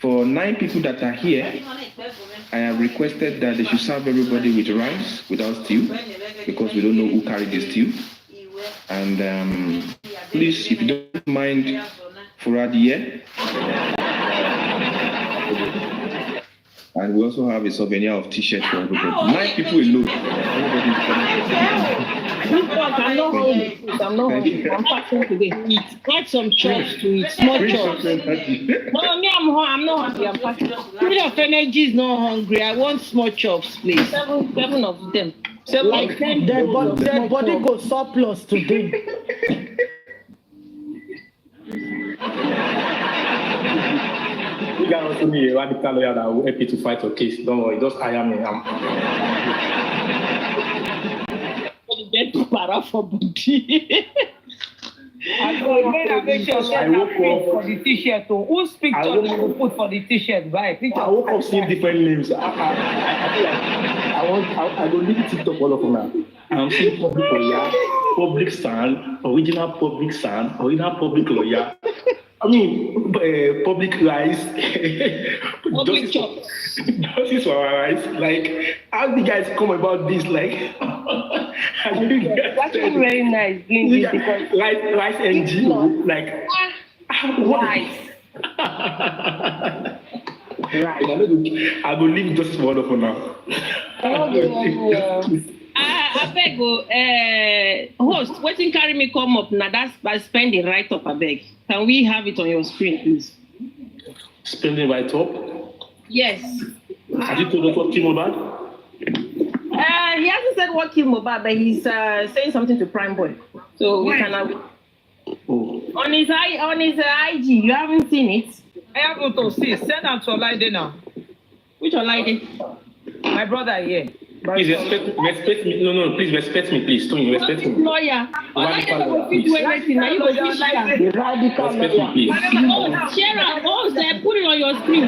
For 9 people that are here, I have requested that they should serve everybody with rice without stew, because we don't know who carried the stew. And please, if you don't mind, for Yeye. And we also have a souvenir of t-shirt for everybody. 9 people alone. Everybody is I'm not hungry. I'm not hungry. I'm fasting today. Eat. Add some chops to it. Small chops. No, me, I'm not hungry. I'm fasting. Spirit of energy is not hungry. I want small chops, please. Seven of them. Like 10. Their body goes surplus today. You guys also need a radical lawyer that will help you to fight your case. Don't worry, just hire me. For booty. I woke up for the t-shirt. Whose picture did you put for the t-shirt? Right? I woke up seeing different names. I go leave TikTok all of them now. I'm seeing public lawyer, public son, original public son, original public lawyer. I mean, public rice. Public chop. Justice for our rights. Like, how do you guys come about this? Like, that's very nice. Rice NGO. Like, rice. Right. I will leave just wonderful now. I beg host, waiting carry me come up now. That's by spending right up. I beg. Can we have it on your screen, please? Spending right up? Yes. Have you told us what killed Mohbad? He hasn't said what killed Mohbad, but he's saying something to Prime Boy. So we can have on his IG. You haven't seen it? I haven't to see. Send out to Olaide now. Which Olaide? My brother here. Please respect me. No, please respect me, please. Don't respect me. Lawyer. Respect me, please. Share out. Put it on your screen.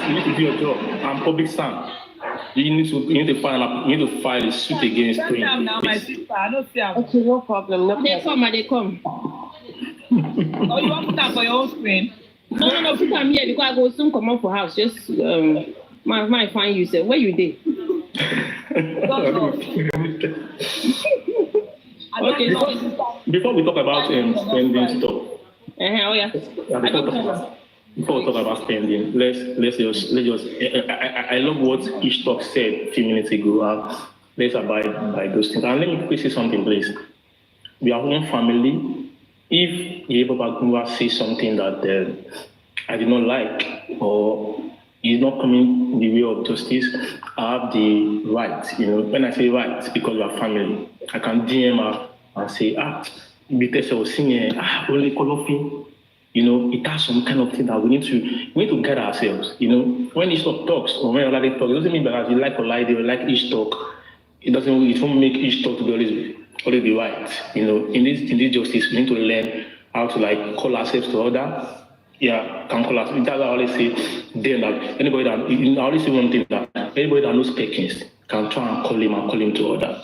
You need to do your job. I'm public son. You need to file a suit against me. Now, my sister, I don't see him. Okay, no problem. They come. Oh, you want to put that for your own screen? No, put them here because I go soon come out for house. Just my find you say where you did. Okay. Before we talk about spending stuff. Oh yeah. Before we talk about spending, let's just. I love what each talk said a few minutes ago. Let's abide by those things. And let me quickly say something, please. We are one family. If Yeye says something that I did not like or is not coming in the way of justice, I have the right. When I say right, because we are family, I can DM her and say, because I was singing, only colorful. It has some kind of thing that we need to get ourselves. When each talks or when other talk, it doesn't mean that you like Olaide or like each talk. It won't make each talk to be always be right. In this justice, we need to learn how to call ourselves to order. Yeah, can call us. That's why I always say then that anybody that I always say one thing that anybody that knows Perkins can try and call him to order.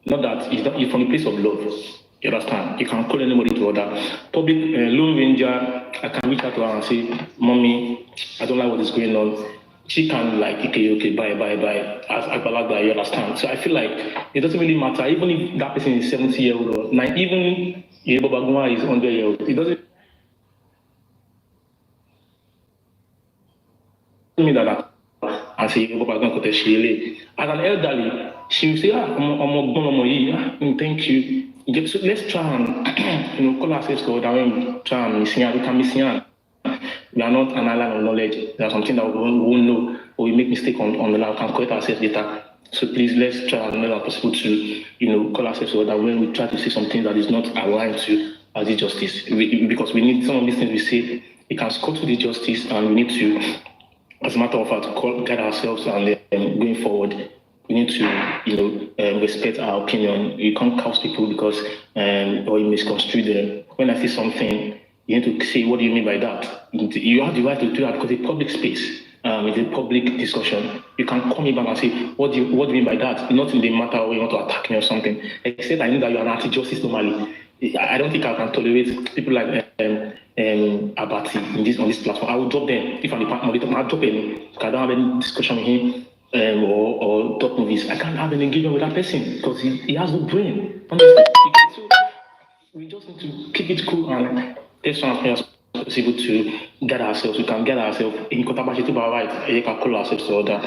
Not that it's from a place of love. You understand? You can call anybody to order. Public Lone Ranger, I can reach out to her and say, Mommy, I don't like what is going on. She can okay, bye. As Agbalagba, you understand? So I feel like it doesn't really matter. Even if that person is 70-year-old or even if Babaguma is 100-year-old, it doesn't mean that I say Babaguma as an elderly, she will say, thank you. So let's try and call ourselves to order when we try and we can miss. We are not an island of knowledge. There's something that we won't know or we make mistake on the line. We can correct ourselves later. So please let's try as much as possible to call ourselves to order when we try to say something that is not aligned to the justice. Because we need some of these things we say, it can score to the justice, and we need to, as a matter of fact, guide ourselves and going forward. We need to, respect our opinion. You can't curse people because, or you misconstrue them. When I say something, you need to say, what do you mean by that? You have the right to do that because it's a public space. It's a public discussion. You can call me back and say, what do you mean by that? Not in the matter where you want to attack me or something. Except I know that you're an anti-justice normally. I don't think I can tolerate people like Abati on this platform. I will drop them if I'm the moderator. I'll drop him. I don't have any discussion with him or talk movies. I can't have an engagement with that person because he has no brain. Honestly. So we just need to keep it cool and take some as possible to get ourselves. We can get ourselves in Kotabashi to our right. You can call ourselves to order.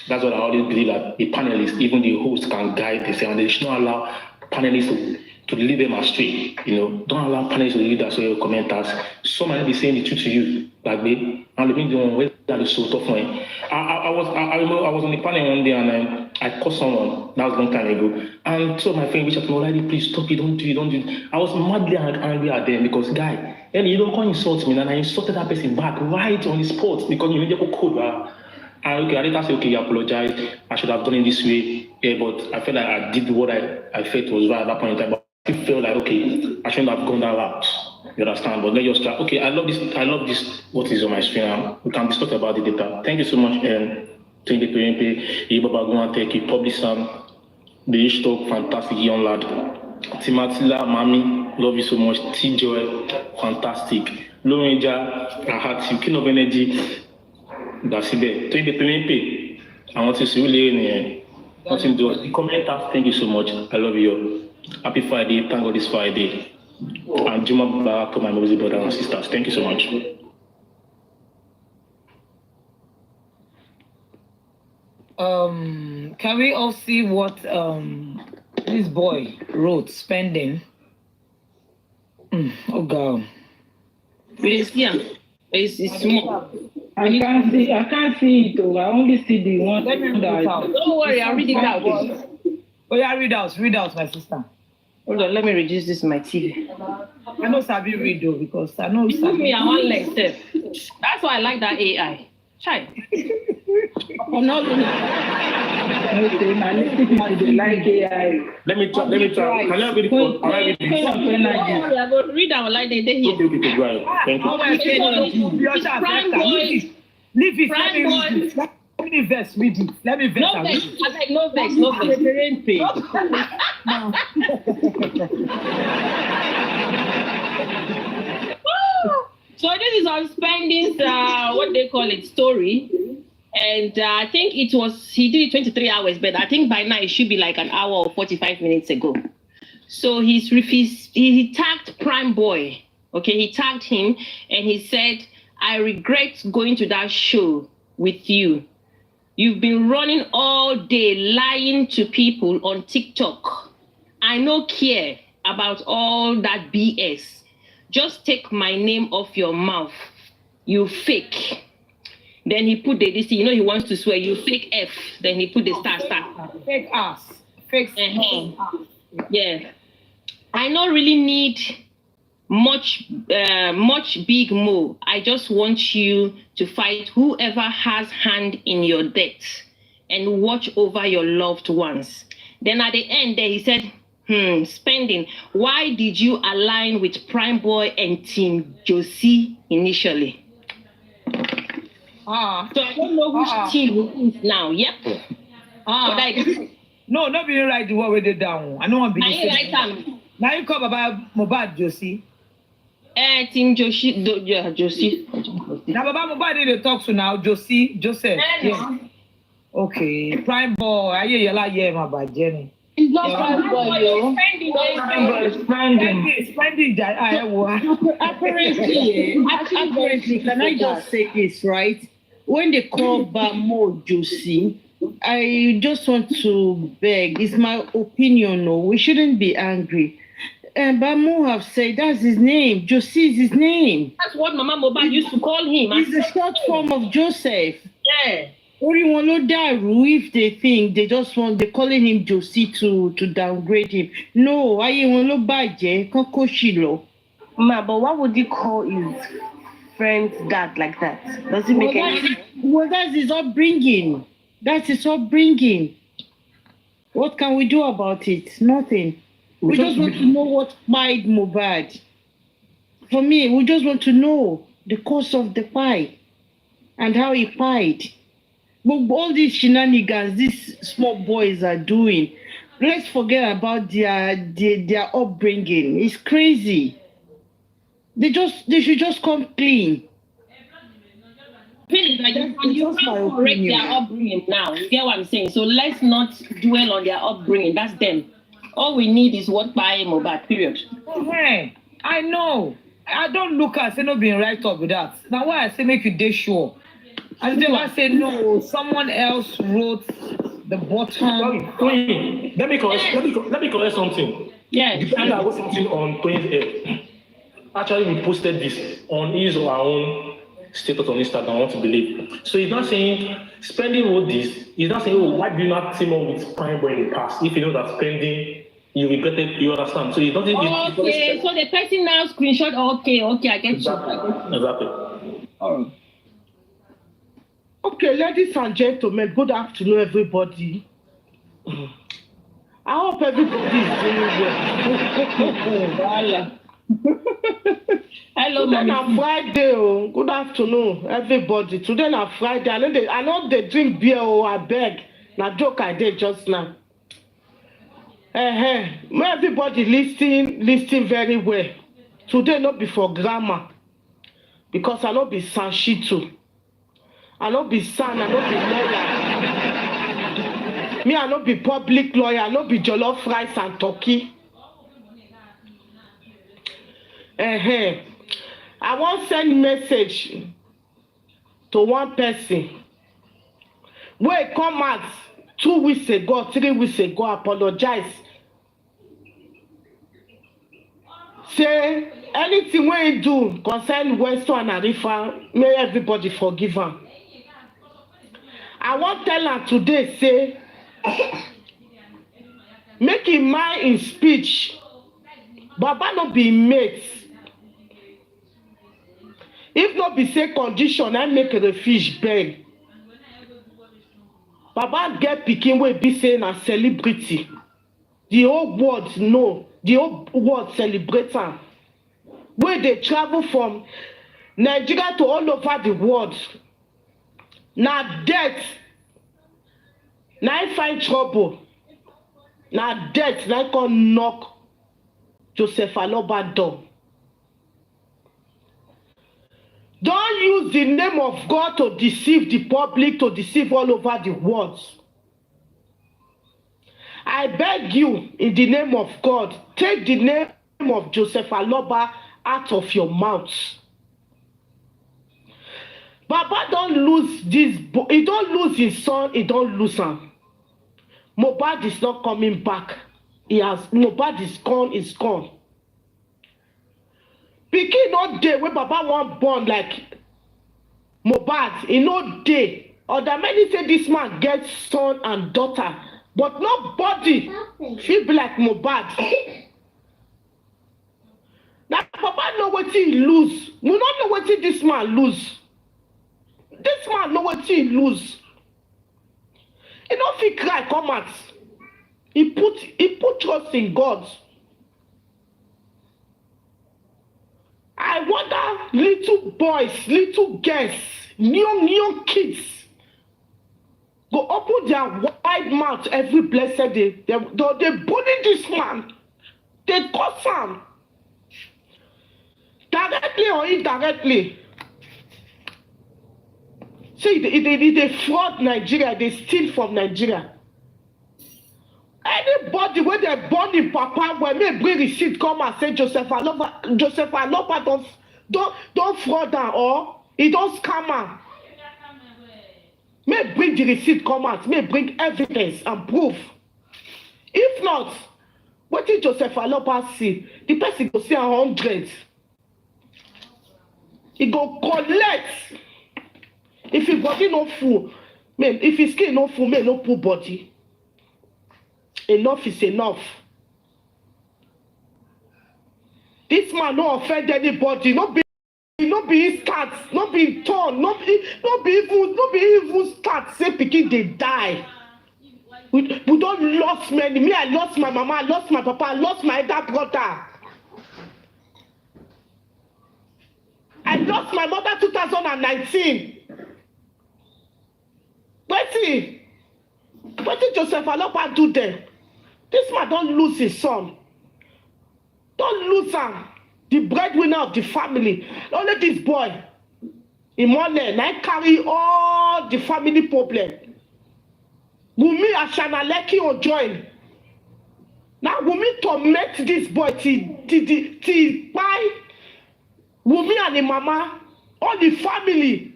That's what I always believe, that a panelist, even the host, can guide this, and they should not allow panelists to lead them astray. Don't allow panelists to lead us or your commenters. Some might be saying the truth to you, like me. I'm living the one way that is so tough for me. I remember I was on the panel one day and I caught someone, that was a long time ago, and so my friend reached out to me, like, please stop it, don't do it. I was madly angry at them because, guy, and you don't come insult me, and I insulted that person back right on the spot because you made your code. And okay, I later say, okay, you apologize. I should have done it this way. Yeah, but I felt like I did what I felt was right at that point in time. But I felt like, okay, I shouldn't have gone that route. You understand? But let us try. Okay, I love this. What is on my screen now? We can discuss about the data. Thank you so much, to the PMP, Ibabagun Tech, Public Sam, the H-Talk, fantastic young lad. Timatila, Mami, love you so much. T-Joy, fantastic. Lorenja, Ahati, King of Energy. That's it. To the PMP, I want to see you nothing to do. The commenters, thank you so much. I love you. Happy Friday. Thank God it's Friday. And Juma back to my Muslim brothers and sisters. Thank you so much. Can we all see what this boy wrote? Spending. Oh God. It's small. I can't see it though. I only see the one. Let me read it out. Don't worry, I'll read it out. Oh yeah, read out, my sister. Hold on, let me reduce this my TV. I know Sabi read though, because I know Give me a one leg step. That's why I like that AI. Try. I'm not doing They like AI. Let me try. Can I read it? I will read our line. They hear. Okay, right. Thank you. Prime boy. Leave it. Prime boy. Let me vex. Read it. Let me vex. No vex. I like no vex. No vex. So this is on Spending's what they call it story. And I think he did it 23 hours, but I think by now it should be like an hour or 45 minutes ago. So he tagged Prime Boy. Okay, he tagged him and he said, I regret going to that show with you. You've been running all day lying to people on TikTok. I no care about all that BS. Just take my name off your mouth. You fake. Then he put this, he wants to swear, you fake F. Then he put the star. Fake ass. Fake Yeah. I don't really need much big mo. I just want you to fight whoever has hand in your death and watch over your loved ones. Then at the end there he said, Spending, why did you align with Prime Boy and Team Josie initially? So I don't know which team it is now. Yep. No, not being right the word with it down. I don't want to be right. Now you come about Mohbad, Josie. Team Josie. Josie. Now Baba Mohbad need to talk to now. Josie, Joseph. Yeah. Okay. Prime boy. I hear you like my bad Jenny. It's not Prime boy, yo. Spending. Apparently, can I just say this, right? When they call Bamo Josie, I just want to beg. It's my opinion. No, we shouldn't be angry. And Bamo have said that's his name. Josie is his name. That's what Mama Mohbad used to call him. It's the short form of Joseph. Yeah. If they think they just want, they're calling him Josie to downgrade him. No, Ma, but why would he call his friend's dad like that? Does it make any sense? Well, that's his upbringing. That's his upbringing. What can we do about it? Nothing. We just want to know what fight Mohbad. For me, we just want to know the cause of the fight and how he fight. But all these shenanigans these small boys are doing, let's forget about their upbringing. It's crazy. They should just come clean. You can't correct their upbringing now. You get what I'm saying? So let's not dwell on their upbringing. That's them. All we need is what by Mohbad, period. Hey, I know. I don't look at say no being right up with that. Now why I say make you day sure. And then I say no, someone else wrote the bottom. Let me correct something. Yeah. The person that wrote something on 20th actually we posted this on his or our own status on Instagram, I want to believe. So he's not saying Spending wrote this. He's not saying, oh, why do you not team up with Prime Boy in the past? If you know that Spending, you regretted, you understand. So he's not. Okay, so the person now screenshot. Okay, I get exactly. you. Exactly. All right. Okay, ladies and gentlemen, good afternoon, everybody. I hope everybody is doing well. Hello, today na Friday. Oh, good afternoon, everybody. Today na Friday. I know they drink beer. Oh, I beg. Na joke I did just now. May everybody listen very well. Today not be for grammar, because I not be Sanshito. I not be San. I not be lawyer. Me, I not be public lawyer. I not be jollof rice and turkey. I want send message to one person. Wey come out 2 weeks ago, 3 weeks ago, apologize. Say anything wey he do concern Western and Arifa, may everybody forgive am. I wan tell am today say make him mind in speech. Baba no be mate. If not be say condition, I make the fish beg. Baba get pikin wey be say na celebrity. The whole world know. The whole world celebrate am. Wey dey travel from Nigeria to all over the world. Na death. Na I find trouble. Na death. Na I come knock Joseph Aloba door. Don't use the name of God to deceive the public, to deceive all over the world. I beg you, in the name of God, take the name of Joseph Aloba out of your mouth. Baba don't lose this. He don't lose his son. He don't lose him. Mohbad is not coming back. Mohbad is gone. Is gone. Pikin no dey wey Baba wan born like Mohbad. E no dey. Other many say this man get son and daughter, but nobody fit be like Mohbad. Na Baba know wetin he lose. We no know wetin this man lose. This man know wetin he lose. He no fit cry come out. He put trust in God. I wonder little boys, little girls, young kids go open their wide mouth every blessed day. They bully this man. They curse him. Directly or indirectly. See, they fraud Nigeria. They steal from Nigeria. Anybody when they born in Papa, when they bring receipt, come and say Joseph Aloba don't fraud her or he don't scam her. May bring the receipt, come out, may bring evidence and proof. If not, what did Joseph Aloba see? The person go see 100. He go collect. If his body no full, man, if his skin no full, man, no full body. Enough is enough. This man no offend anybody. No be his stats. No be torn. No be even stats. Say pikin they die. We don't lost many. Me, I lost my mama. I lost my papa. I lost my elder brother. I lost my mother 2019. What did Joseph Aloba do there? This man don't lose his son. Don't lose him. The breadwinner of the family. Only this boy, Imole, now carry all the family problem. Wumi Ashanaleki or join. Now Wumi torment this boy till buy Wumi and the mama, all the family.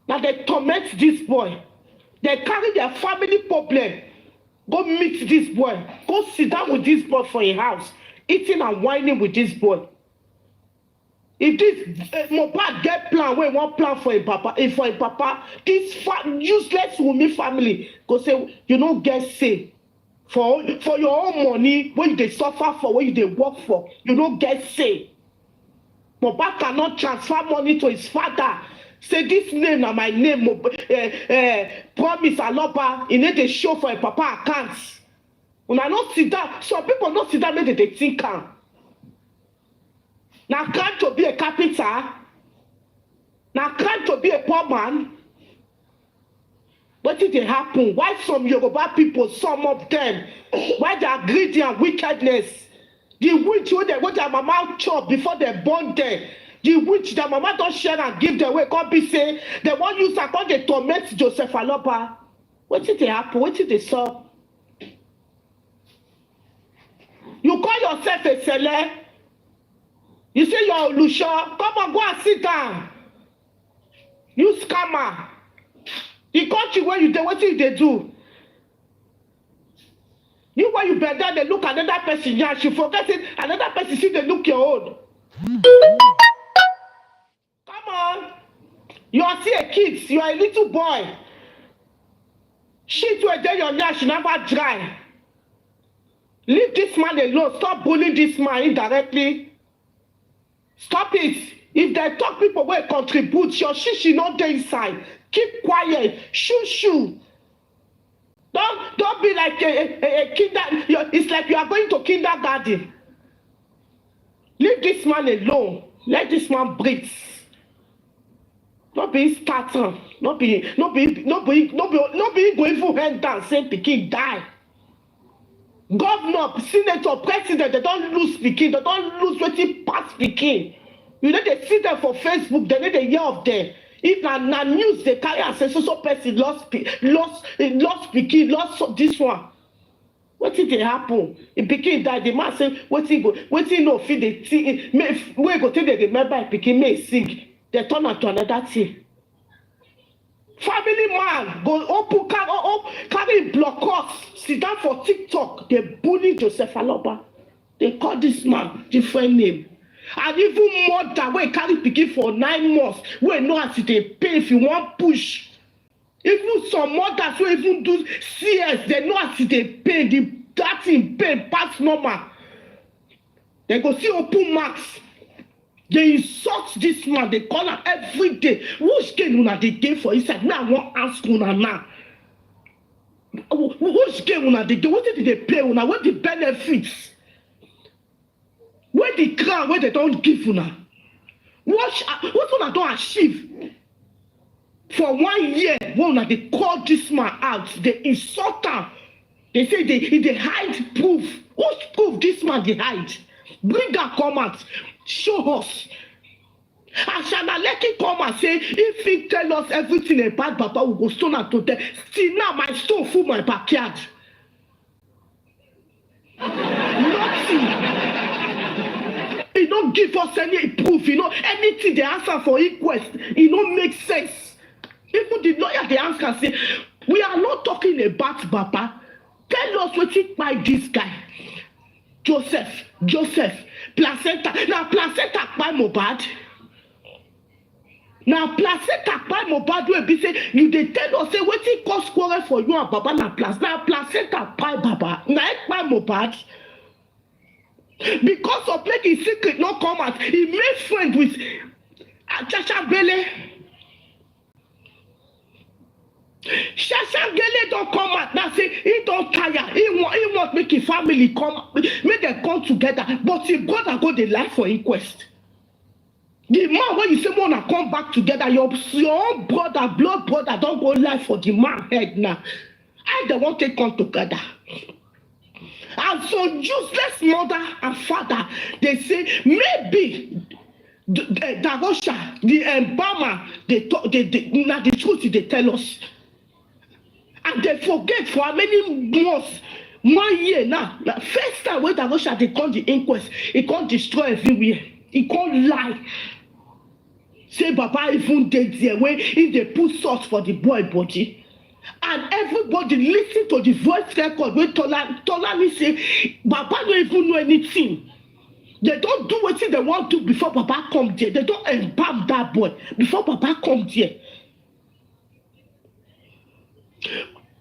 Now they torment this boy. They carry their family problem. Go meet this boy. Go sit down with this boy for a house, eating and whining with this boy. If this Mohbad get plan, we want plan for a papa, this useless Wumi family go say you don't get say for your own money when they suffer for, when they work for, you don't get say. Mohbad cannot transfer money to his father. Say this name na my name, promise Aloba, he need to show for a papa accounts. When I not sit down, some people not sit down, make they think am. Now crime to be a carpenter, now crime to be a poor man. What did it happen? Why some Yoruba people, some of them, why they are greedy and wickedness? The witch what their mama chop before they born them. The witch their mama don't share and give them away. Can't be say they want use account they torment Joseph Aloba. What did it happen? What did they saw? You call yourself a seller. You say you're a Lusha. Come on, go and sit down. You scammer. The country where you do, what did they do? You when you bend down, they look at another person. Yeah, she forget it. Another person see they look your own. Come on. You are still a kid. You are a little boy. Shit where there your nash never dry. Leave this man alone. Stop bullying this man indirectly. Stop it. If they talk people will contribute, your shit not there inside. Keep quiet. Shoo. Don't be like a kinder. It's like you are going to kindergarten. Leave this man alone. Let this man breathe. Not be starter. Not be going for hand down. Say pikin die. Governor, senator, president, they don't lose pikin. They don't lose what he pass pikin. You know they see them for Facebook. They need a year of them. If na news they carry and say so person lost pikin, lost this one. What did they happen? If pikin die, the man say what he no fit the thing. We go take the remember pikin may sick. They turn out to another thing. Family man go open carry blockers, sit down for TikTok. They bully Joseph Aloba. They call this man different name. And even mother wey carry pikin for 9 months, wey know as they pay if you want push. Even some mothers wey even do CS, they know as they pay. That in pain pass normal. They go see open marks. They insult this man. They call him every day. Which game una dey get for inside? Now I want ask una now. Which game una dey get? What did they pay una? What the benefits? Where the crown where they don't give una? What una don't achieve? For 1 year, when they call this man out, they insult him. They say they hide proof. What proof this man they hide? Bring that come out. Show us. Ashanaleki come and say, if he tell us everything about Papa, we go stone and to death. See now my stone full my backyard. Nothing. He don't give us any proof. You know, anything they answer for inquest, it don't make sense. Even the lawyer they answer and say, we are not talking about Papa. Tell us what he by this guy. Joseph, placenta. Now placenta by Mohbad. Now placenta by Mohbad will be say you they tell us say what he cause quarrel for you and Baba na placenta by Baba. Now by Mohbad. Because of making secret not come out, he made friend with Chacha Bele. Shashangele don't come out now say he don't tire. He want make his family come, make them come together. But his brother go the life for inquest. The man when you say wanna come back together, your own brother, blood brother, don't go life for the man head now. I don't want to come together. And so useless mother and father, they say maybe the Russia, the embalmer, now the truth they tell us. And they forget for how many months, 1 year now. The first time when the Russia they call the inquest, it can't destroy everywhere. It can't lie. Say Baba even dead there where if they put salt for the boy body. And everybody listen to the voice record where Tolani say Baba don't even know anything. They don't do what they want to before Baba come there. They don't embalm that boy before Baba come there.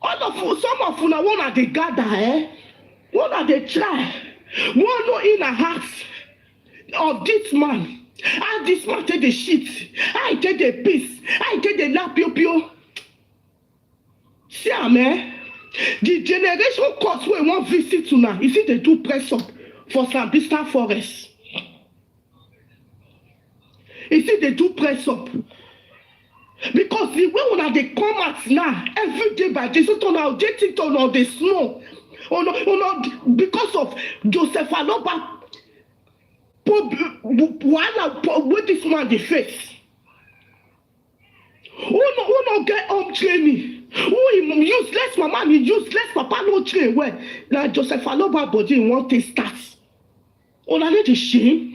All of you, some of you now one at the gather, one at the try, one no in a house of this man. And this man take the shit. I take the piece. I take the lapio. See, amen. The generation course where one visit to now. You see, they do press up for Sambista Forest. You see, they do press up. Because the way when they come out now, every day by this, on dating on the snow, because of Joseph Aloba, with this man they face. Who no get home training? Who useless mama, he useless papa no train well. Now Joseph Aloba body want to start. On a little shame.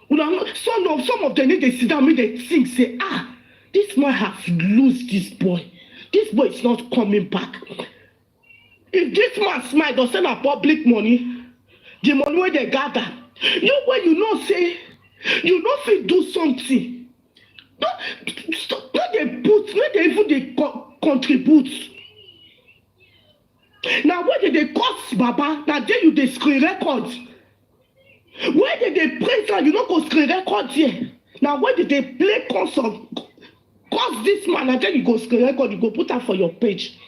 Some of them need to sit down, they think, say, this man has lost this boy. This boy is not coming back. If this man smile, don't send a public money, the money where they gather. You when you know say, you know if you do something. Not they put, not they even they contribute. Now where did they cost Baba? Now then you they screen records. Where did they play and you don't go screen record here? Now where did they play concert? Cause this man and then you go screen record, you go put that for your page.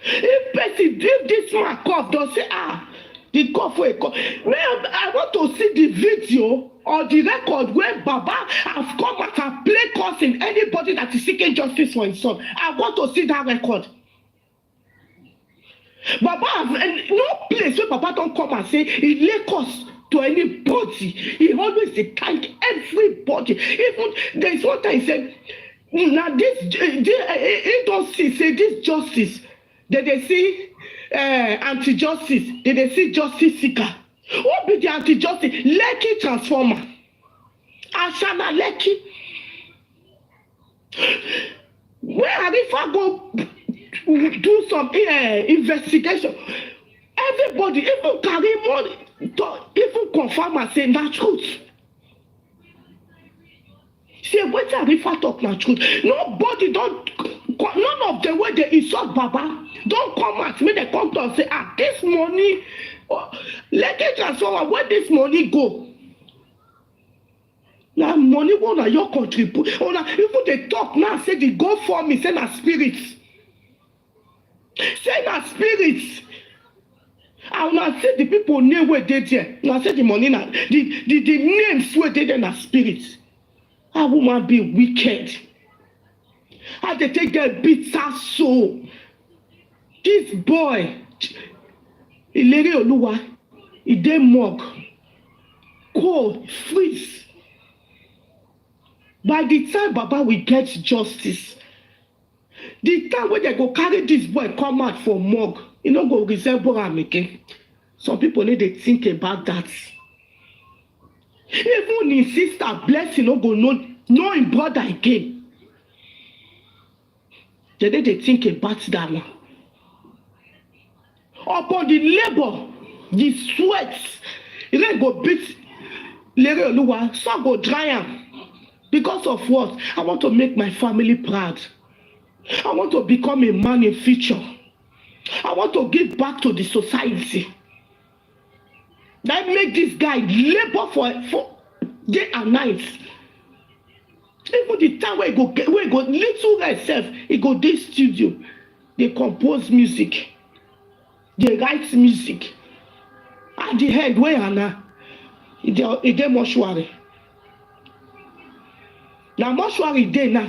If this man cough, don't say, the cough for a cough. Well, I want to see the video or the record where Baba has come out and play causing anybody that is seeking justice for his son. I want to see that record. Baba has no place where Baba don't come and say he lay cause to anybody. He always thank everybody. Even there is one time he said, now this he don't see say this justice. Did they see anti-justice? Did they see justice seeker? Who be the anti-justice? Lekki transformer. Ashana Lekki. Where Arifa go do some investigation? Everybody, even carry money, even confirm and say that truth. Say what Arifa talk na truth. Nobody don't. None of the way they insult Baba don't come at me. They come to and say, this money, let it transform. Where this money go? Now money won't your contribute. Even they talk now, say they go for me, say na spirits. Say na spirits. I will say the people name where they there. Now say the money now. The names where they there na spirits. I woman be wicked. How they take their bitter soul. This boy, Ileri Oluwa, he dey mug, cold, freeze. By the time Baba will get justice, the time when they go carry this boy come out for mug, you know go resemble am again. Some people need to think about that. Even his sister blessing no go know him brother again. They need to think about that one. Upon the labor, the sweat, you then go beat Larry Oluwa, so go dry am. Because of what? I want to make my family proud. I want to become a man in future. I want to give back to the society. That make this guy labor for day and night. Even the time where he go little guy self, he go this studio, they compose music, they write music. At the end, where Anna, he dey mortuary. Now mortuary day now.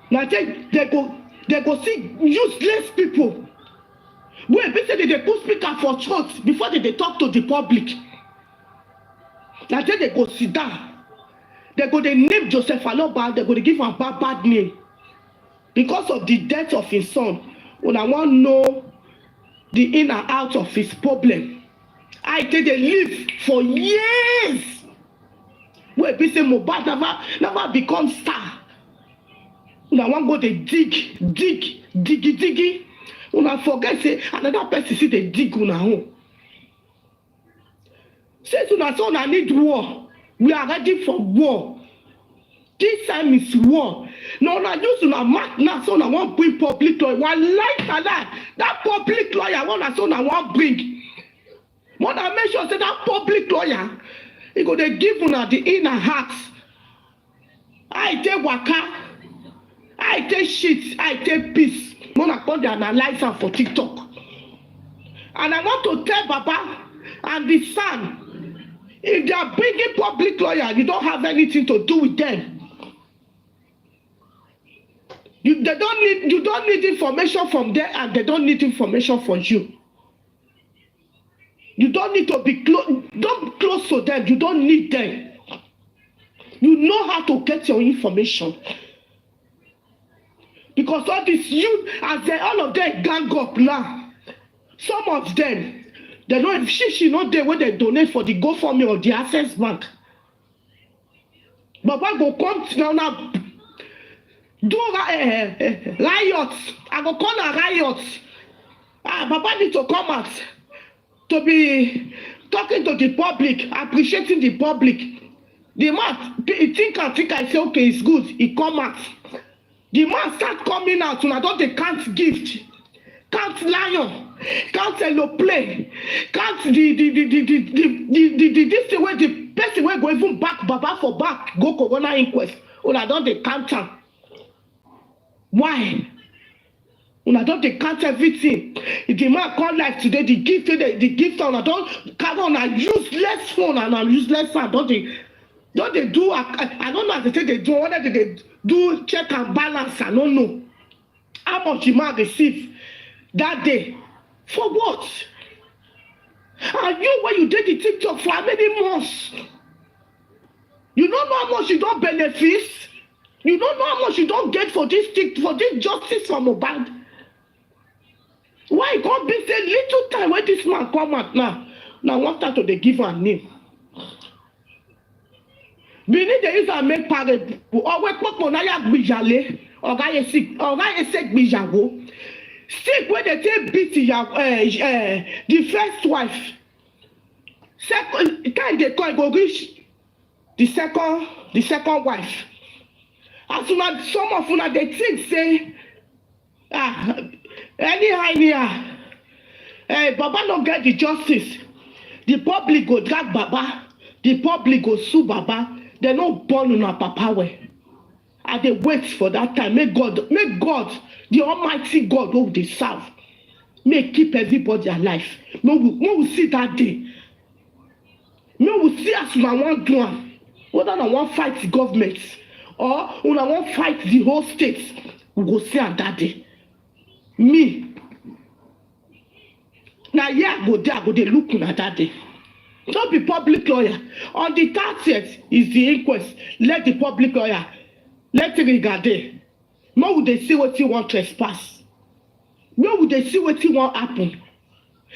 Now they go They go see useless people. Wey be say they put speaker for church before they talk to the public. Na then they go sit down. They go dey name Joseph Aloba. They go dey give am bad name because of the death of his son. When I want know the in and out of his problem, I take dey live for years. Wey be say Mohbad never become star. Una wan go dey dig. Una forget say another person see dey dig una own. Since una say una need war, we are ready for war. This time is war. No, una use una mark now, so una wan bring public lawyer. One like that public lawyer, one so una wan bring. Wanna make sure say that public lawyer, he go dey give una the inner heart. I take waka, I take shit, I take peace. Wanna come dey analyze am for TikTok. And I want to tell Baba and the son, if they are bringing public lawyer, you don't have anything to do with them. You don't need information from them, and they don't need information from you. You don't need to be close to them. You don't need them. You know how to get your information. Because all this youth, as all of them gang up now, some of them, they know if she not there when they donate for the GoFundMe or the Access Bank. But what go come now do riots. I go call a riot. Baba need to come out to be talking to the public, appreciating the public. The man think I say okay, it's good. He come out. The man start coming out. Una don't they can't gift, can't lion, can't hello play, can't the this thing where the person will go even back Baba for back go corona inquest. Una don't they can't. Why? Una don't they count everything. If the man come like today, the gift on don't carry on a useless phone and a useless phone. Don't they do? I don't know how they do. Whether they do check and balance, I don't know. How much the man receive that day for what? And you when you did the TikTok for how many months? You don't know how much you don't benefit. You don't know how much you don't get for this justice from Mohbad. Why God be say little time when this man come out now? Now what time to they give a name? Benin they use a make parade. Or we put monaya bijale. Or guy sick bijago. Stick when they take beat the first wife. Second time they call go reach the second wife. As soon as some of una they think say anyhow Baba don't get the justice. The public go drag Baba. The public go sue Baba. They no born on a papa way. And they wait for that time. May God, the Almighty God who they serve, may keep everybody alive. May we see that day. May we see as we want to do. Whether I want fight the government or when I want fight the whole state, we go see on that day. Me. Now I go there look at that day. Don't be public lawyer. On the 30th is the inquest. Let the public lawyer, let it regard it. Now would they see what you want trespass? Now would they see what you want happen?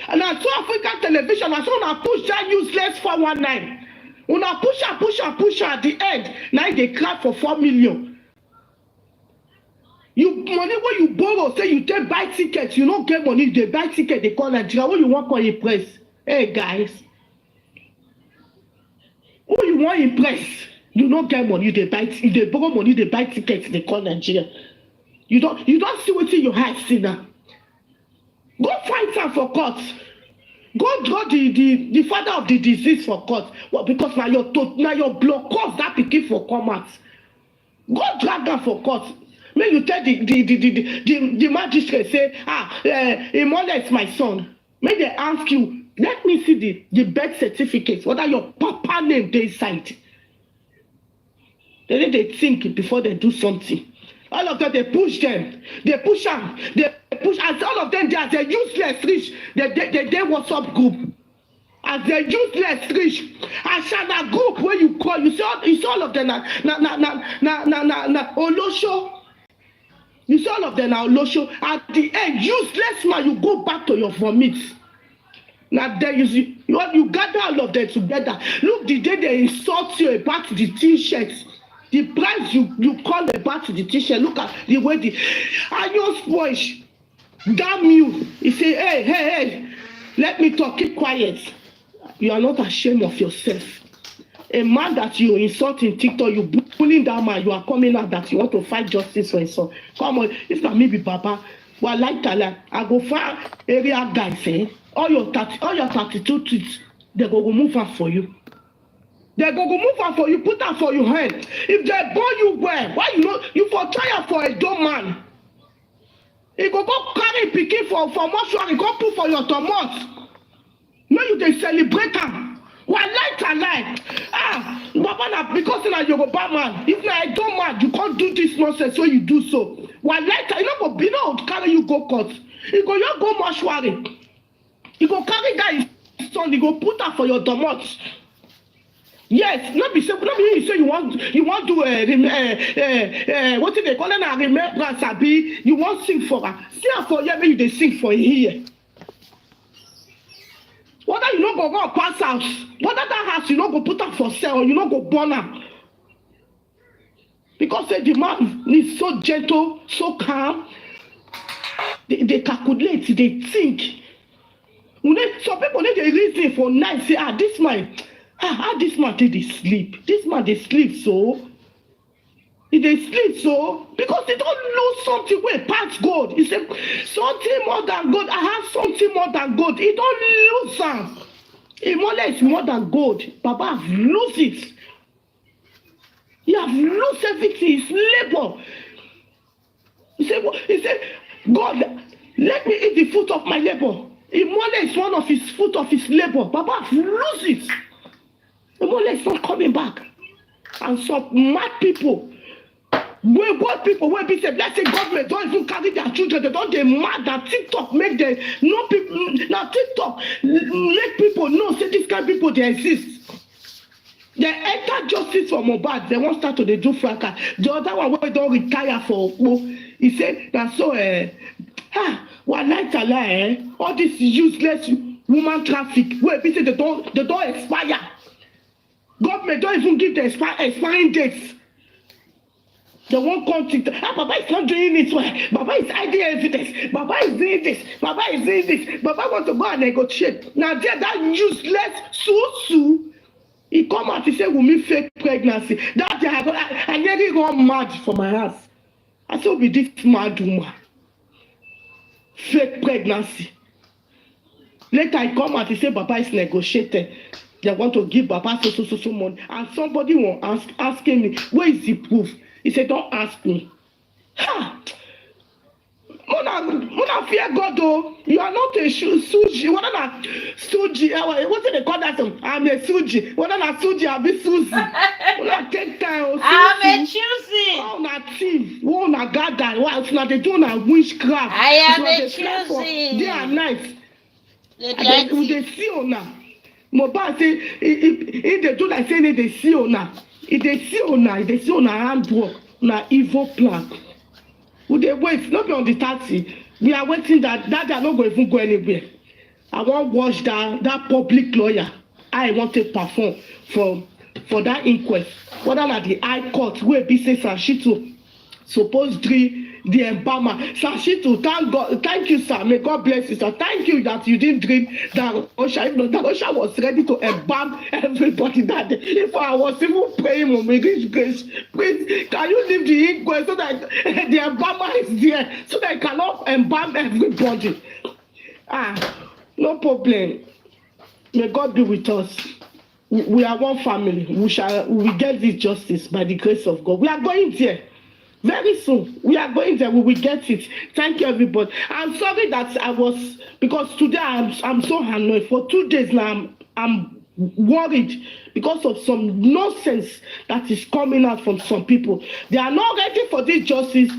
And I saw African television, I saw una push that useless 419. Una push at the end. Now they cry for 4 million. You money when you borrow, say you take buy tickets, you don't get money, they buy ticket, they call Nigeria. What you want for impress? Hey guys. Who you want impress? You don't get money, they buy if they borrow money, they buy tickets, they call Nigeria. You don't see what's in your eyes see now. Go fight her for court. Go draw the father of the disease for court. Well, because now your blood cause that pikin for come out. Go drag her for court. May you tell the magistrate say, Imole is my son. May they ask you, let me see the birth certificate, whether your papa name they inside. Then they think before they do something. All of them, they push them. They push them. They push. As all of them, they are useless rich. They WhatsApp group. As the useless rich. As a group where you call, you see all of them na Olosho. You see all of them now Olosho. At the end, useless man, you go back to your vomit. Now there you see, you gather all of them together. Look, the day they insult you about the t-shirts. The price you call about the t-shirt, look at the way the iron sponge, damn you. He say, hey, let me talk, keep quiet. You are not ashamed of yourself. A man that you insult in TikTok, you bullying that man, you are coming out that you want to fight justice for his son. Come on, if not me be Baba, well, like I go find area guys, all your 32 tweets, they go move out for you. They go move out for you, put that for your hand. If they burn you well, why you for try for a dumb man? He go carry pikin for mortuary, go put for your tomat. No, you they celebrate them. Why lie? Baba, because you're a Yoruba man. If you're a dumb man, you can't do this nonsense when you do so. Why lie? You know, be no carry you go court. You go mortuary. You go carry that his son. You go put that for your tomat. Yes, not be you say you want to what do they call it? Remembrance, Abi. You want sing for her. See her for here, maybe they sing for here. Whether you not go pass out, whether that house you not go put her for sale or you not go burn her. Because the man is so gentle, so calm. They calculate, they think. Some people need a reason for night. Say, this man. This man they sleep. This man they sleep so. They sleep so because they don't lose something where past gold. He said something more than gold. I have something more than gold. He don't lose some. Imole is more than gold. Baba have lose it. You have lost everything. It's labor. He said, God, let me eat the fruit of my labor. Imole is one of his fruit of his labor. Baba have lose it. Imole is not coming back. And some mad people, what people will be said, let's say government don't even carry their children, they don't get mad that TikTok make them no people now TikTok make people know say this kind of people they exist. They enter justice for Mohbad, they won't start to the do fracas. The other one where don't retire for he said that so one night all this useless woman traffic where people they don't expire. Government don't even give the expiring dates. They won't come to Baba is not doing it well. Baba is hiding evidence. Baba is doing this. Baba is doing this. Baba wants to go and negotiate. Now there that useless Susu, he come out, he say, "Wumi fake pregnancy." That day I nearly gone mad for my house. I said, "Be this mad woman, fake pregnancy." Later I come out, he say, "Baba is negotiating. They want to give Baba so money." And somebody was asking me, "Where is the proof?" He said, "Don't ask me." Mona fear God though. You are not a Suji. What are Suji? What do they call that? I'm a Suji. What are Suji? I'll be Suji. Mona take time. I'm a choosy. Oh, na thief. Oh, na gather. What? Now they do na witchcraft. I am a choosy. Day and night. They see ona. Mohbad say if they do like saying they see ona. If they see ona handwork, na evil plan. Would they wait? Not be on the 30. We are waiting that they are not going to even go anywhere. I want to watch that public lawyer. I want to perform for that inquest. Whether at the High Court where be say Sashito supposedly the embalmer. Sashito, thank God, thank you, sir. May God bless you, sir. Thank you that you didn't dream that Osha. If not, that Osha was ready to embalm everybody that day. If I was even praying, Mommy, please, can you leave the inquest so that the embalmer is there, so that I cannot embalm everybody? No problem. May God be with us. We are one family. We get this justice by the grace of God. We are going there. Very soon, we are going there. We will get it. Thank you, everybody. I'm sorry that because today I'm so annoyed. For 2 days now, I'm worried because of some nonsense that is coming out from some people. They are not ready for this justice.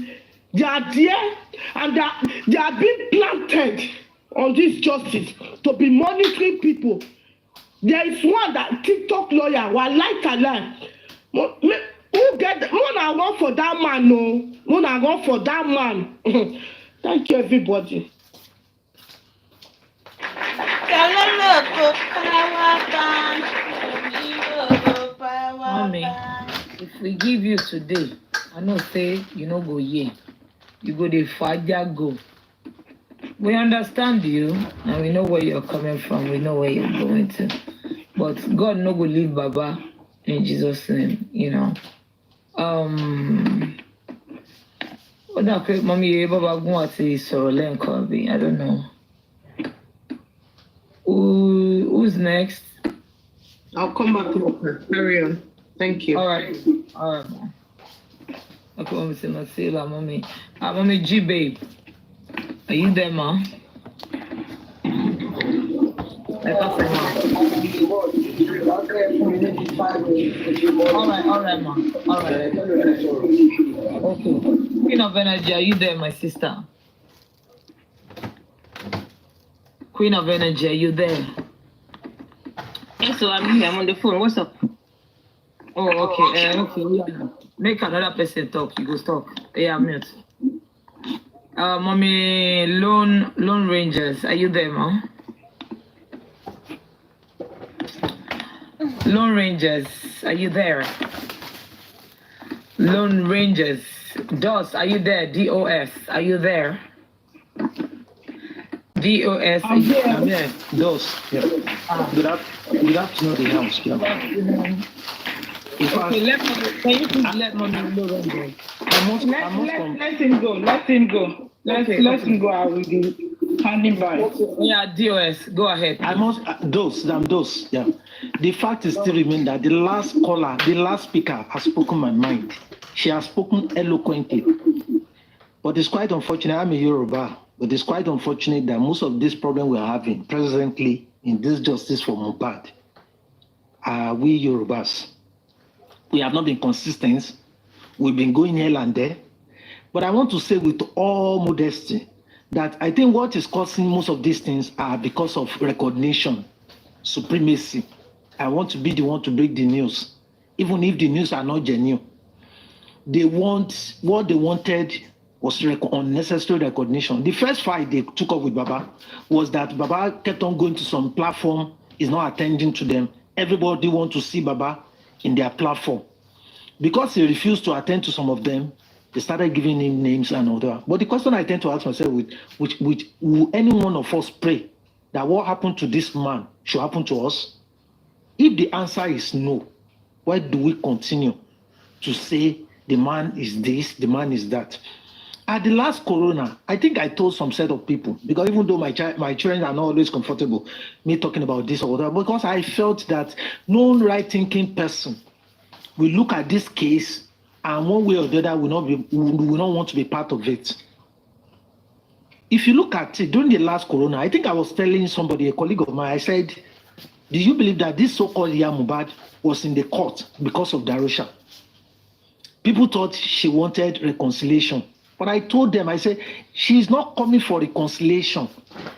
They are there and they are being planted on this justice to be monitoring people. There is one that TikTok lawyer, who get Mona run for that man, no. Mona run for that man. Thank you, everybody. Mommy, if we give you today, I know say you no go Yeye. You go the Faja go. We understand you and we know where you're coming from. We know where you're going to. But God no go leave Baba in Jesus' name, you know. Mommy, Baba go at Sorole and Kobe. I don't know. Who's next? I'll come back to her. Carry on. Thank you. All right, mom. Okay, Mommy, say Masila, Mommy. Mommy G, babe. Are you there, ma? All right, ma. All right. Okay. Queen of Energy, are you there, my sister? Queen of Energy, are you there? Yes, so I'm here. I'm on the phone. What's up? Oh, okay. Okay. Make another person talk. You go talk. Yeah, I'm mute. Mommy, Lone Rangers, are you there, ma? Lone Rangers, are you there? Lone Rangers, DOS, are you there? DOS, are you there? DOS, I'm here. DOS, yeah. Good afternoon, the house. Yeah. Okay, can you please let Mommy Lone Rangers? Let him go. Let him go. Let him go out with the handing by. Yeah, DOS, go ahead. I must those. Yeah. The fact is still remain that the last caller, the last speaker has spoken my mind. She has spoken eloquently. But it's quite unfortunate. I'm a Yoruba, but it's quite unfortunate that most of this problem we're having presently in this justice for Mohbad are we Yorubas. We have not been consistent. We've been going here and there. But I want to say with all modesty that I think what is causing most of these things are because of recognition, supremacy. I want to be the one to break the news, even if the news are not genuine. What they wanted was unnecessary recognition. The first fight they took up with Baba was that Baba kept on going to some platform, is not attending to them. Everybody want to see Baba in their platform. Because he refused to attend to some of them, they started giving him names and all that. But the question I tend to ask myself, will any one of us pray that what happened to this man should happen to us? If the answer is no, why do we continue to say the man is this, the man is that? At the last corona, I think I told some set of people, because even though my children are not always comfortable me talking about this or that, because I felt that no right-thinking person will look at this case and one way or the other will not want to be part of it. If you look at it, during the last corona, I think I was telling somebody, a colleague of mine, I said, do you believe that this so-called Mohbad was in the court because of Darusha? People thought she wanted reconciliation. But I told them, I said, she's not coming for reconciliation.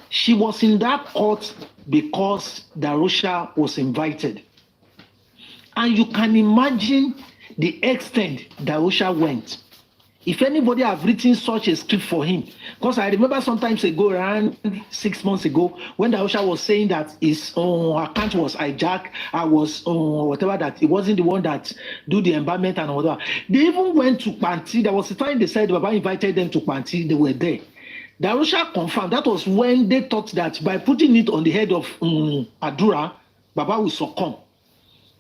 She was in that court because Darusha was invited. And you can imagine the extent Darusha went. If anybody have written such a script for him, because I remember sometimes ago, around 6 months ago, when Darusha was saying that his account was hijacked, I was whatever, that it wasn't the one that do the embalmment and all that. They even went to Panti. There was a time they said Baba invited them to Panti. They were there. Darusha confirmed. That was when they thought that by putting it on the head of Adura, Baba will succumb.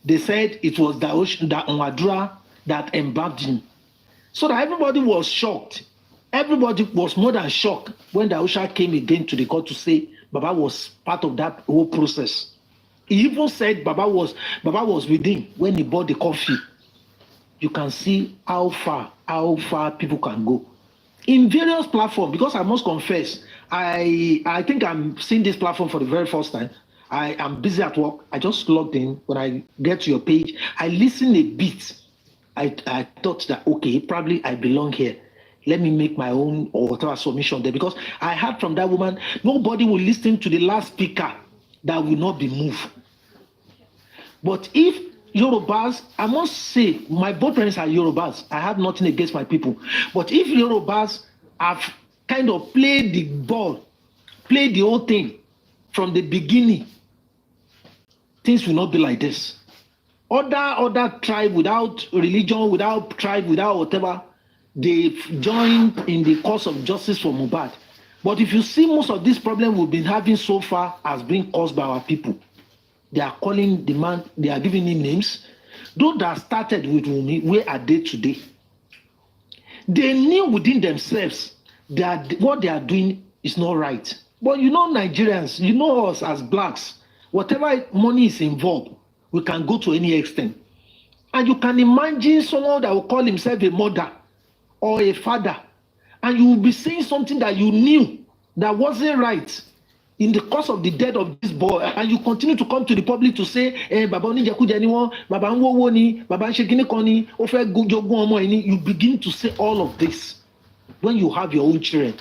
They said it was Adura that embalmed him. So that everybody was shocked. Everybody was more than shocked when Darusha came again to the court to say Baba was part of that whole process. He even said Baba was with him when he bought the coffee. You can see how far people can go. In various platforms, because I must confess, I think I'm seeing this platform for the very first time. I am busy at work. I just logged in. When I get to your page, I listen a bit. I thought that, okay, probably I belong here. Let me make my own or whatever submission there, because I heard from that woman, nobody will listen to the last speaker that will not be moved. But if Yorubas, I must say, my both parents are Yorubas. I have nothing against my people. But if Yorubas have kind of played the ball, played the whole thing from the beginning, things will not be like this. Other tribe without religion, without tribe, without whatever, they've joined in the cause of justice for Mohbad. But if you see, most of this problem we've been having so far has been caused by our people. They are calling the man, they are giving him names. Those that started with Wunmi, where are they today? They knew within themselves that what they are doing is not right. But you know Nigerians, you know us as blacks, whatever money is involved, we can go to any extent. And you can imagine someone that will call himself a mother or a father, and you will be saying something that you knew that wasn't right in the course of the death of this boy, and you continue to come to the public to say, Baba Onijakuje anyone, Baba Nwowo ni, Baba Nshekini Koni, Ofe Jogun Omo ini. You begin to say all of this when you have your own children.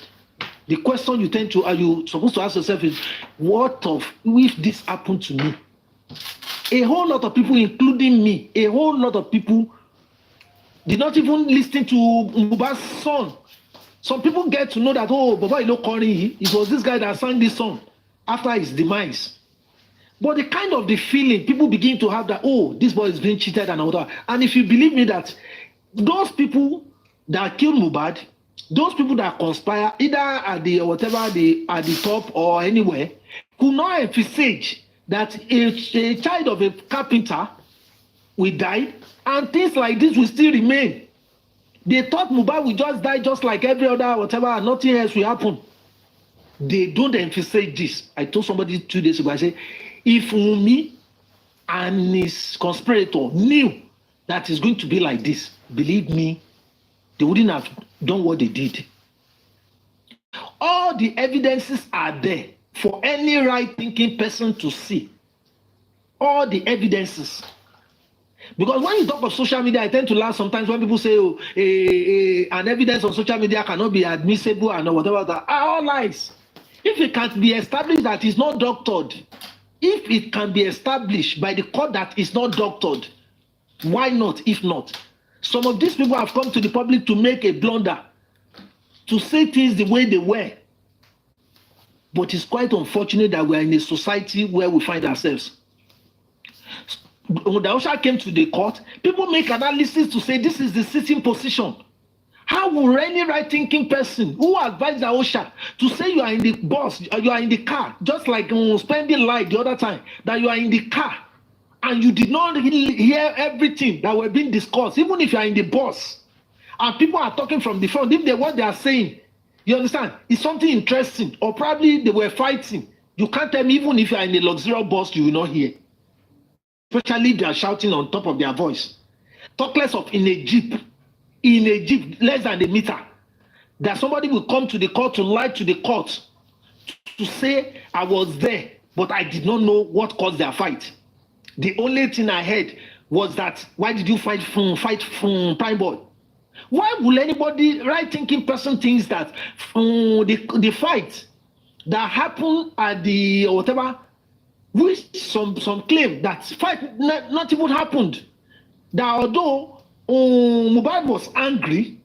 The question you tend to, are you supposed to ask yourself is, what if this happened to me? A whole lot of people, including me, a whole lot of people did not even listen to Mohbad's song. Some people get to know that, oh, Baba Ilo Kori, it was this guy that sang this song after his demise. But the kind of the feeling people begin to have that, oh, this boy is being cheated and all that. And if you believe me that those people that killed Mohbad, those people that conspire, either at the whatever at the top or anywhere, could not envisage that a child of a carpenter will die and things like this will still remain. They thought Mohbad will just die just like every other whatever, and nothing else will happen. They don't envisage this. I told somebody 2 days ago, I said, if Wunmi and his conspirator knew that it's going to be like this, believe me, they wouldn't have done what they did. All the evidences are there for any right-thinking person to see. All the evidences. Because when you talk of social media, I tend to laugh sometimes when people say, oh, an evidence on social media cannot be admissible and whatever that are all lies. If it can be established that it's not doctored, if it can be established by the court that it's not doctored, why not, if not? Some of these people have come to the public to make a blunder, to say things the way they were. But it's quite unfortunate that we are in a society where we find ourselves. When the Osha came to the court, people make analysis to say this is the sitting position. How will any right-thinking person who advised the Osha to say you are in the bus, you are in the car, just like spending light the other time, that you are in the car and you did not hear everything that were being discussed, even if you are in the bus and people are talking from the front, if what they are saying, you understand, it's something interesting, or probably they were fighting. You can't tell me, even if you are in a luxurious bus, you will not hear. Especially they are shouting on top of their voice. Talk less of in a jeep, less than a meter, that somebody will come to the court to lie to the court to say I was there, but I did not know what caused their fight. The only thing I heard was that, why did you fight Prime Boy? Why will anybody, right-thinking person, thinks that the fight that happened at the whatever, which some claim that fight not even happened, that although Mohbad was angry,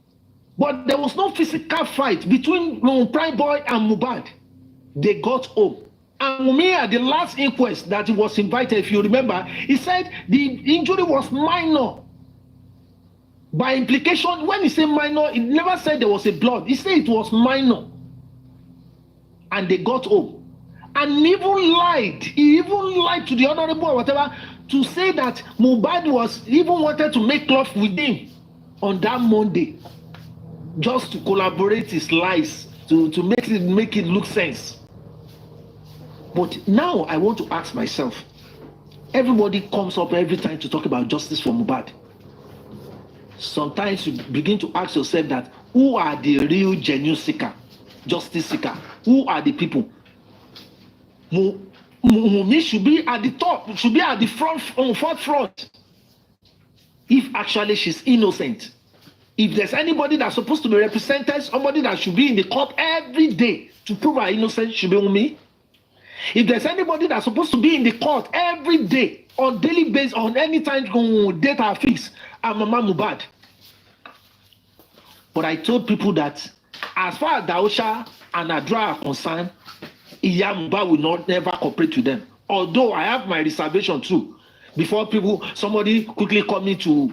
but there was no physical fight between Prime Boy and Mohbad. They got home. And Wunmi, at the last inquest that he was invited, if you remember, he said the injury was minor. By implication, when he said minor, he never said there was a blood. He said it was minor. And they got home. And he even lied to the honorable or whatever to say that Mohbad even wanted to make love with him on that Monday, just to collaborate his lies, to make it look sense. But now I want to ask myself, everybody comes up every time to talk about justice for Mohbad. Sometimes you begin to ask yourself that, who are the real genuine seeker, justice seeker? Who are the people? Wunmi should be at the top, should be at the forefront. If actually she's innocent. If there's anybody that's supposed to be represented, somebody that should be in the court every day to prove her innocence, should be Wunmi. If there's anybody that's supposed to be in the court every day, on daily basis, on any time date are fixed, I'm Mama Mohbad. But I told people that as far as Daosha and Dràg are concerned, Iya Mohbad will not never cooperate with them. Although I have my reservation too. Before somebody quickly called me to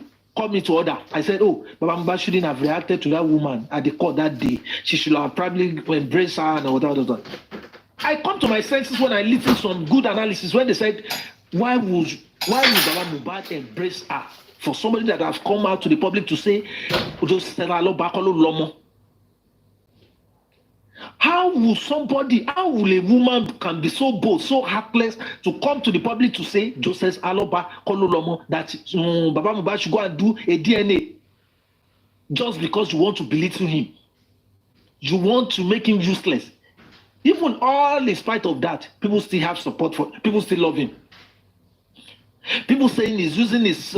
order. I said, oh, Baba Mohbad shouldn't have reacted to that woman at the court that day. She should have probably embraced her and all that. I come to my senses when I listen to some good analysis when they said, why would Baba Mohbad embrace her? For somebody that has come out to the public to say, how will a woman can be so bold, so heartless to come to the public to say, Joseph Aloba Kololomo, that Baba Mohbad should go and do a DNA just because you want to belittle him? You want to make him useless. Even all in spite of that, people still have support for, people still love him. People saying he's using his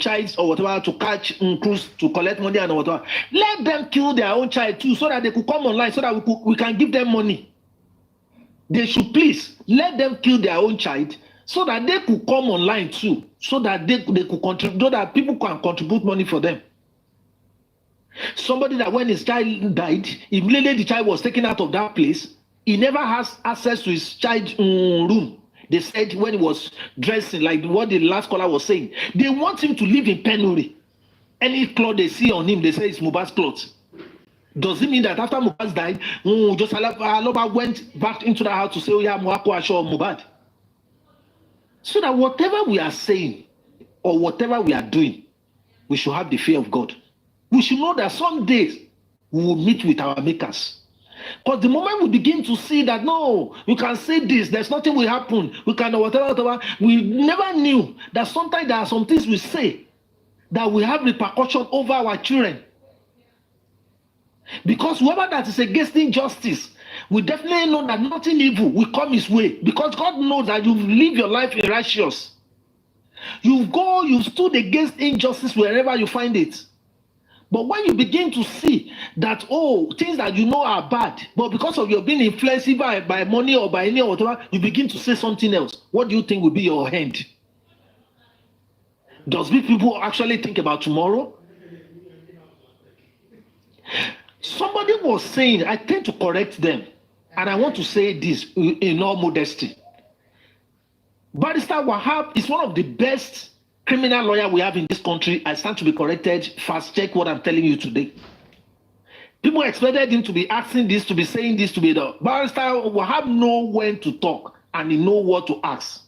child or whatever to catch cruise to collect money and whatever. Let them kill their own child too, so that they could come online, so that we can give them money. They should please let them kill their own child, so that they could come online too, so that they could contribute, so that people can contribute money for them. Somebody that when his child died, immediately the child was taken out of that place, he never has access to his child's room. They said when he was dressing, like what the last caller was saying, they want him to live in penury. Any cloth they see on him, they say it's Mohbad's clothes. Does it mean that after Mohbad died, just Aloba went back into the house to say, oh yeah, Mohbad? So that whatever we are saying or whatever we are doing, we should have the fear of God. We should know that some days we will meet with our makers. Because the moment we begin to see that, no, you can say this, there's nothing will happen, we can whatever, we never knew that sometimes there are some things we say that will have repercussion over our children. Because whoever that is against injustice, we definitely know that nothing evil will come his way. Because God knows that you live your life in righteous. You stood against injustice wherever you find it. But when you begin to see that, oh, things that you know are bad, but because of your being influenced by money or by any or whatever, you begin to say something else. What do you think will be your end? Does people actually think about tomorrow? Somebody was saying, I tend to correct them, and I want to say this in all modesty. Barrister Wahab is one of the best criminal lawyer we have in this country. I stand to be corrected. Fast check what I'm telling you today. People expected him to be asking this, to be saying this, to be the barrister will have know when to talk and he know what to ask.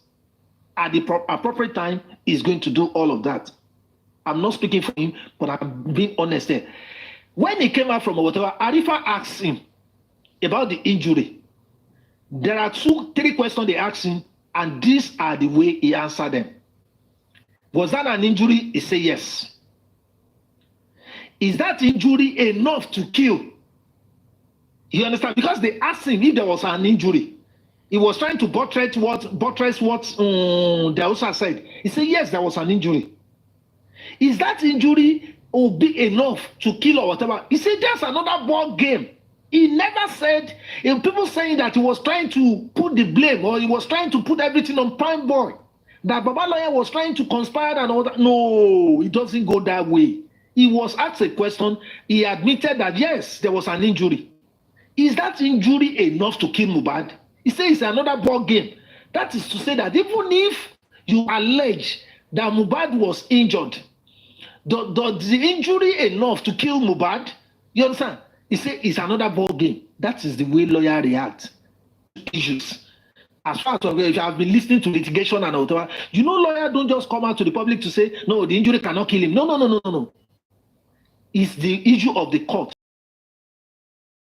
At the appropriate time, he's going to do all of that. I'm not speaking for him, but I'm being honest there. When he came out from whatever, Arifa asked him about the injury. There are 3 questions they asked him, and these are the way he answered them. Was that an injury? He said yes. Is that injury enough to kill? You understand? Because they asked him if there was an injury. He was trying to buttress what the also said. He said yes, there was an injury. Is that injury will be enough to kill or whatever? He said that's another ball game. He never said, people saying that he was trying to put the blame or he was trying to put everything on Prime Boy. That Baba Lawyer was trying to conspire and all that. No, it doesn't go that way. He was asked a question. He admitted that, yes, there was an injury. Is that injury enough to kill Mohbad? He says it's another ball game. That is to say that even if you allege that Mohbad was injured, does the injury enough to kill Mohbad? You understand? He said it's another ball game. That is the way lawyer react to issues. As far as if you have been listening to litigation and whatever, you know, lawyers don't just come out to the public to say, no, the injury cannot kill him. No. It's the issue of the court.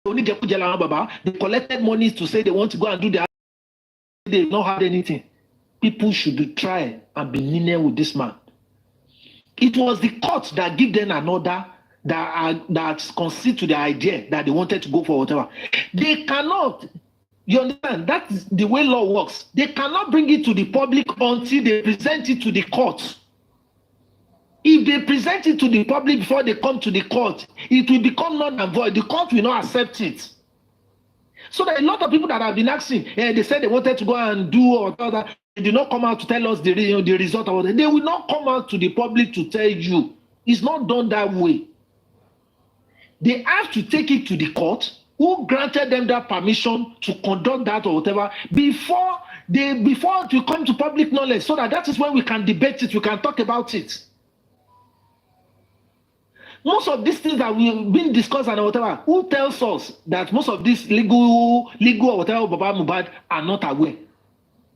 They collected money to say they want to go and do their. They've not had anything. People should be trying and be lenient with this man. It was the court that gave them an order that concede to the idea that they wanted to go for whatever. They cannot. You understand? That's the way law works. They cannot bring it to the public until they present it to the court. If they present it to the public before they come to the court, it will become null and void. The court will not accept it. So there are a lot of people that have been asking, they said they wanted to go and do or that. They did not come out to tell us the result of it. They will not come out to the public to tell you. It's not done that way. They have to take it to the court, who granted them that permission to conduct that or whatever before to come to public knowledge, so that is when we can debate it, we can talk about it. Most of these things that we've been discussed and whatever, who tells us that most of these legal or whatever Baba Mohbad are not aware?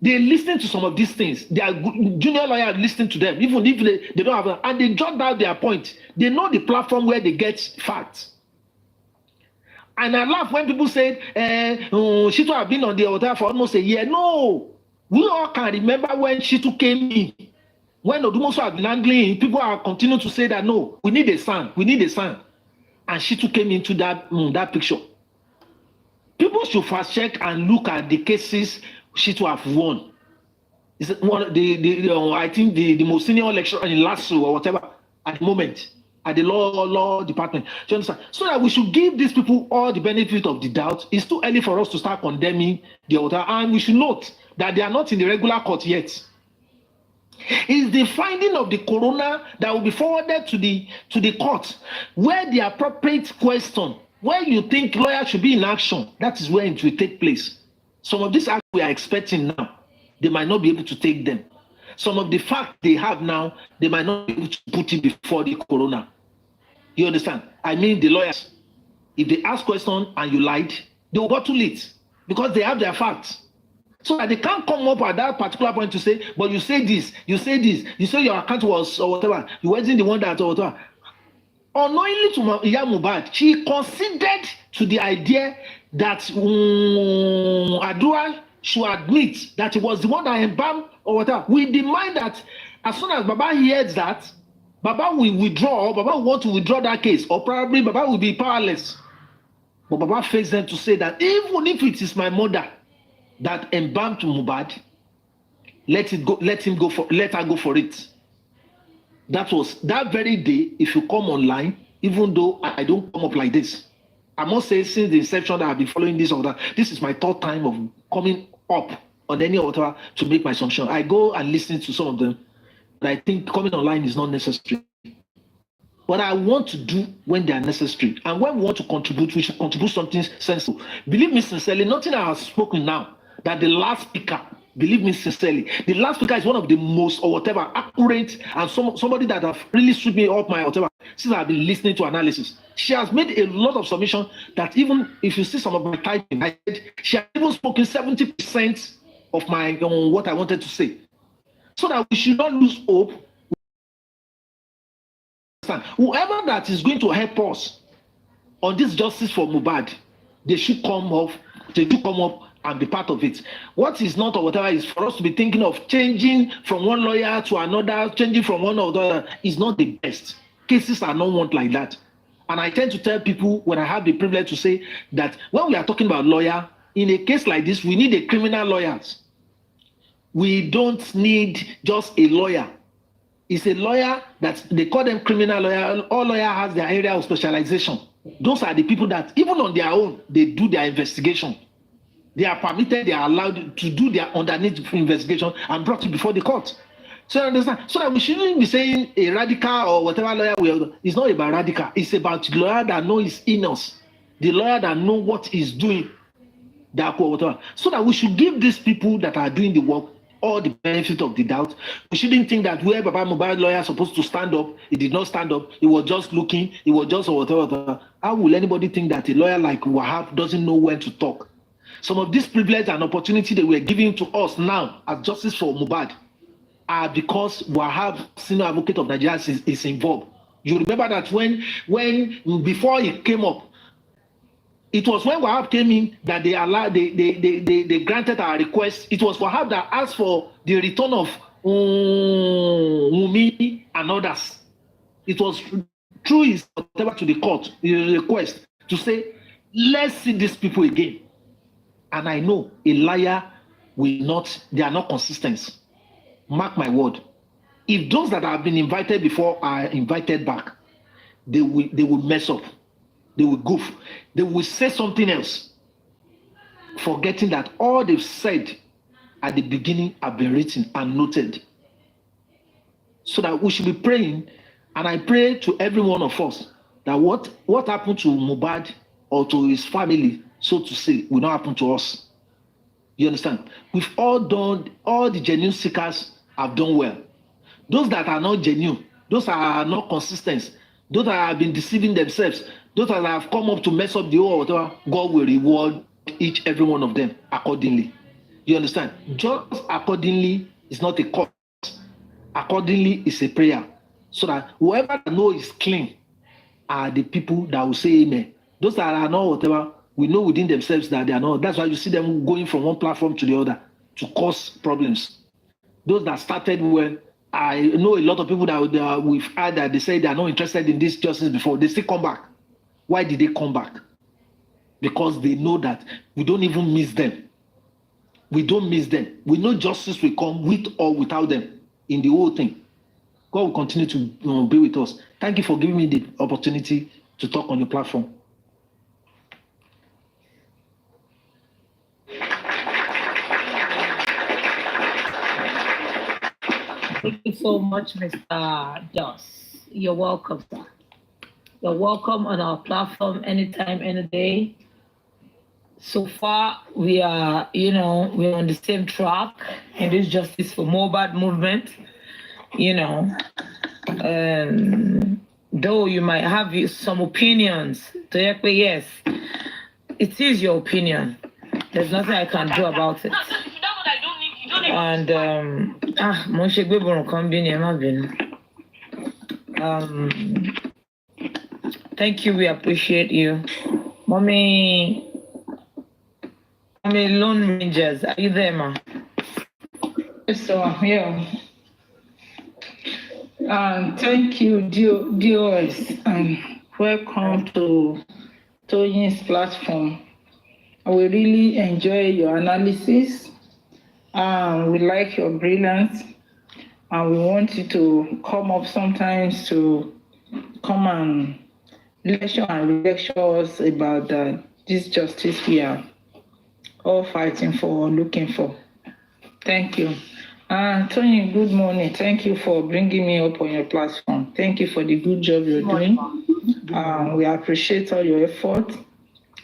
They listen to some of these things. Their junior lawyer listening to them, even if they don't have, and they jot down their point. They know the platform where they get facts. And I laugh when people say, Shitu have been on the altar for almost a year. No, we all can remember when Shitu came in. When Odumosu have been angling, people are continuing to say that no, we need a son, we need a son. And Shitu came into that picture. People should fast check and look at the cases Shitu have won. It's one I think the most senior lecturer in LASU or whatever at the moment at the law department. Do you understand? So that we should give these people all the benefit of the doubt. It's too early for us to start condemning the author, and we should note that they are not in the regular court yet. It's the finding of the coroner that will be forwarded to the court, where the appropriate question, where you think lawyers should be in action, that is where it will take place. Some of these acts we are expecting now, they might not be able to take them. Some of the facts they have now, they might not be able to put it before the coroner. You understand? I mean, the lawyers, if they ask questions and you lied, they will go too late because they have their facts. So that they can't come up at that particular point to say, but you say this, you say your account was or whatever, you wasn't the one that or whatever. Unknowingly to Yeye Mohbad, she considered to the idea that Adua should admit that it was the one that embalmed or whatever. We demand that as soon as Baba hears that, Baba will withdraw, Baba will want to withdraw that case, or probably Baba will be powerless. But Baba faced them to say that even if it is my mother that embalmed Mohbad, let her go for it. That was that very day. If you come online, even though I don't come up like this, I must say since the inception that I've been following this order, this is my third time of coming up on any order to make my assumption. I go and listen to some of them, but I think coming online is not necessary. What I want to do when they are necessary, and when we want to contribute, we should contribute something sensible. Believe me sincerely, nothing I have spoken now, that the last speaker, believe me sincerely, the last speaker is one of the most or whatever accurate and somebody that have really stood me up my whatever since I've been listening to analysis. She has made a lot of submission that even if you see some of my typing, I said she has even spoken 70% of my what I wanted to say. So that we should not lose hope. Whoever that is going to help us on this justice for Mohbad, they should come up and be part of it. What is not or whatever is for us to be thinking of changing from one lawyer to another, changing from one or the other is not the best. Cases are not one like that. And I tend to tell people when I have the privilege to say that when we are talking about lawyer, in a case like this, we need a criminal lawyers. We don't need just a lawyer. It's a lawyer that they call them criminal lawyer. All lawyer has their area of specialization. Those are the people that even on their own, they do their investigation. They are permitted, they are allowed to do their underneath investigation and brought it before the court. So you understand? So that we shouldn't be saying a radical or whatever lawyer it's not about radical. It's about the lawyer that knows his innocence. The lawyer that knows what he's doing. Whatever. So that we should give these people that are doing the work all the benefit of the doubt. We shouldn't think that where Baba Mohbad lawyer is supposed to stand up, he did not stand up, he was just looking, he was just whatever. How will anybody think that a lawyer like Wahab doesn't know when to talk? Some of this privilege and opportunity they were giving to us now as justice for Mohbad are because Wahab, senior advocate of Nigeria, is involved. You remember that when before he came up, it was when Wahab came in that they granted our request. It was Wahab that asked for the return of Wumi and others. It was through his whatever to the court, the request to say, let's see these people again. And I know a liar they are not consistent. Mark my word. If those that have been invited before are invited back, they will mess up. They will goof. They will say something else, forgetting that all they've said at the beginning have been written and noted. So that we should be praying, and I pray to every one of us that what happened to Mohbad or to his family, so to say, will not happen to us. You understand? We've all the genuine seekers have done well. Those that are not genuine, those that are not consistent, those that have been deceiving themselves, those that have come up to mess up the whole whatever, God will reward every one of them accordingly. You understand? Just accordingly is not a cause. Accordingly is a prayer. So that whoever knows is clean are the people that will say amen. Those that are not whatever, we know within themselves that they are not. That's why you see them going from one platform to the other to cause problems. Those that started well, I know a lot of people that we've had that they say they are not interested in this justice before. They still come back. Why did they come back? Because they know that we don't even miss them. We don't miss them. We know justice will come with or without them in the whole thing. God will continue to be with us. Thank you for giving me the opportunity to talk on your platform. Thank you so much, Mr. Joss. You're welcome, sir. You're welcome on our platform anytime, any day. So far, we are, we're on the same track in this Justice for Mohbad movement. Though you might have some opinions, yes, it is your opinion. There's nothing I can do about it. And thank you, we appreciate you. Mommy Lone Rangers, are you there, ma? Yes, sir, I'm here. Thank you, DOS, and welcome to Toyin's platform. We really enjoy your analysis. We like your brilliance, and we want you to come up sometimes to come and lecture us about this justice we are all fighting for or looking for. Thank you. Tony, good morning. Thank you for bringing me up on your platform. Thank you for the good job you're doing. We appreciate all your effort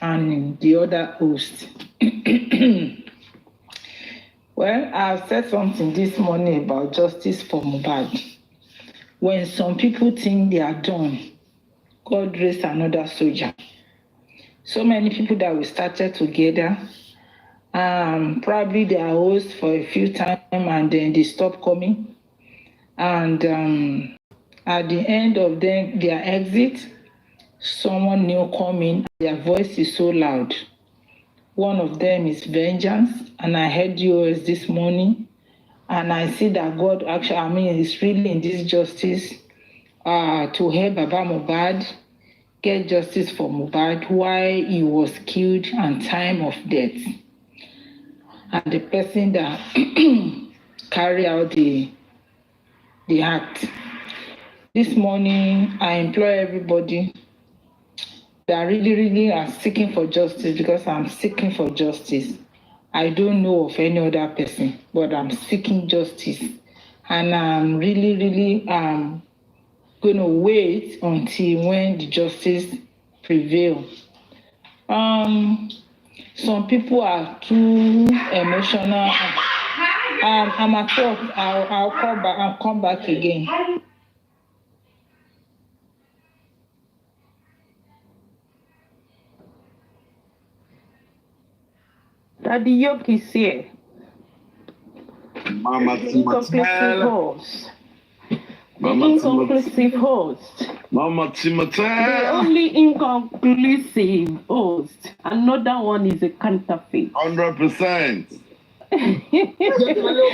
and the other hosts. Well, I've said something this morning about justice for Mohbad. When some people think they are done, God raised another soldier. So many people that we started together, probably they are hosts for a few times and then they stop coming. And at the end of their exit, someone new coming, their voice is so loud. One of them is vengeance, and I heard yours this morning, and I see that God actually, is really in this justice to help Baba Mohbad get justice for Mohbad, why he was killed and time of death. And the person that carry out the act. This morning, I implore everybody that really are seeking for justice, because I'm seeking for justice. I don't know of any other person, but I'm seeking justice. And I'm really going to wait until when the justice prevails. Some people are too emotional. I'm at work. I'll call back. I'll come back again. Daddy Yoke is here. Mama Inconclusive host. Inconclusive host. Mama The only inconclusive host. Another one is a counterfeit. 100%.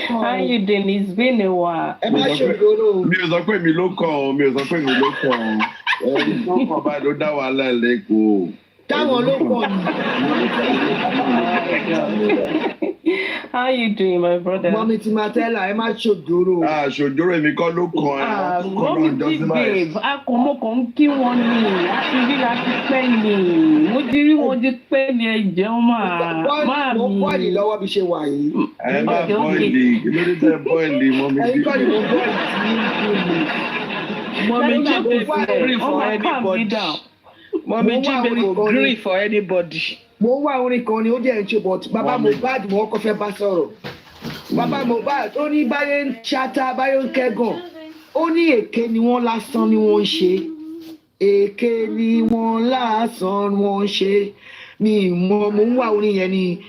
How you doing? It's been a while. táwọn ló kọ ni. How you doing, my brother? Mọ́mí ti máa tẹ́lá ẹ má ṣòjòrò. Ṣòjòrò èmi kọ́ ló kàn ẹ́. Mọ́mí ti babe, akọ̀mọ́kọ̀ ń kí wọn ni, àti rí láti pẹ́ ni, mo ti rí wọn ti pẹ́ ni ẹ̀jẹ̀ máa mi. Mo bọ́ọ̀lì lọ́wọ́ bí ṣe wà yìí. Ẹ má bọ́ọ̀lì, kí ló dé tẹ́ bọ́ọ̀lì mọ́mí Ẹ̀yin kọ́ ni mo bọ́ọ̀lì tí ń kú mi. Mommy G baby gree for calm me anybody. down. Mommy G baby gree for anybody. Mo ń wá orin kan ni ó jẹ́ ń ṣe but bàbá Mohbad mo kọ́ fẹ́ bá sọ̀rọ̀. Bàbá Mohbad ó ní báyé ń ṣáta báyé ń kẹ́gàn. Ó ní èké ni wọ́n lásán ni wọ́n ń ṣe. Èké ni wọ́n lásán ni wọ́n ń ṣe. Mi mo ń wá orin yẹn ni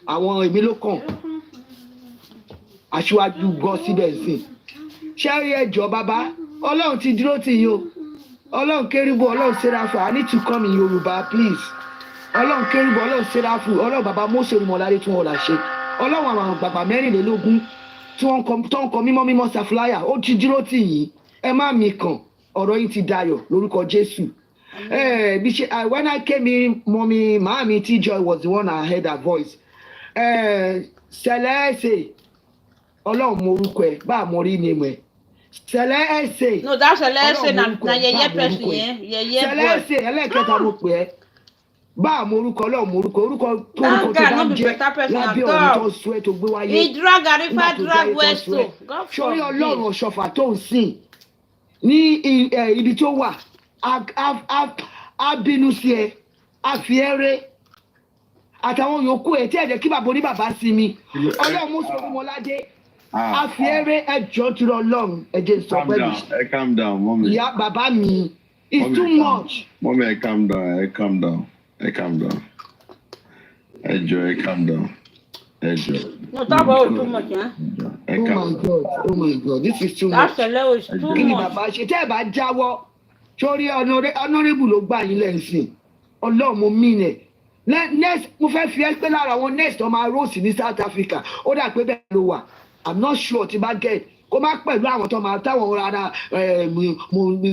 àwọn èmi ló kàn. Aṣíwájú gan síbẹ̀ sí. Ṣẹ́rí ẹjọ́ bàbá Ọlọ́run ti dúró tì yín o. Ọlọ́run kérúbù Ọlọ́run Séráfù I need to come in Yorùbá please. Ọlọ́run kérúbù Ọlọ́run Séráfù Ọlọ́run bàbá Mósè Olúmọládé tí wọ́n là ṣe. Ọlọ́run àwọn àgbàgbà 24 tí wọ́n ń kọ mímọ́ Sàfúláyà ó ti dúró tì yín. Ẹ má mi kàn ọ̀rọ̀ yín ti dayọ̀ lórúkọ Jésù. When I came in, mommy, Mami T-Joy was the one I heard her voice. Celeste, Ọlọ́run mo orúkọ ẹ̀ bá a mọ rí ni mọ̀ ẹ̀. Celeste. No, that's Celeste na Yeye person yẹn. Yeye boy. Celeste ẹlẹ́kẹta mo pè ẹ́. Bá a mọ orúkọ Ọlọ́run mo orúkọ tó bá jẹ́ lábẹ́ ọ̀run tó sọ ẹ́ tó gbé wáyé. He drag Arifa drag Westo. Sórí Ọlọ́run ọ̀ṣọ́fà tó ń sìn ní ibi tó wà á bínú sí ẹ á fi ẹ́ ré àtàwọn yòókù ẹ̀ tí ẹ̀jẹ̀ kí bàbá oníbàbá sí mi Ọlọ́run Mósè Olúmọládé á fi ẹ́ ré ẹjọ́ tí Ọlọ́run ẹ̀jẹ̀ sọ pẹ́lú. Calm down, mommy. Ìyá bàbá mi it's too much. Mommy, calm down. Calm down. Calm down. No, that was too much, huh? Oh my God, this is too That's much. a level is too Kí ni much. bàbá ṣe tẹ́ ẹ bá jáwọ́ sórí honourable ló gbà yín lẹ́sìn Ọlọ́run mo mean ẹ̀. Next mo fẹ́ fi ẹ́ pé lára àwọn next ọmọ aróòsì ní South Africa ó dà pé bẹ́ẹ̀ ló wà I'm not sure tí bá get kó má pẹ̀lú àwọn tó máa táwọn rárá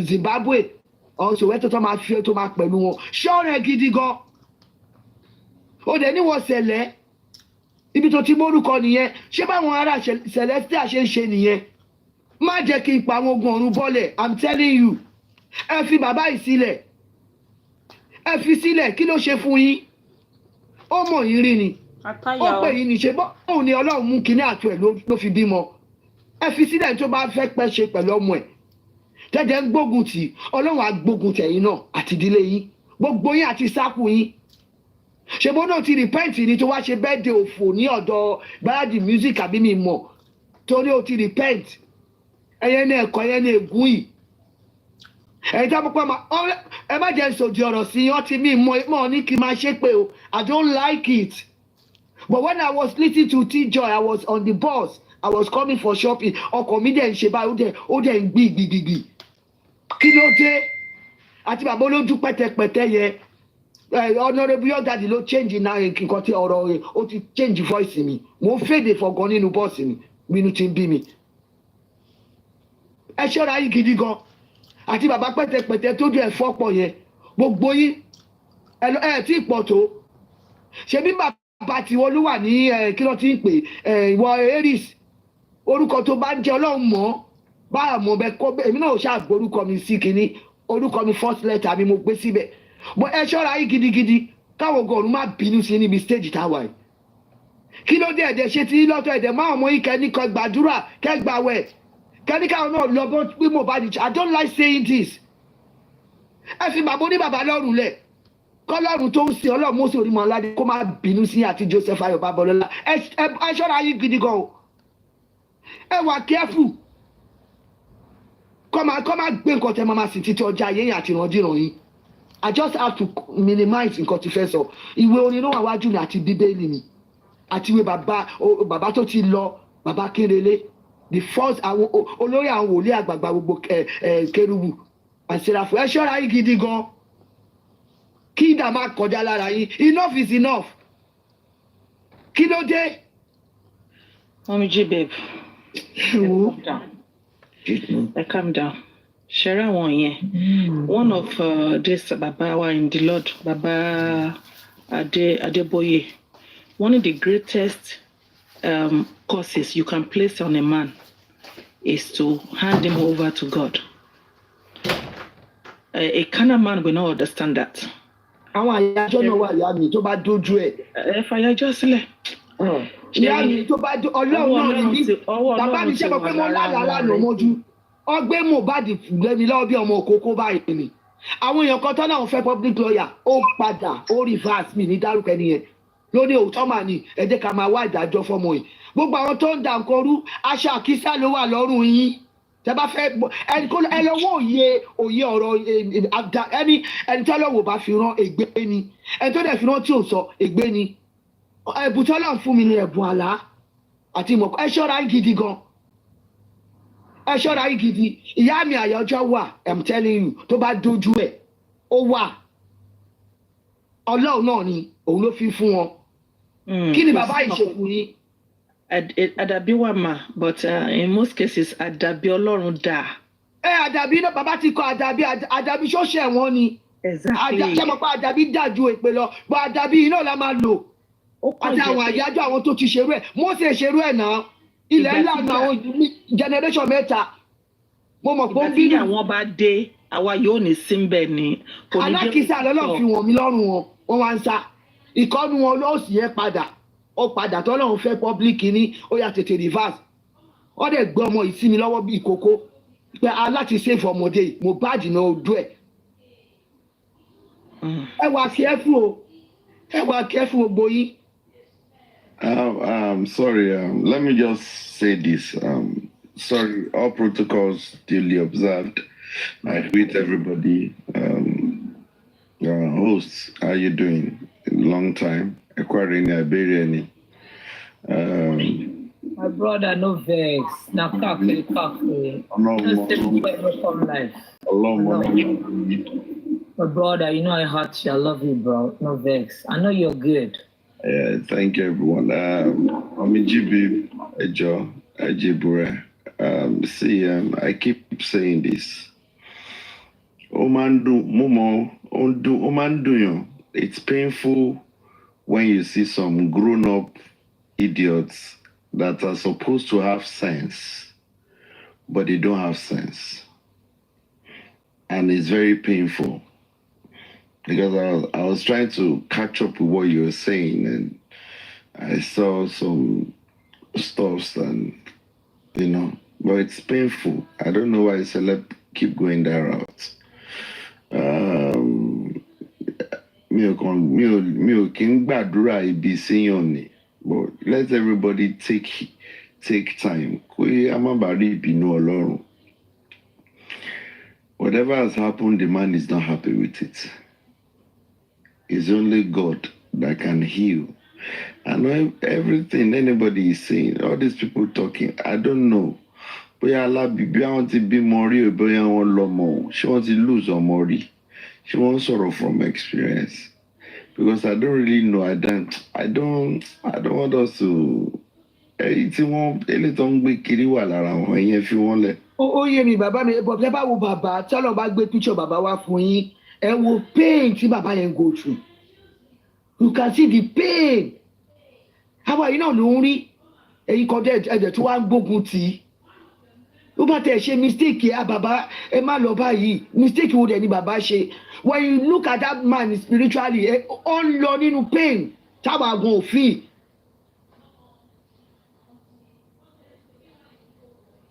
Zimbabwe ọ̀sọ̀wẹ́tò tó máa fi tó máa pẹ̀lú wọn ṣọ́ọ̀rẹ́ gidi gan ó dẹ̀ ní wọ́n ṣẹlẹ̀ ibi tó ti mórúkọ nìyẹn ṣé báwọn ará Celestia ṣe ń ṣe nìyẹn má jẹ́ kí n pa àwọn ogun ọ̀run bọ́lẹ̀ I'm telling you ẹ fi bàbá yìí sílẹ̀ ẹ fi sílẹ̀ kí ló ṣe fún yín ó mọ̀ yín rí ni ó pè yín ní ṣe bọ́ òun ni Ọlọ́run mú kinní àtọ̀ ẹ̀ ló fi bímọ ẹ fi sílẹ̀ tó bá fẹ́ pẹ́ ṣe pẹ̀lú ọmọ ẹ̀ tẹ́jẹ́ ń gbógun tì Ọlọ́run á gbógun tẹ̀yìn náà àti ìdílé yín gbogbo yín àti sáàpù yín ṣèbó náà ti repent ni tó wá ṣe birthday òfò ní ọ̀dọ̀ báyàdì music àbí mi mọ̀ torí ó ti repent ẹyẹ ní ẹ̀kọ́ ẹyẹ ní ègún yìí ẹ̀yin tá pọ́pọ́ ẹ má jẹ́ sòdì ọ̀rọ̀ sí ọtí mi mọ̀ ní kí n máa ṣe pé o I don't like it but when I was listening to T-Joy I was on the bus I was coming for shopping ọkọ̀ mi dẹ̀ ń ṣe báyìí ó dẹ̀ ń gbìgbìgbì kí ló dé àti bàbá olójú pẹ́tẹpẹ́tẹ yẹ honourable Yọ̀gàdì ló change náà nǹkan tí ọ̀rọ̀ rẹ̀ ó ti change voice mi mo ń fèdè fọ̀gàn nínú bọ́ọ̀sì mi bínú ti ń bí mi ẹ ṣọ́ra yìí gidi gan àti bàbá pẹ́tẹpẹ́tẹ tó jẹ́ ẹ̀fọ́pọ̀ yẹn gbogbo yín ẹ tí ì pọ̀ tó ṣe bí bàbá tiwọn ló wà ní kí ló ti ń pè ìwọ Aries orúkọ tó bá jẹ́ Ọlọ́run mọ́ báyà mọ̀ bẹ́ẹ̀ kọ́ èmi náà ṣáà gbórúkọ mi sí kinní orúkọ mi first letter mi mo gbé síbẹ̀ bọ́ ẹ ṣọ́ra yìí gidigidi káwọn ọgọ́rùn-ún má bínú sí níbi stage táwa yìí kí ló dé ẹ̀dẹ̀ ṣe tí lọ́tọ̀ ẹ̀dẹ̀ máa mọ yìí kẹ́ni kan gbàdúrà kẹ́gbàwẹ̀ kẹ́ni káwọn náà lọ bọ́ pé Mohbad I don't like saying this ẹ fi bàbá oníbàbá lọ́rùn lẹ̀ kọ́lọ́run tó ń sin Ọlọ́run Mósè Olúmọládé kó má bínú sí àti Joseph Ayọ̀ Babalọ́lá ẹ ṣọ́ra yìí gidi gan o ẹ wà careful kọ́ máa gbé nǹkan tẹ́ máa sì títí ọjà ayé yẹn àti ìrandíran yín I just have to minimize nǹkan tí fẹ́ sọ ìwé orin náà wà wájú mi àti bíbélì mi àti ìwé bàbá tó ti lọ bàbá Kérélé the first àwọn olórí àwọn wòlíì àgbààgbà gbogbo kérúbù àṣírafù ẹ ṣọ́ra yìí gidi gan kí ìdá máa kọjá lára yín enough is enough kí ló dé. Mommy G babe. Calm down. Calm down. Share one yẹn. One of this Baba wa in the Lord, Baba Adeboye. One of the greatest curses you can place on a man is to hand him over to God. A carnal man will not understand that. Àwọn àyájọ́ náà wà ìyá mi tó bá dójú ẹ̀. Ẹ fàyàjọ́ sílẹ̀. Ìyá mi tó bá Ọlọ́run náà ní bàbá mi ṣe mọ̀ pé mo lálàá lánàá mọ́jú. Ọgbẹ́ Mohbad gbẹ̀mí lọ́wọ́ bí ọmọ òkókó báyìí ni. Àwọn èèyàn kan tán náà fẹ́ public lawyer ó padà ó reverse mi ní dárúkọ ẹni yẹn. Lórí òótọ́ mà ní ẹ jẹ́ ká máa wá ìdájọ́ fọ́mọ yìí. Gbogbo àwọn tó ń dà nǹkan rú aṣọ àkísà ló wà lọ́rùn yín. Tẹ́ bá fẹ́ ẹ lọ́wọ́ òye ọ̀rọ̀ ẹni tí Ọlọ́run bá fi rán ègbé ni. Ẹni tó dẹ̀ fi rán tí ò sọ ègbé ni. Ẹ̀bùn tí Ọlọ́run fún mi ni ẹ̀bùn àlá àti ìmọ̀ ẹ ṣọ́ra gidi gan. Ẹ ṣọ́ra gidi. Ìyá mi àyájọ́ wà I'm telling you tó bá dojú ẹ̀ ó wà. Ọlọ́run náà ni òun ló fi fún wọn. Kí ni bàbá ìṣèkù yìí? Àdàbí wà mà but in most cases àdàbí Ọlọ́run dà. Àdàbí náà bàbá ti kọ àdàbí ṣọ́ṣẹ̀ wọn ni. Exactly. Ṣé mo pa àdàbí dà ju èpè lọ bọ́ àdàbí iná la máa lò. Àti àwọn àyájọ́ àwọn tó ti ṣerú ẹ̀ Mósè ṣerú ẹ̀ náà ilẹ̀ ńlá ní àwọn generation mẹ́ta. Mo mọ̀ pé ó ń bí àwọn bá dé àwa yóò ní síbẹ̀ ni. Alákìísà lọ́lọ́ fi wọ̀n mí lọ́rùn wọn wọ́n wá ń sá. Ìkọ́nu wọn ló sì yẹ padà. Ó padà tọ́lọ́run fẹ́ public ní ó yà tètè reverse. Ó dẹ̀ gbé ọmọ ìsinmi lọ́wọ́ bí ìkókó. Pé aláti save ọmọdé Mohbad náà ojú ẹ̀. Ẹ wà careful o. Ẹ wà careful gbogbo yín. Sorry, let me just say this. Sorry, all protocols duly observed. I greet everybody. Hosts, how you doing? Long time. Acquiring Iberian. My brother, no vex. Now, coffee. My brother, you know I hurt you. I love you, bro. No vex. I know you're good. Thank you, everyone. I'm GB, Ejo, Ejibure. See, I keep saying this. It's painful when you see some grown-up idiots that are supposed to have sense, but they don't have sense. And it's very painful. Because I was trying to catch up with what you were saying, and I saw some stuff, and but it's painful. I don't know why celeb keep going that route. But let everybody take time. Whatever has happened, the man is not happy with it. It's only God that can heal. I know everything anybody is saying, all these people talking, I don't know. But Allah want to be more, but she wants to lose or more. She wants sorrow from experience. Because I don't really know. I don't want us to if you want yé mi bàbá mi bọ̀ tẹ́ bá wo bàbá tí Ọlọ́run bá gbé picture bàbá wá fún yín ẹ wo pain tí bàbá yẹn go through. You can see the pain. Àwa yìí náà ló ń rí ẹ̀yin kan ẹ̀jẹ̀ tó wá ń gbógun tì í. Ó bá tẹ̀ ṣe mistake ẹ̀ bàbá ẹ má lọ báyìí mistake wo dẹ̀ ni bàbá ṣe. When you look at that man spiritually ó ń lọ nínú pain táwa gan òfin.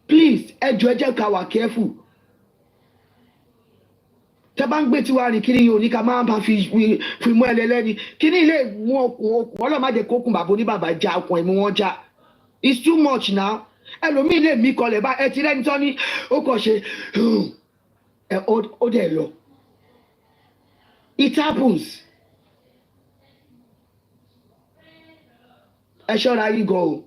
Please, ẹ jẹ́ ká wà careful. Tẹ́ bá ń gbé tiwa rìn kiri yìí ní ká máa bá fi mú ẹlẹ́lẹ́ni. Kíní ilé mú okùn ọlọ́ọ̀ má jẹ́ kókùn bàbá oníbàbà já okùn ẹ̀mú wọn já. It's too much now. Ẹlòmíì lè mí kọlẹ̀ bá ẹ ti rẹ́ni tán ní ó kàn ṣe ó dẹ̀ lọ. It happens. Ẹ ṣọ́ra yín gan o.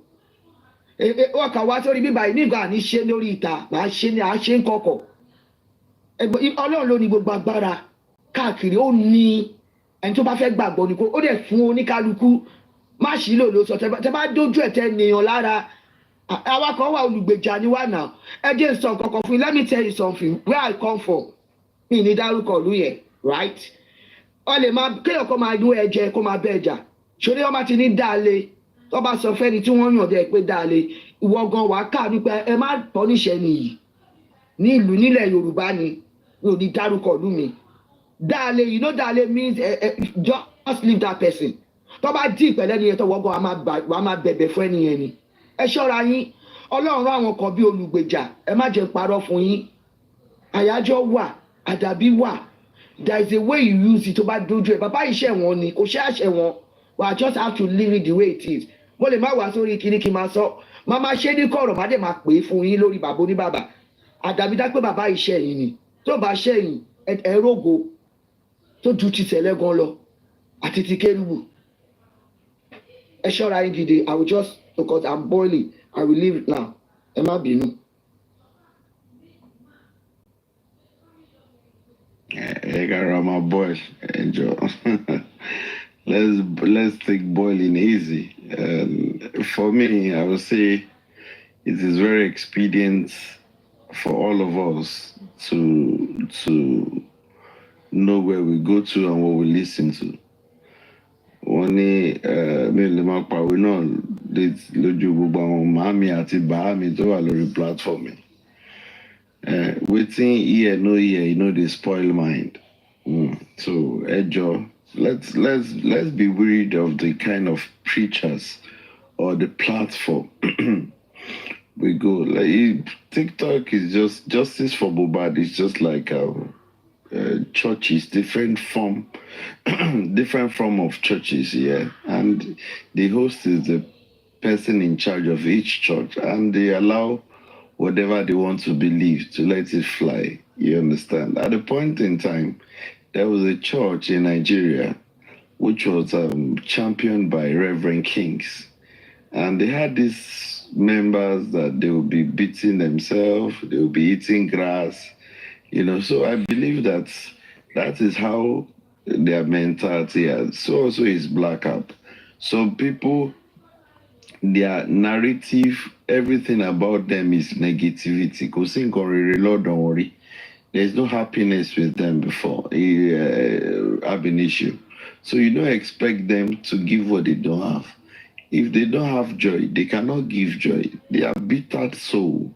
Ọkà wá sórí bíbá yìí nígbà ní ṣe lórí ìta máa ṣe ní àṣẹ ń kọkọ̀ Ọlọ́run ló ní gbogbo agbára káàkiri ó ní ẹni tó bá fẹ́ gbàgbọ́ ni kó ó dẹ̀ fún oníkálukú má ṣì lò ló sọ tẹ́ bá dójú ẹ̀ tẹ́ nìyàn lára Àwa kan wà olùgbèjà ni wá now. Ẹ jẹ́ sọ kankan fún yín. Let me tell you something. Where I come from, mi ní dárúkọ ìlú yẹn, right? Ọ lè máa kéèyàn kan máa dún ẹ̀jẹ̀ kó máa bẹ́ ẹja. Ṣòrí ọba ti ní dáálé. Tó bá sọ fẹ́ni tí wọ́n yàn dé pé dáálé. Ìwọ gan wàá kà wípé ẹ má pọ́níṣẹ́ nìyí. Ní ìlú nílẹ̀ Yorùbá ni mi ò ní dárúkọ ìlú mi. Dáálé, you know dáálé means just leave that person. Tó bá dì pẹ̀lẹ́ nìyẹn tó wọ́gbọ́n wàá máa bẹ̀bẹ̀ fún ẹnìyẹn ni. Ẹ ṣọ́ra yín. Ọlọ́run rán àwọn kan bí olùgbèjà. Ẹ má jẹ́ parọ́ fún yín. Àyájọ́ wà, àdàbí wà. There is a way you use it tó bá dojú ẹ̀. Bàbá iṣẹ́ wọn ni, kò ṣe àṣẹ wọn. But I just have to leave it the way it is. Mo lè má wá sórí kíní kí n máa sọ. Má máa ṣe ní kọ̀rọ̀, má dẹ̀ máa pè é fún yín lórí bàbá oníbàbà. Àdàbí dá pé bàbá iṣẹ́ yìí ni. Tó bá ṣẹ̀yìn, ẹ rógo. Tó ju ti tẹ̀lẹ́ gan lọ. Àti ti kérúbù. Ẹ ṣọ́ra yín gidi. I will just, because I'm boiling, I will leave it now. Ẹ má bínú. I got my boy. Enjoy. let's take boiling easy. For me, I would say it is very expedient for all of us to know where we go to and what we listen to. Wọ́n ní mi lè máa pàwé náà lójú gbogbo àwọn màámi àti bàámi tó wà lórí platform mi. Waiting ear, no ear, you know, they spoil mind. So, Ejo, let's be worried of the kind of preachers or the platform we go. Like TikTok is just justice for Mohbad. It's just like churches, different form of churches, yeah. And the host is the person in charge of each church, and they allow whatever they want to believe, to let it fly. You understand? At a point in time, there was a church in Nigeria which was championed by Reverend Kings. And they had these members that they would be beating themselves, they would be eating grass, you know. So I believe that is how their mentality is. So also is Black Up. Some people, their narrative, everything about them is negativity. Lord, don't worry. There's no happiness with them before have an issue. So you don't expect them to give what they don't have. If they don't have joy, they cannot give joy. They are bitter soul.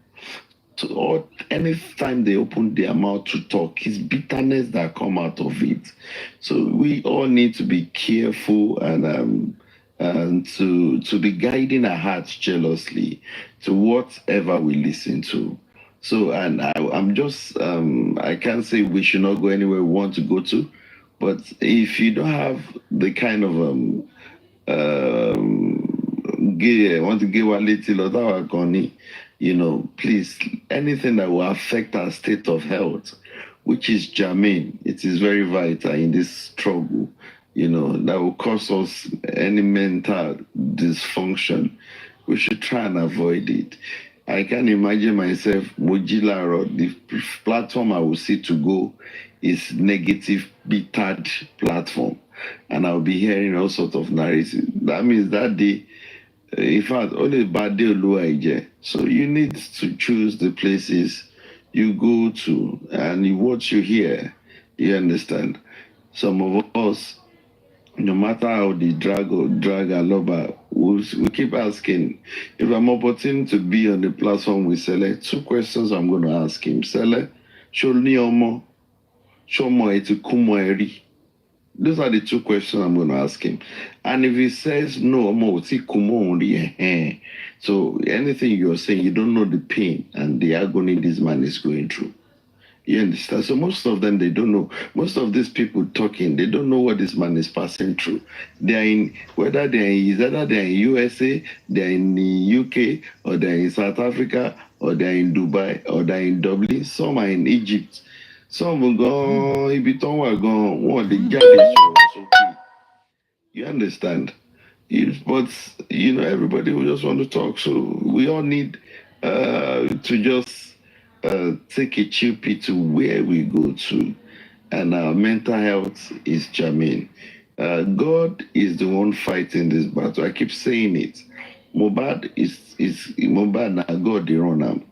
So any time they open their mouth to talk, it's bitterness that come out of it. So we all need to be careful and to be guiding our hearts jealously to whatever we listen to. So, and I'm just, I can't say we should not go anywhere we want to go to, but if you don't have the kind of, want to give a little, you know, please, anything that will affect our state of health, which is germane, it is very vital in this struggle, you know, that will cause us any mental dysfunction. We should try and avoid it. I can imagine myself, Mojila, the platform I will see to go is negative, bittered platform. And I'll be hearing all sorts of narratives. That means that day, in fact, only bad day. So you need to choose the places you go to and what you hear. You understand? Some of us, no matter how the drag and lover, we keep asking. If I'm opportune to be on the platform with Sele, 2 questions I'm going to ask him. Sele, show me omo, show me eti kumo eri. Those are the 2 questions I'm going to ask him. And if he says no, omo oti kumo only, so anything you're saying, you don't know the pain and the agony this man is going through. You understand? So most of them, they don't know. Most of these people talking, they don't know what this man is passing through. They're in, whether they're in USA, they're in the UK, or they're in South Africa, or they're in Dubai, or they're in Dublin. Some are in Egypt. Some will go, you understand? But, you know, everybody will just want to talk. So we all need to just take a chill pill to where we go to, and our mental health is germane. God is the one fighting this battle. I keep saying it. Mohbad is Mohbad na God the run am.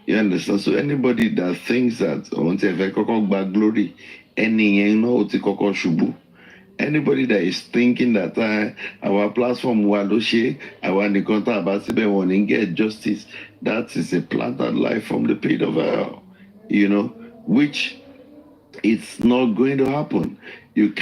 You understand? So anybody that thinks that once they koko gba glory, any yẹn náà ó ti kọ́kọ́ ṣubú. Anybody that is thinking that our platform wa ló ṣe, àwa nìkan tá a bá síbẹ̀ wọ́n ní get justice, that is a planted life from the pit of hell, you know, which it's not going to happen. You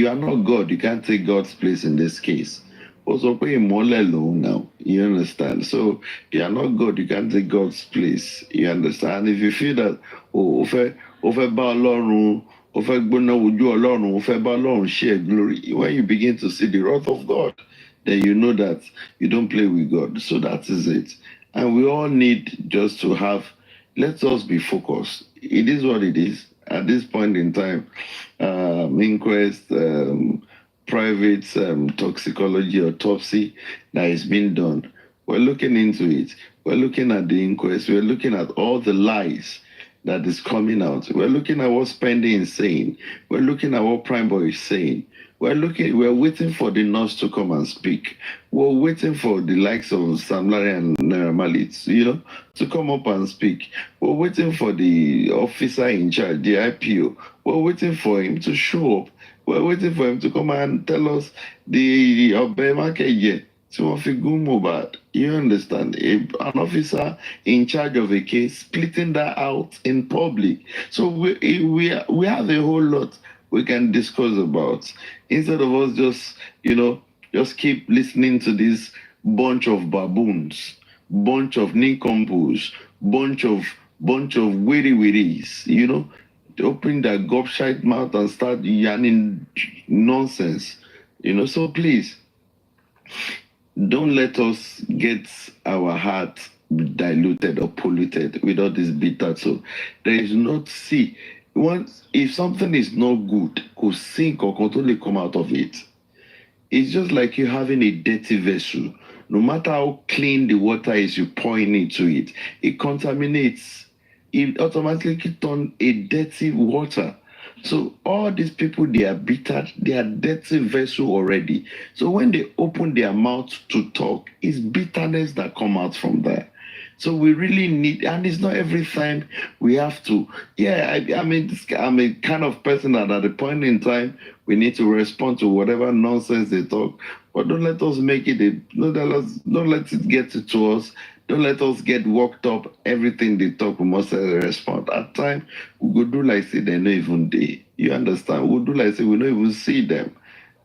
are not God, you can't take God's place in this case. Also pay Imole alone now, you understand? So you are not God, you can't take God's place, you understand? If you feel that, share glory, when you begin to see the wrath of God, then you know that you don't play with God. So that is it. And we all need just to let us be focused. It is what it is. At this point in time, inquest, private toxicology autopsy that is being done. We're looking into it. We're looking at the inquest. We're looking at all the lies that is coming out. We're looking at what Spendy is saying. We're looking at what Prime Boy is saying. We're waiting for the nurse to come and speak. We're waiting for the likes of Sam Larry and Malit, to come up and speak. We're waiting for the officer in charge, the IPO. We're waiting for him to show up. We're waiting for him to come and tell us the Obema Mohbad. You understand? An officer in charge of a case splitting that out in public. So we have a whole lot we can discuss about. Instead of us just keep listening to this bunch of baboons, bunch of nincompoops, bunch of witty-witties, open their gobshite mouth and start yarning nonsense. So please, don't let us get our heart diluted or polluted with all this bitter. So there is not if something is not good, could sink or control come out of it. It's just like you having a dirty vessel. No matter how clean the water is you pouring into it, it contaminates. It automatically turns a dirty water. So all these people, they are bitter, they are dirty vessel already. So when they open their mouth to talk, it's bitterness that come out from there. So we really need, and it's not every time we have to. I'm a kind of person that at a point in time we need to respond to whatever nonsense they talk. But don't let us make it. Don't let it get to us. Don't let us get worked up. Everything they talk, we must respond. At times, we go do like say they're not even there. You understand? We'll do like say we don't even see them.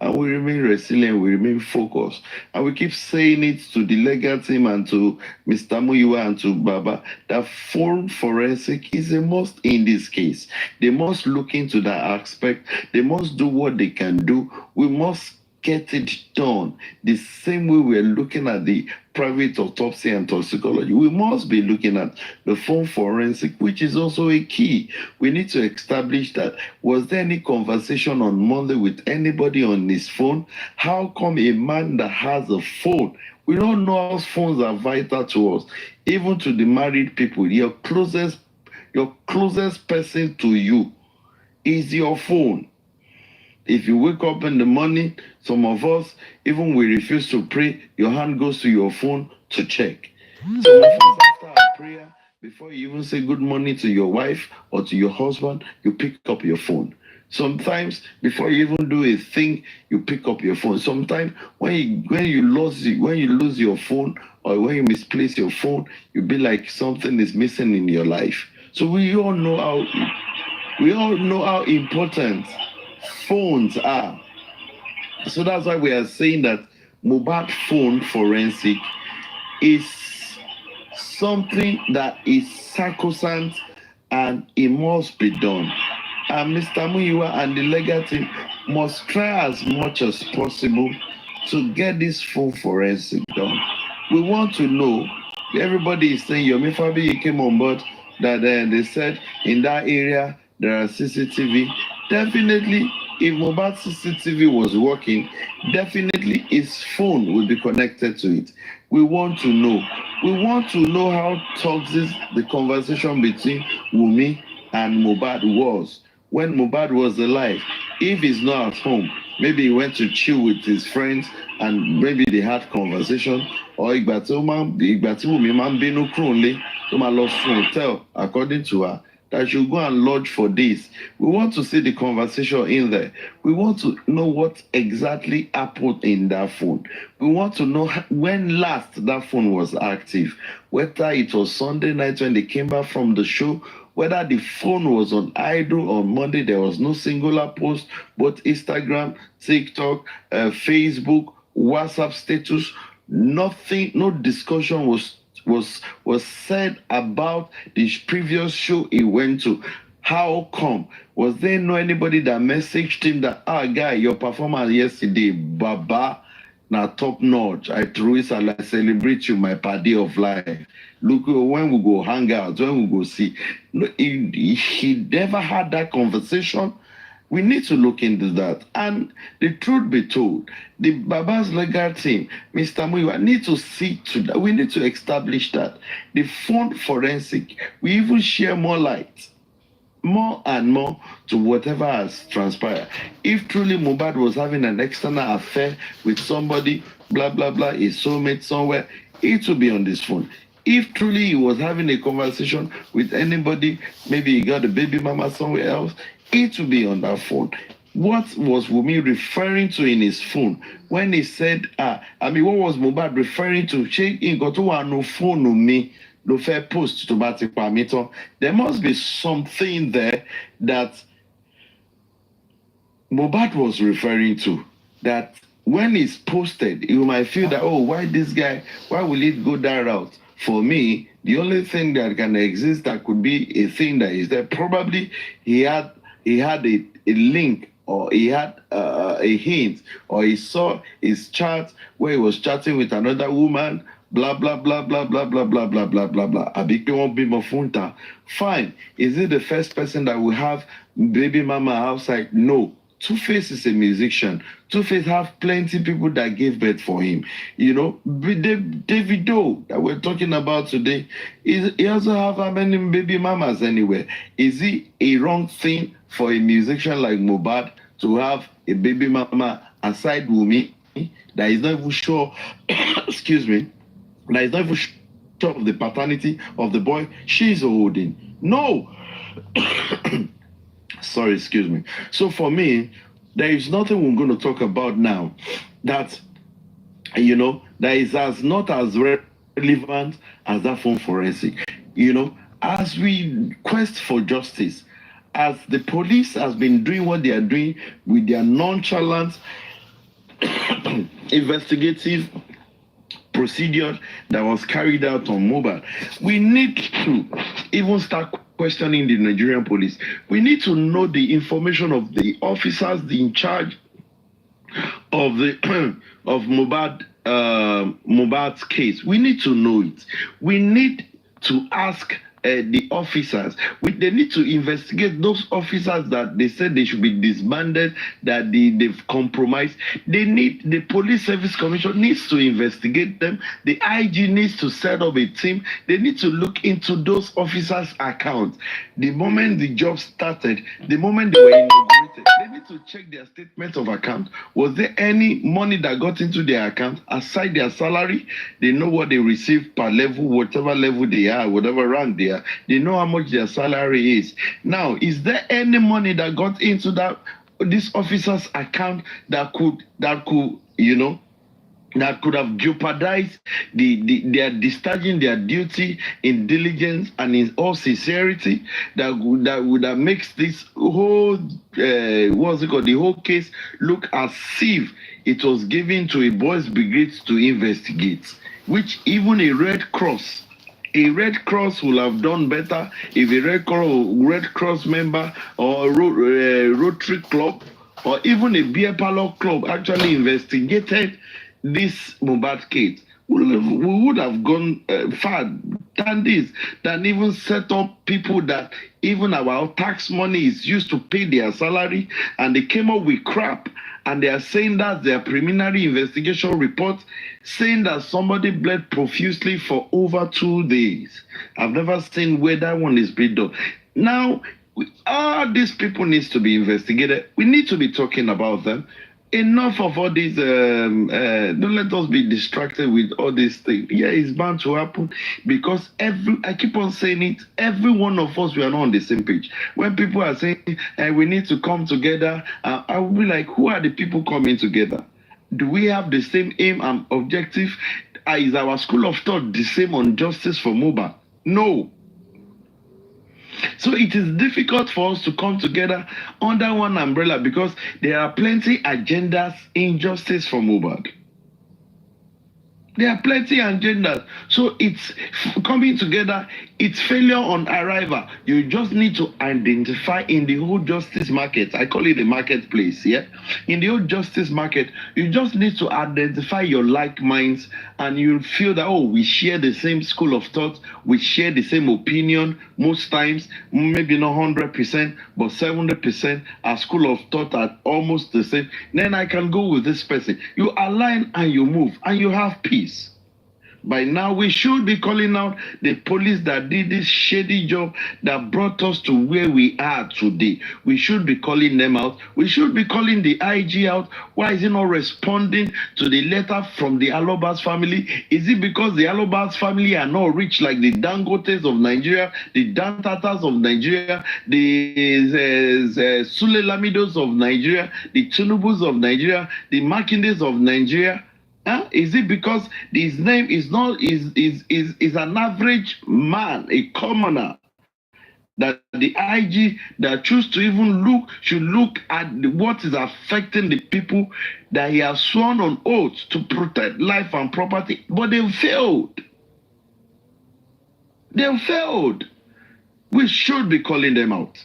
And we remain resilient, we remain focused. And we keep saying it to the legal team and to Mr. Muyiwa and to Baba, that full forensic is a must in this case. They must look into that aspect. They must do what they can do. We must get it done the same way we're looking at the private autopsy and toxicology. We must be looking at the phone forensic, which is also a key. We need to establish that, was there any conversation on Monday with anybody on his phone? How come a man that has a phone, we don't know how phones are vital to us, even to the married people. Your closest person to you is your phone. If you wake up in the morning, some of us, even we refuse to pray, your hand goes to your phone to check. So after a prayer, before you even say good morning to your wife or to your husband, you pick up your phone. Sometimes, before you even do a thing, you pick up your phone. Sometimes, when you lose your phone or when you misplace your phone, you be like something is missing in your life. So we all know how important phones are. So that's why we are saying that Mohbad phone forensic is something that is sacrosanct and it must be done. And Mr. Muyiwa and the legal team must try as much as possible to get this phone forensic done. We want to know, everybody is saying Yome Fabiyi came on board, that they said in that area there are CCTV. Definitely, if Mohbad's CCTV was working, definitely his phone will be connected to it. We want to know. We want to know how toxic the conversation between Wunmi and Mohbad was when Mohbad was alive. If he's not at home, Maybe he went to chill with his friends and maybe they had conversation. Or ìgbà tí Wùmí máa ń bínú kúrò nílé tó máa lọ sùn hotel, according to her, that she go and lodge for days. We want to see the conversation in there. We want to know what exactly happened in that phone. We want to know when last that phone was active. Whether it was Sunday night when they came back from the show, whether the phone was on idle on Monday, there was no singular post, both Instagram, TikTok, Facebook, WhatsApp status, nothing, no discussion was said about the previous show he went to. How come? Was there no anybody that messaged him that, guy, your performance yesterday, Baba, now top notch. I truly I celebrate you, my party of life. Look, when we go hang out, when we go see. No, he never had that conversation. We need to look into that. And the truth be told, the Baba's legal team, Mr. Muiwa, need to see to that. We need to establish that. The phone forensic, we even share more light, more and more to whatever has transpired. If truly Mohbad was having an external affair with somebody, blah, blah, blah, his soulmate somewhere, it will be on this phone. If truly he was having a conversation with anybody, maybe he got a baby mama somewhere else, it will be on that phone. What was Wumi referring to in his phone when he said, what was Mohbad referring to? He got to no phone on me, no fair post to Batik Pamito. There must be something there that Mohbad was referring to, that when it's posted, you might feel that, why this guy, why will it go that route? For me, the only thing that can exist that could be a thing that is there, probably he had a link, or he had a hint, or he saw his chat where he was chatting with another woman, blah, blah, blah, blah, blah, blah, blah, blah, blah, blah, blah. Abike won't be Mafunta. Fine. Is it the first person that will have baby mama outside? No. Two-Face is a musician. Two-Face have plenty people that gave birth for him. You know, Davido that we're talking about today, he also have how many baby mamas anywhere? Is it a wrong thing for a musician like Mohbad to have a baby mama aside Wumi that is not even sure, excuse me, that is not even sure of the paternity of the boy she's holding? No. Sorry, excuse me. So for me, there is nothing we're going to talk about now that, that is not as relevant as that phone forensic. As we quest for justice, as the police has been doing what they are doing with their nonchalant investigative procedure that was carried out on Mohbad, we need to even start questioning the Nigerian police. We need to know the information of the officers in charge of the of Mohbad's case. We need to know it. We need to ask the officers. They need to investigate those officers that they said they should be disbanded, that they've compromised. The police service commission needs to investigate them. The IG needs to set up a team. They need to look into those officers' accounts. The moment the job started, the moment they were inaugurated, they need to check their statement of account. Was there any money that got into their account aside their salary? They know what they receive per level, whatever level they are, whatever rank they are. They know how much their salary is. Now, is there any money that got into this officer's account that could have jeopardized their discharging their duty in diligence and in all sincerity, that would have makes this whole the whole case look as if it was given to a boys' brigade to investigate, which even a Red Cross will have done better if a Red Cross member or a Rotary Club or even a beer parlor club actually investigated this Mohbad case. We would have gone far than this, than even set up people that even our tax money is used to pay their salary, and they came up with crap, and they are saying that their preliminary investigation report saying that somebody bled profusely for over 2 days. I've never seen where that one is being done. Now, all these people needs to be investigated. We need to be talking about them. enough of all these. Don't let us be distracted with all these things. Yeah, it's bound to happen because I keep on saying it. Every one of us, we are not on the same page. When people are saying we need to come together, I will be like, who are the people coming together? Do we have the same aim and objective? Is our school of thought the same on justice for Mohbad? No. So it is difficult for us to come together under one umbrella because there are plenty agendas in justice for Mohbad. There are plenty agendas. So it's coming together, it's failure on arrival. You just need to identify in the whole justice market. I call it the marketplace, yeah? In the whole justice market, you just need to identify your like minds and you'll feel that, oh, we share the same school of thought, we share the same opinion most times, maybe not 100%, but 70%. Our school of thought are almost the same. Then I can go with this person. You align and you move and you have peace. By now, we should be calling out the police that did this shady job that brought us to where we are today. We should be calling them out. We should be calling the IG out. Why is he not responding to the letter from the Alobas family? Is it because the Alobas family are not rich like the Dangotes of Nigeria, the Dantatas of Nigeria, the Sule Lamidos of Nigeria, the Tunubus of Nigeria, the Makindes of Nigeria? Is it because his name is not is an average man, a commoner, that the IG that choose to even should look at what is affecting the people that he has sworn on oath to protect life and property, but they failed. They failed. We should be calling them out.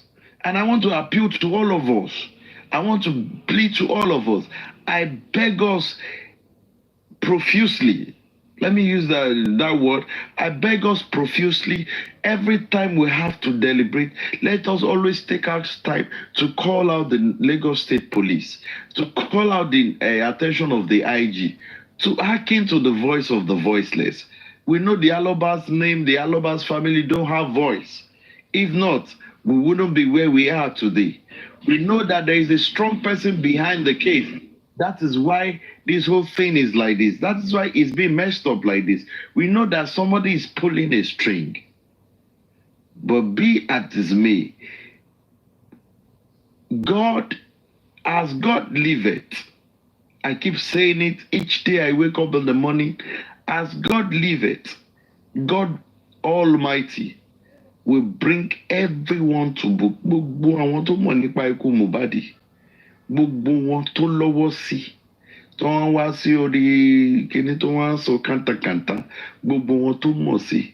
And I want to appeal to all of us. I want to plead to all of us. I beg us profusely. Let me use that word. I beg us profusely. Every time we have to deliberate, let us always take out time to call out the Lagos State Police, to call out the attention of the IG, to hearken to the voice of the voiceless. We know the Alobas name, the Alobas family don't have voice. If not, we wouldn't be where we are today. We know that there is a strong person behind the case. That is why this whole thing is like this. That is why it's being messed up like this. We know that somebody is pulling a string. But be as it may, God, as God liveth, I keep saying it each day I wake up in the morning, as God liveth, God Almighty will bring everyone to book. Gbogbo wọn tó lọ́wọ́ sí tó wọ́n wá sí orí kíní tó wọ́n sọ kàntàkàntà gbogbo wọn tó mọ̀ sí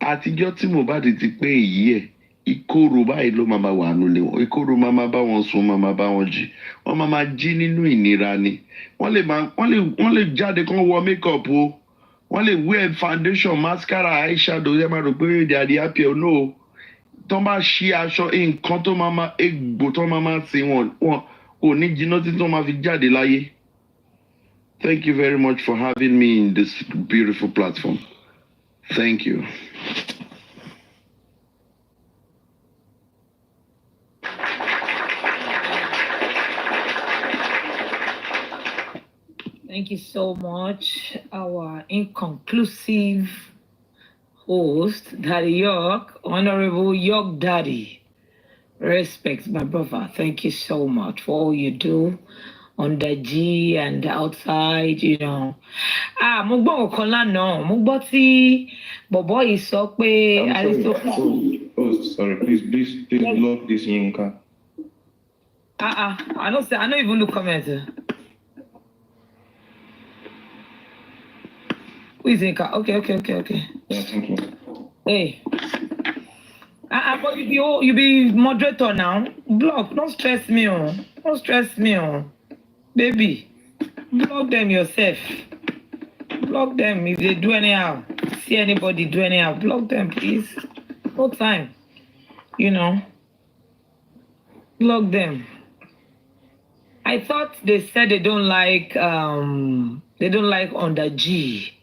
àtijọ́ tí Mohbad ti pé èyí ẹ̀ ìkorò báyìí ló máa wà nulẹ̀ wọn ìkorò máa bá wọn sùn máa bá wọn jí wọ́n máa jí nínú ìnira ni wọ́n lè jáde kán wọ makeup o wọ́n lè wear foundation mascara eyeshadow ẹ máa rò pé they are the happy or no. Tó bá ṣí aṣọ nǹkan tó máa egbò tó máa sí wọn ò ní jiná tí tó máa fi jáde láyé. Thank you very much for having me in this beautiful platform. Thank you. Thank you so much, our inconclusive host, Daddy York, Honorable York Daddy. Respect, my brother. Thank you so much for all you do on the G and outside, you know. Mo gbọ́ ọ̀kan lánàá, mo gbọ́ tí bọ̀bọ́ yìí sọ pé sorry, please block this Yinka. I don't even look comment. Who is Yinka? Okay. Yeah, thank you. Hey. But you be moderator now. Block. Don't stress me on. Don't stress me on. Baby. Block them yourself. Block them if they do anyhow. See anybody do anyhow. Block them, please. No time. You know. Block them. I thought they said they don't like under G.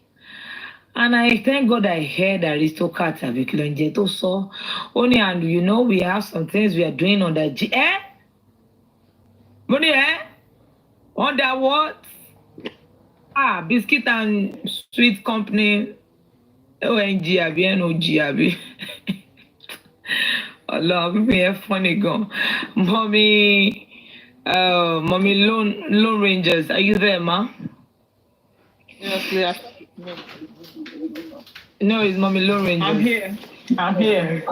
And I thank God I heard Aristocrat avec Lonjeto so only, and you know we have some things we are doing on the G. Money, Under what? Biscuit and Sweet Company. ONG, NOG. Allah, me funny go. Mommy Lone Rangers, are you there, ma? Yes. No, it's Mommy Lone Rangers. I'm here.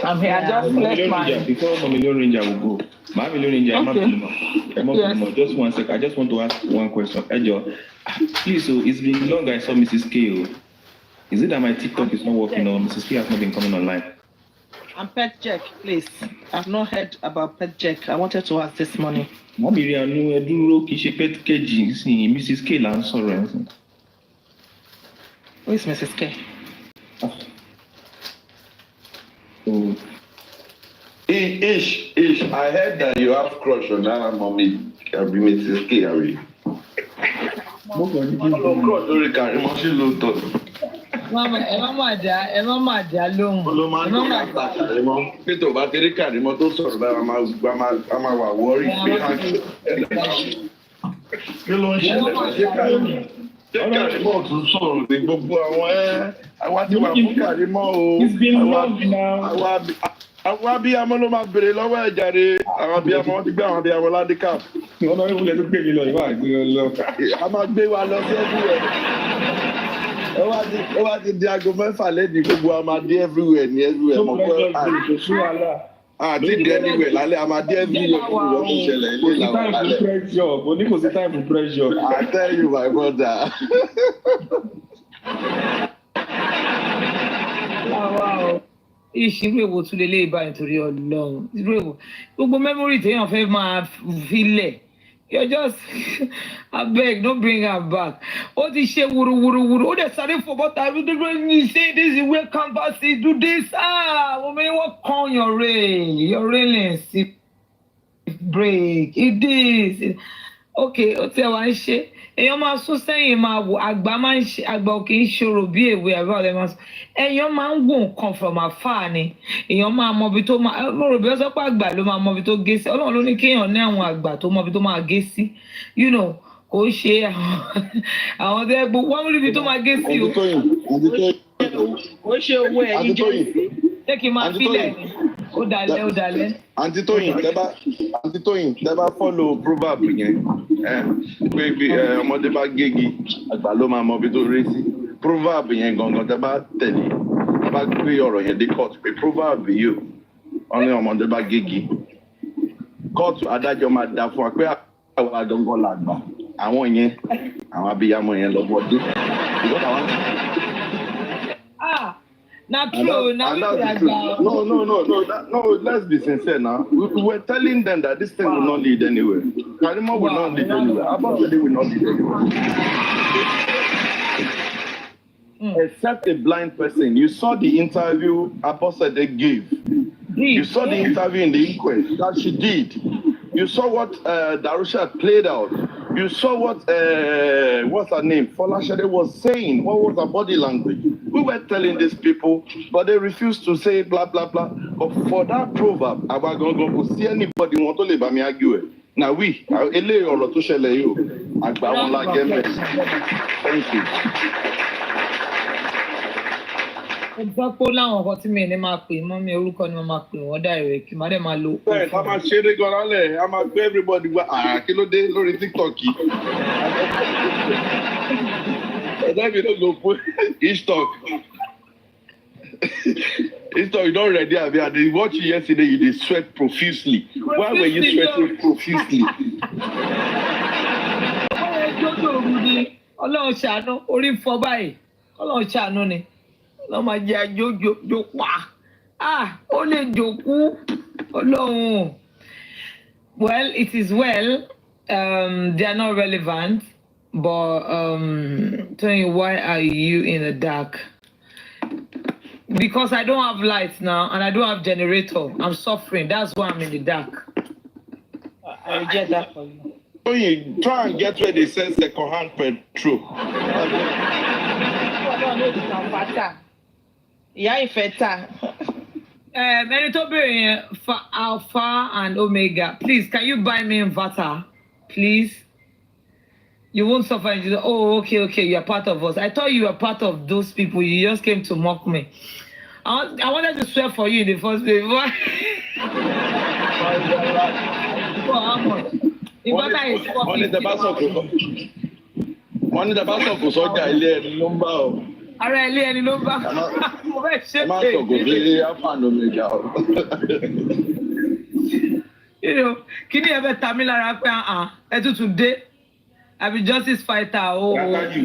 I just left my. Before Mommy Lone Ranger will go. Mommy Lone Ranger, Yes. just 1 second. I just want to ask one question. Ejo, please, so it's been long I saw Mrs. K. Is it that my TikTok is not working or Mrs. K has not been coming online? And Pet Jack, please. I've not heard about Pet Jack. I wanted to ask this morning. Mommy, Pet KG, Mrs. K. Who is Mrs. K? Oh. Ish, I heard that you have crush on that mommy. Can be Mrs. K. Are you? Crush lórí Karimo ṣe ló tọ́. Mama, ẹ má jà lóhùn. Olóma ń tó ká Karimo. Pé tó bá kéré Karimo tó sọ̀rọ̀ báyìí, a máa wà wọ́rí pé ká kí ló ń ṣẹlẹ̀? Ṣé Karimo tún sọ̀rọ̀ ní gbogbo àwa tí wà fún Karimo o? It's been long now. Àwọn abiyamọ ló máa bèrè lọ́wọ́ ẹ̀ jàre. Àwọn abiyamọ wọn ti gbé àwọn abiyamọ ládìkà. Wọ́n náà ìwúlẹ̀ tó gbé mi lọ, ìwà àgbé lọ. A máa gbé wa lọ sí everywhere. Ó wá ti di aago 6 lẹ́dí gbogbo a máa dé everywhere ní everywhere. Mọ̀ pé àti dé anywhere lálẹ́ a máa dé everywhere fún ìwọ́n tó ṣẹlẹ̀ ilé ìlànà lálẹ́. Kò sí time for pressure. I tell you my brother. Wow. Ìṣirò èwo tún lè bá nítorí Ọlọ́run. Ìṣirò èwo. Gbogbo memory téèyàn fẹ́ máa filẹ̀. You're just abeg, don't bring her back. Ó ti ṣe wúruwúruwúru. Ó dẹ̀ sáré for bọ́tà. You say this is where canvas is, do this. Woman, what con your rail? Your railing break. It is. Okay, ó ti wá ń ṣe. Èèyàn máa sún sẹ́yìn máa wò àgbà ò kì í ṣòro bí èwe àbí ọ̀lẹ́ máa sọ. Èèyàn máa ń wò nǹkan from afar ni. Èèyàn máa mọ ibi tó máa mo rò bí wọ́n sọ pé àgbà ló máa mọ ibi tó gé sí. Ọlọ́run ló ní kéèyàn ní àwọn àgbà tó mọ ibi tó máa gé sí. You know, kò ṣe àwọn tó yẹ gbogbo wọ́n rí ibi tó máa gé sí o. Kò ṣe owó ẹ̀yìn jẹ́. Ṣé kí n máa fílẹ̀ ni? Ó dalẹ̀. Àǹtí Tóyìn, tẹ́ bá follow proverb yẹn. Pé bí ọmọdé bá gégi àgbà ló máa mọ ibi tó rí sí. Proverb yẹn gangan tẹ́ bá tẹ̀lé bá gbé ọ̀rọ̀ yẹn dé court pé proverb yìí wọ́n ní ọmọdé bá gégi. Court adájọ́ máa dá fún wa pé àwọn àgangan làgbà. Àwọn yẹn àwọn abiyamọ yẹn lọ́gbọ́n dé. Not true. No, let's be sincere now. We were telling them that this thing will not lead anywhere. Karimo will not lead anywhere. Abosede will not lead anywhere. Except a blind person. You saw the interview Abosede gave. You saw the interview in the inquest that she did. You saw what Darusha played out. You saw what what's her name? Folashade was saying. What was her body language? We were telling these people, but they refused to say blah blah blah. But for that proverb, about go see anybody want to live by me argue. Now we ele ọ̀rọ̀ tó ṣẹlẹ̀ yìí o. Àgbà wọn la gẹ́mẹ̀. Thank you. Ìgbàpọ̀ láwọn ọkọ̀ tí mi ní máa pè mọ́ mi orúkọ ni mo máa pè wọ́n direct má dẹ̀ máa lo. Bẹ́ẹ̀ ká máa ṣeré gan-an lẹ̀, a máa gbé everybody wá kí ló dé lórí TikTok yìí. Ẹ̀dá mi ló go put Ishtalk. Ishtalk, you don ready abi? I dey watch you yesterday, you dey sweat profusely. Why were you sweating profusely? Ọlọ́run ṣàánú, orí ń fọ́ báyìí. Ọlọ́run ṣàánú ni. Lọ́ máa jẹ́ àjò pa. Ó lè jòkú. Ọlọ́run. Well, it is well. They are not relevant. But Tony, why are you in the dark? Because I don't have lights now and I don't have generator. I'm suffering. That's why I'm in the dark. I reject that for you. Tony, try and get where they sell second-hand petrol. Ìyá ìfẹ́ta. Ẹni tó bèrè yẹn for Alpha and Omega. Please, can you buy me inverter? please. You won't suffer. And you say, oh, okay, you are part of us. I thought you were part of those people. You just came to mock me. I wanted to swear for you in the first place. How much? Money the bá sọ kò sọ́jà ilé ẹni ló ń bá ọ. Ara ilé ẹni ló ń bá. Mo fẹ́ ṣe Má sọ kò sí Alpha and Omega o. Kí ni ẹ fẹ́ ta mí lára pé ẹ tútù dé? I be justice fighter.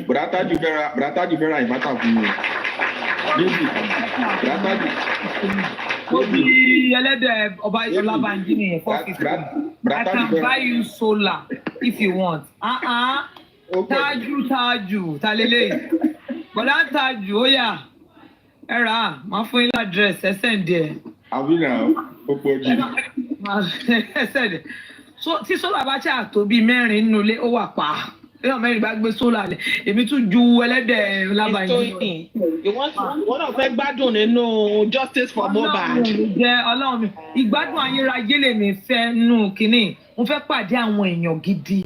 Brataju fẹ́ra ìmátà fún mi. Ẹlẹ́dẹ̀ ọba Ọlábànjí nìyẹn 450. I can buy you solar if you want. Tájú talele. Bọ̀dá Tájú ó yá. Ẹ rà á, máa fún yín ládírẹ́sì ẹ sẹ́ǹdì ẹ̀. Àbí náà ó pọ̀ jù. Ẹ sẹ́ǹdì. Tí sólà bá ṣáà tó bíi mẹ́rin nínú ilé ó wà pa. Èèyàn mẹ́rin bá gbé sólà lẹ̀. Èmi tún ju ẹlẹ́dẹ̀ Ọlábànjí. Wọ́n náà fẹ́ gbádùn nínú justice for Mohbad. Ọlọ́run mi. Ìgbádùn ayérayé lèmi fẹ́ nù kínní. Mo fẹ́ pàdé àwọn èèyàn gidi,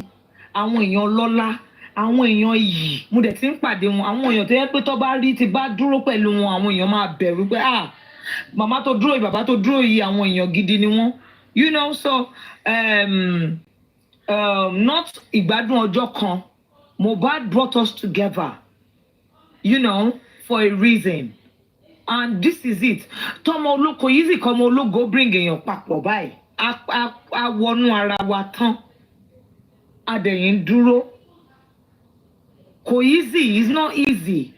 àwọn èèyàn lọ́lá, àwọn èèyàn iyì. Mo dẹ̀ ti ń pàdé wọn. Àwọn èèyàn tó yẹ pé tó bá rí ti bá dúró pẹ̀lú wọn, àwọn èèyàn máa bẹ̀rù pé màmá tó dúró yìí, bàbá tó dúró yìí, àwọn èèyàn gidi ni wọ́n. You know, so not ìgbádùn ọjọ́ kan. Mohbad brought us together, you know, for a reason. And this is it. Tọ́mọ olóko easy kọ́mọ ológo bring èèyàn papọ̀ báyìí. A wọnú ara wa tán. Adẹ̀yìn dúró. Kò easy, it's not easy.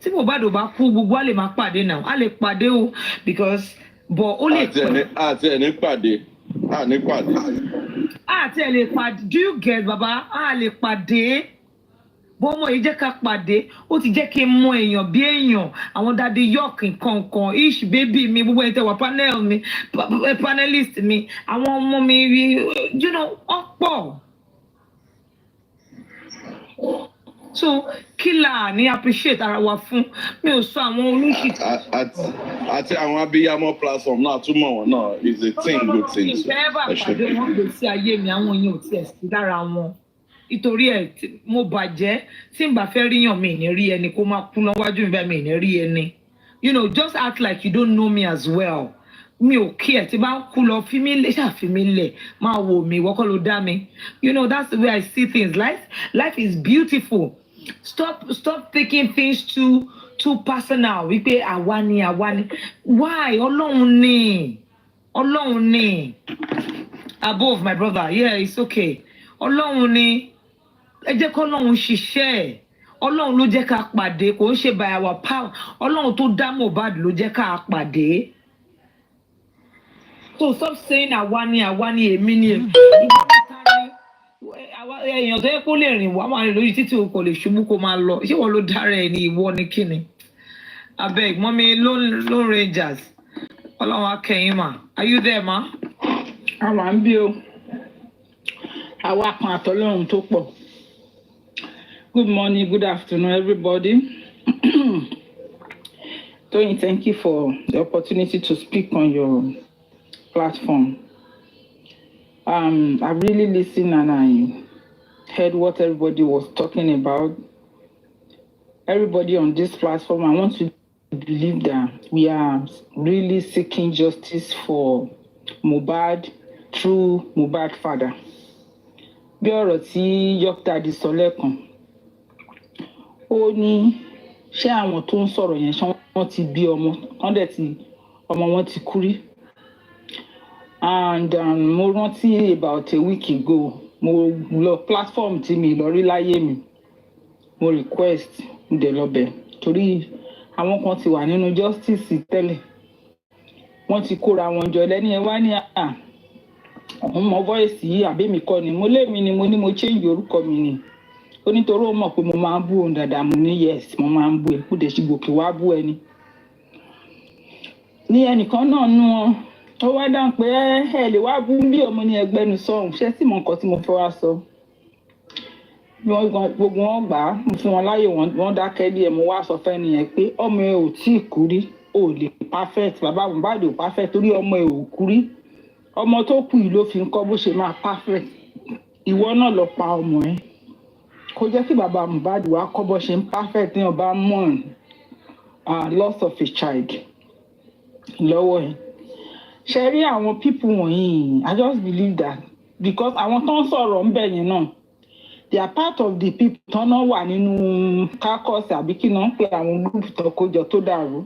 Tí Mohbad ò bá kú, gbogbo a lè máa pàdé náà. A lè pàdé o because but ó lè pẹ́. Àti ẹni pàdé. Àní pàdé. Àti ẹ lè pàdé. Do you get baba? A lè pàdé. Bó ọmọ yìí jẹ́ ká pàdé. Ó ti jẹ́ kí n mọ èèyàn bí èèyàn. Àwọn Daddy York nǹkan ish baby mi gbogbo ẹni tẹ́ wà panel mi panelist mi. Àwọn ọmọ mi you know ọ̀pọ̀. So kila ni appreciate ara wa fún mi ò sọ àwọn olùṣìkà. Àti àwọn abiyamọ platform náà túmọ̀ wọn náà is a thing good thing. Ìfẹ́ bá pàdé wọn gbèsè ayé mi àwọn èèyàn ò tiẹ̀ sí lára wọn. Nítorí ẹ̀ mo bàjẹ́ tí n bá fẹ́ ríyàn mi ní rí ẹni kó má kú lọ́wájú mi bẹ́ẹ̀ mi ní rí ẹni. You know, just act like you don't know me as well. Mi ò kí ẹ̀ tí bá ń kú lọ fi mí lẹ̀ ṣàfi mí lẹ̀ máa wò mí wọ́kọ́ ló dá mi. You know, that's the way I see things. Life is beautiful. Stop taking things too personal. Wípé àwa ni. Why? Ọlọ́run ni. Above my brother. Yeah, it's okay. Ọlọ́run ni. Ẹ jẹ́ kó Ọlọ́run ṣiṣẹ́. Ọlọ́run ló jẹ́ ká pàdé. Kò ń ṣe by our power. Ọlọ́run tó dá Mohbad ló jẹ́ ká pàdé. So stop saying àwa ni èmi ni. Èèyàn tó yẹ kó lè rìn wá máa rìn lórí títí o kò lè ṣubú kó máa lọ ṣé wọn ló dára ẹ ní ìwọ ní kíni abeg mọ́mí ló rangers ọlọ́run akẹ́yìn mà are you there ma. àwa ń bí o àwa kan àtọ́lọ́run tó pọ̀. Good morning, good afternoon, everybody. Toyin, thank you for the opportunity to speak on your platform. I really listened and I heard what everybody was talking about. Everybody on this platform, I want to believe that we are really seeking justice for Mohbad through Mohbad father. Bí ọ̀rọ̀ tí Dr. sọ lẹ́ẹ̀kan, ó ní ṣé àwọn tó ń sọ̀rọ̀ yẹn ṣé wọ́n ti bí ọmọ, wọ́n dẹ̀ ti ọmọ wọn ti kú rí. And mo rántí about a week ago, mo lọ platform tí mi lọ rí láyé mi, mo request ǹdẹ̀ lọ́bẹ̀ torí àwọn kan ti wà nínú justice tẹ́lẹ̀, wọ́n ti kóra wọn jọ lẹ́ni ẹ wá ní àwọn ọmọ voice yìí àbẹ́mi kọ́ ni mo lémi ni mo ní mo change orúkọ mi ni ó nítorí ó mọ̀ pé mo máa ń bú òun dáadáa mo ní yes mo máa ń bú ẹ kó dẹ̀ ṣe gòkè wá bú ẹni. Ní ẹnìkan náà nú wọn ó wá dáhùn pé ẹ lè wá bú bí ọmọ ní ẹgbẹ́nu sọ̀hún ṣé tí mo nǹkan tí mo fẹ́ wá sọ. Gbogbo wọn gbà á fún wọn láyè wọn dákẹ́ díẹ̀ mo wá sọ fẹ́ nìyẹn pé ọmọ ẹ ò tí ì kú rí ò lè perfect bàbá Mohbad ò perfect torí ọmọ ẹ ò kú rí ọmọ tó kù yìí ló fi ń kọ́ bó ṣe máa perfect ìwọ náà lọ pa ọmọ ẹ. Kò jẹ́ kí bàbá Mohbad wá kọ́ bó ṣe ń perfect ní ọba mourn loss of a child lọ́wọ́ ẹ̀. Ṣé rí àwọn people wọ̀nyí, I just believe that because àwọn tó ń sọ̀rọ̀ ń bẹ̀ yẹn náà, they are part of the people tó náà wà nínú kákọ́ọ̀sì àbí kí náà pé àwọn group tó kójọ tó dàrú.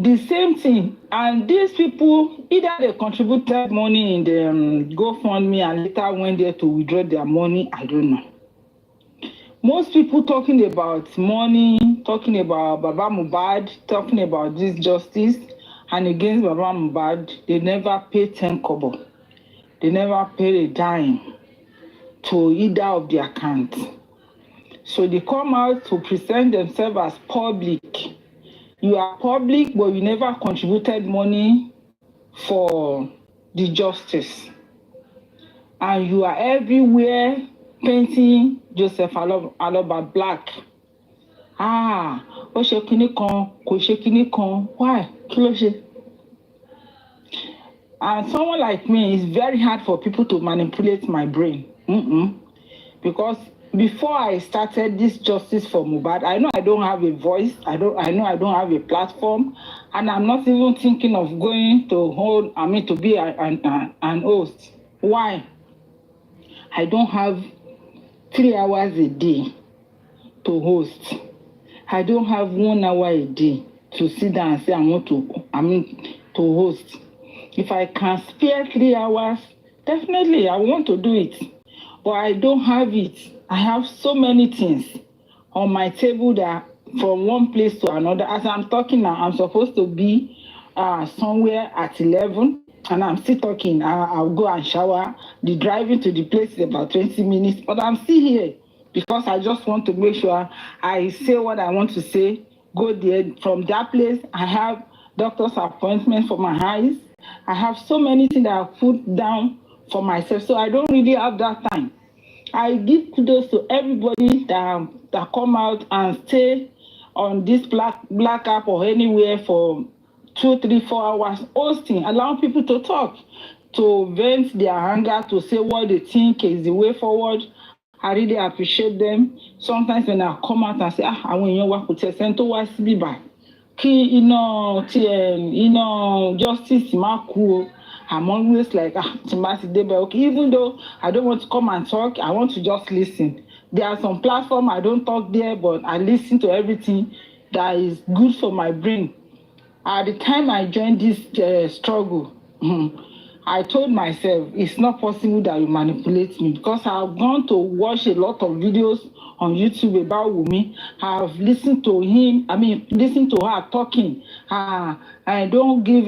The same thing, and these people either they contributed money in the GoFundMe and later went there to withdraw their money, I don't know. Most people talking about money, talking about Baba Mohbad, talking about this justice and against Baba Mohbad, they never pay 10 kobo. They never pay a dime to either of their accounts. So they come out to present themselves as public. You are public, but you never contributed money for the justice. And you are everywhere painting Joseph Aloba black. Ó ṣe kíní kan, kò ṣe kíní kan. Why? Kí ló ṣe? And someone like me, it's very hard for people to manipulate my brain. Because before I started this justice for Mohbad, I know I don't have a voice. I know I don't have a platform, and I'm not even thinking of going to be an host. Why? I don't have 3 hours a day to host. I don't have 1 hour a day to sit down and say to host. If I can spare 3 hours, definitely I want to do it. But I don't have it. I have so many things on my table that from one place to another. As I'm talking now, I'm supposed to be somewhere at 11, and I'm still talking. I'll go and shower. The driving to the place is about 20 minutes, but I'm still here because I just want to make sure I say what I want to say, go there. From that place, I have doctor's appointment for my eyes. I have so many things that I put down for myself, so I don't really have that time. I give kudos to everybody that come out and stay on this black app or anywhere for 2, 3, 4 hours hosting, allowing people to talk, to vent their anger, to say what they think is the way forward. I really appreciate them. Sometimes when I come out and say, àwọn èèyàn wa kò tẹ̀ sẹ́ni tó wá síbí báyìí, kí iná justice má kú o. I'm always like, okay, even though I don't want to come and talk, I want to just listen. There are some platforms I don't talk there, but I listen to everything that is good for my brain. At the time I joined this struggle, I told myself, it's not possible that you manipulate me, because I've gone to watch a lot of videos on YouTube about Wumi. I've listened to listen to her talking. I don't give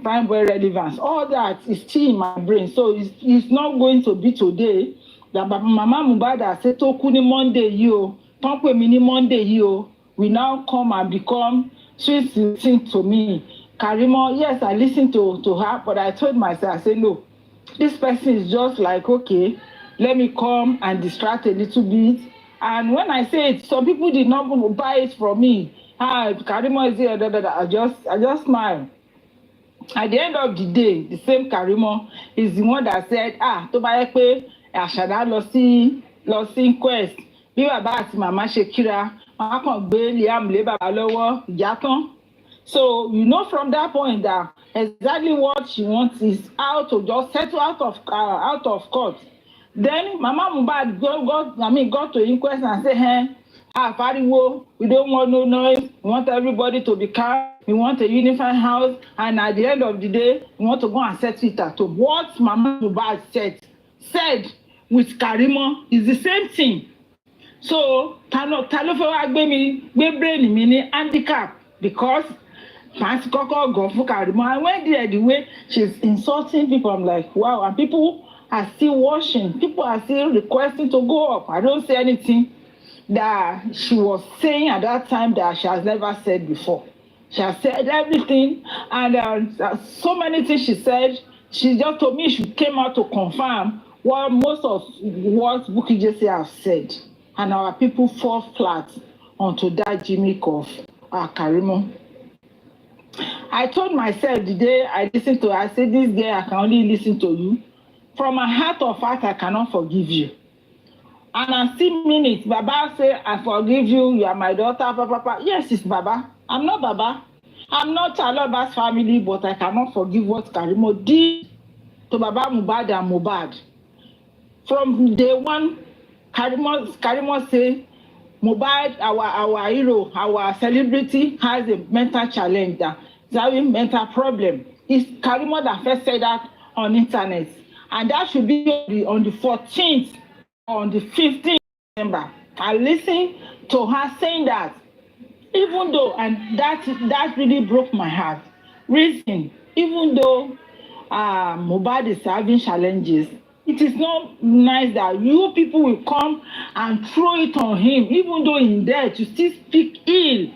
primary relevance. All that is still in my brain. So it's not going to be today that Mama Mohbad said, Tokuni Monday, you, Tonpe Mini Monday, you, we now come and become sweet to me. Karimo, yes, I listened to her, but I told myself, I said, no, this person is just like, okay, let me come and distract a little bit. And when I say it, some people did not buy it from me. Karimo is here, I just smile. At the end of the day, the same Karimo is the one that said, tó bá yẹ pé Àṣàdá lọ sí inquest, bí bàbá àti màmá ṣe kíra, wọ́n á kàn gbé Liam lé bàbá lọ́wọ́, ìjà tán. So you know from that point that exactly what she wants is how to just settle out of court. Then Mama Mohbad got to inquest and say, Fariwo, we don't want no noise. We want everybody to be calm. We want a unified house. And at the end of the day, we want to go and settle it out. So what Mama Mohbad said with Karimo is the same thing. So talo fẹ́ gbé brain mi ní handicap, because Fancy Koko go for Karimo. I went there the way she's insulting people. I'm like, wow. And people are still watching. People are still requesting to go up. I don't say anything that she was saying at that time that she has never said before. She has said everything, and so many things she said. She just told me she came out to confirm what most of what Bukky Jesse have said, and our people fall flat onto that gimmick of Karimo. I told myself the day I listened to her, I said, this girl, I can only listen to you from my heart of heart, I cannot forgive you. And I still mean it. Baba say, I forgive you, you are my daughter, papa. Yes, it's Baba. I'm not Baba. I'm not Aloba's family, but I cannot forgive what Karimo did to Baba Mohbad and Mohbad. From day one, Karimo say, Mohbad, our hero, our celebrity, has a mental challenge, he's having mental problem. It's Karimo that first said that on internet. And that should be on the 14th, on the 15th December. I listened to her saying that, even though, and that really broke my heart. Reason, even though Mohbad is having challenges, it is not nice that you people will come and throw it on him, even though in there to still speak ill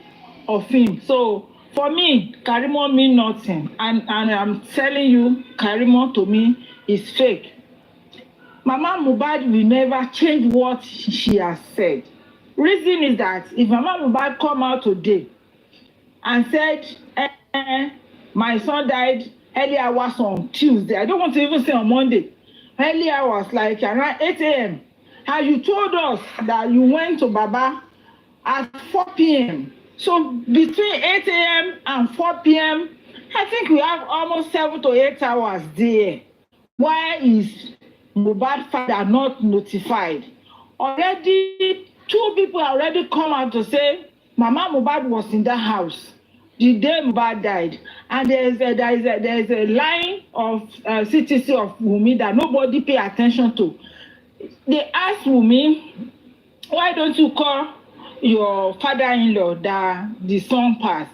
of him. So for me, Karimo mean nothing, and I'm telling you, Karimo to me is fake. Mama Mohbad will never change what she has said. Reason is that if Mama Mohbad come out today and said, my son died early hours on Tuesday, I don't want to even say on Monday, early hours like around 8 a.m. And you told us that you went to Baba at 4 p.m. So between 8 a.m. and 4 p.m., I think we have almost 7 to 8 hours there. Why is Mohbad father not notified? Already, 2 people already come out to say Mama Mohbad was in that house the day Mohbad died, and there is a line of CTC of Wunmi that nobody pay attention to. They asked Wunmi, why don't you call your father-in-law that the son passed?